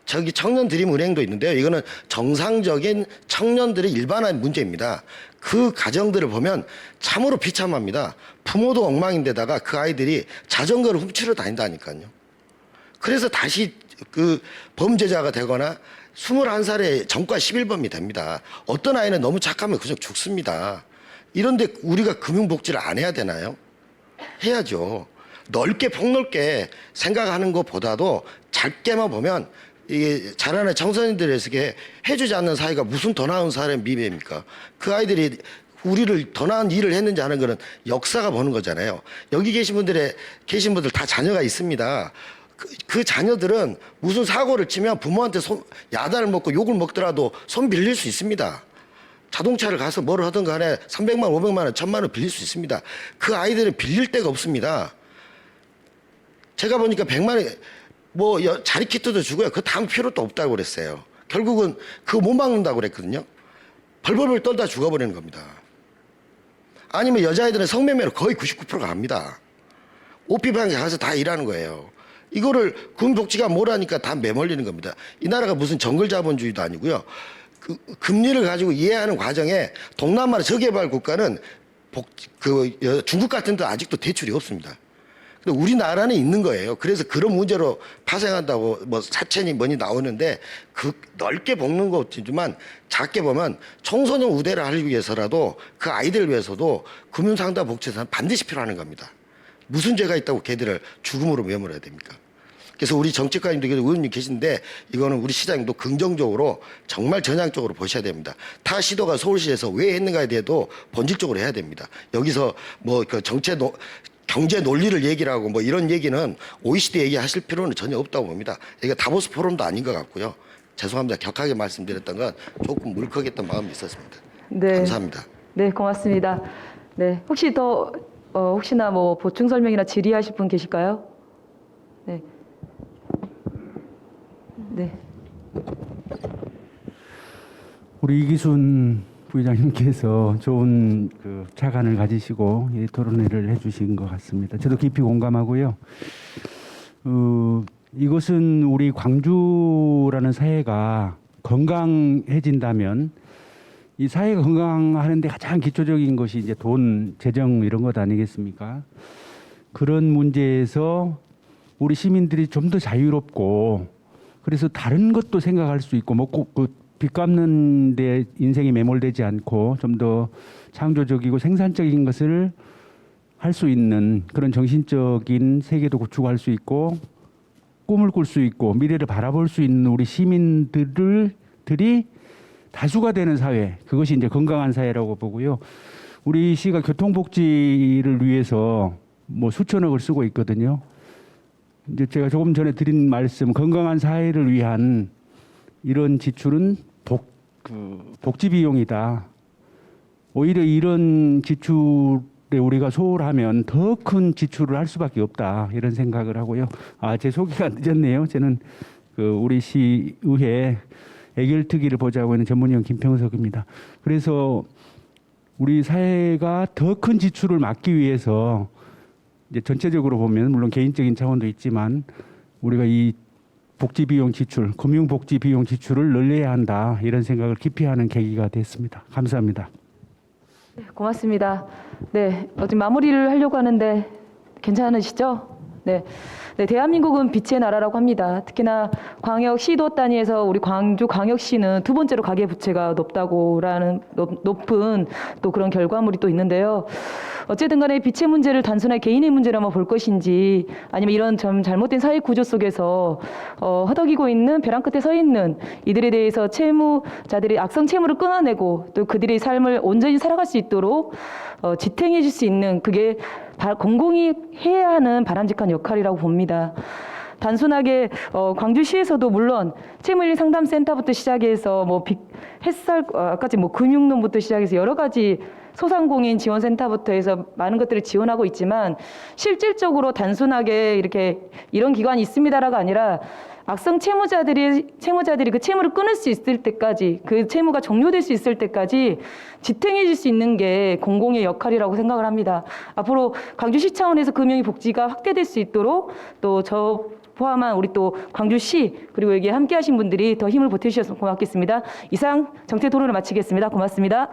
저기 청년드림은행도 있는데요. 이거는 정상적인 청년들의 일반화된 문제입니다. 그 가정들을 보면 참으로 비참합니다. 부모도 엉망인데다가 그 아이들이 자전거를 훔치러 다닌다니까요. 그래서 다시 그 범죄자가 되거나 21살에 전과 11범이 됩니다. 어떤 아이는 너무 착하면 그냥 죽습니다. 이런데 우리가 금융복지를 안 해야 되나요? 해야죠. 넓게 폭넓게 생각하는 것보다도 작게만 보면 이게 자라는 청소년들에게 해주지 않는 사회가 무슨 더 나은 사회의 미래입니까? 그 아이들이 우리를 더 나은 일을 했는지 하는 거는 역사가 보는 거잖아요. 여기 계신 분들 다 자녀가 있습니다. 그 자녀들은 무슨 사고를 치면 부모한테 야단을 먹고 욕을 먹더라도 손 빌릴 수 있습니다. 자동차를 가서 뭘 하든 간에 300만, 500만 원, 1000만 원 빌릴 수 있습니다. 그 아이들은 빌릴 데가 없습니다. 제가 보니까 100만 원, 뭐 자리 키트도 주고요. 그거 다 필요도 없다고 그랬어요. 결국은 그거 못 막는다고 그랬거든요. 벌벌벌 떨다 죽어버리는 겁니다. 아니면 여자아이들은 성매매로 거의 99%가 갑니다. 오피방에 가서 다 일하는 거예요. 이거를 금융복지가 뭐라니까 다 매몰리는 겁니다. 이 나라가 무슨 정글자본주의도 아니고요. 그 금리를 가지고 이해하는 과정에 동남아 저개발 국가는 중국 같은 데 아직도 대출이 없습니다. 근데 우리나라는 있는 거예요. 그래서 그런 문제로 파생한다고 뭐 사채니 뭐니 나오는데 그 넓게 볶는 거지만 작게 보면 청소년 우대를 하기 위해서라도 그 아이들을 위해서도 금융상담 복지사는 반드시 필요하는 겁니다. 무슨 죄가 있다고 걔들을 죽음으로 매몰아야 됩니까? 그래서 우리 정치가님도 의원님 계신데 이거는 우리 시장님도 긍정적으로 정말 전향적으로 보셔야 됩니다. 타 시도가 서울시에서 왜 했는가에 대해도 본질적으로 해야 됩니다. 여기서 뭐 그 경제 논리를 얘기를 하고 뭐 이런 얘기는 OECD 얘기하실 필요는 전혀 없다고 봅니다. 이게 다보스 포럼도 아닌 것 같고요. 죄송합니다. 격하게 말씀드렸던 건 조금 물컥했던 마음이 있었습니다. 네. 감사합니다. 네, 고맙습니다. 네, 혹시 더 혹시나 뭐 보충 설명이나 질의하실 분 계실까요? 네. 네. 우리 이기순 부의장님께서 좋은 그 착안을 가지시고 이 토론회를 해주신 것 같습니다. 저도 깊이 공감하고요. 이것은 우리 광주라는 사회가 건강해진다면 이 사회가 건강하는데 가장 기초적인 것이 이제 돈, 재정 이런 것 아니겠습니까? 그런 문제에서 우리 시민들이 좀 더 자유롭고 그래서 다른 것도 생각할 수 있고 뭐 꼭 빚 갚는 데 인생이 매몰되지 않고 좀 더 창조적이고 생산적인 것을 할 수 있는 그런 정신적인 세계도 구축할 수 있고 꿈을 꿀 수 있고 미래를 바라볼 수 있는 우리 시민들이 다수가 되는 사회, 그것이 이제 건강한 사회라고 보고요. 우리 시가 교통복지를 위해서 뭐 수천억을 쓰고 있거든요. 이제 제가 조금 전에 드린 말씀, 건강한 사회를 위한 이런 지출은 복지 비용이다. 오히려 이런 지출에 우리가 소홀하면 더 큰 지출을 할 수밖에 없다. 이런 생각을 하고요. 제 소개가 늦었네요. 저는 우리 시의회 애결특위를 보자고 하는 전문위원 김평석입니다. 그래서 우리 사회가 더 큰 지출을 막기 위해서 이제 전체적으로 보면 물론 개인적인 차원도 있지만 우리가 이 복지 비용 지출, 금융 복지 비용 지출을 늘려야 한다. 이런 생각을 깊이 하는 계기가 됐습니다. 감사합니다. 네, 고맙습니다. 네, 지금 마무리를 하려고 하는데 괜찮으시죠? 네. 네, 대한민국은 빛의 나라라고 합니다. 특히나 광역 시도 단위에서 우리 광주 광역시는 두 번째로 가계 부채가 높은 또 그런 결과물이 또 있는데요. 어쨌든 간에 빚의 문제를 단순하게 개인의 문제로만 볼 것인지 아니면 이런 좀 잘못된 사회 구조 속에서 허덕이고 있는 벼랑 끝에 서 있는 이들에 대해서 채무자들이 악성 채무를 끊어내고 또 그들의 삶을 온전히 살아갈 수 있도록 지탱해 줄 수 있는 그게 공공이 해야 하는 바람직한 역할이라고 봅니다. 단순하게 광주시에서도 물론 채무일리 상담센터부터 시작해서 뭐 햇살까지 뭐 금융론부터 시작해서 여러 가지 소상공인 지원센터부터 해서 많은 것들을 지원하고 있지만 실질적으로 단순하게 이렇게 이런 기관이 있습니다라가 아니라 악성 채무자들이 그 채무를 끊을 수 있을 때까지, 그 채무가 종료될 수 있을 때까지 지탱해 줄 수 있는 게 공공의 역할이라고 생각을 합니다. 앞으로 광주시 차원에서 금융위 복지가 확대될 수 있도록 또 저 포함한 우리 또 광주시 그리고 여기 함께 하신 분들이 더 힘을 보태주셔서 고맙겠습니다. 이상 정책 토론을 마치겠습니다. 고맙습니다.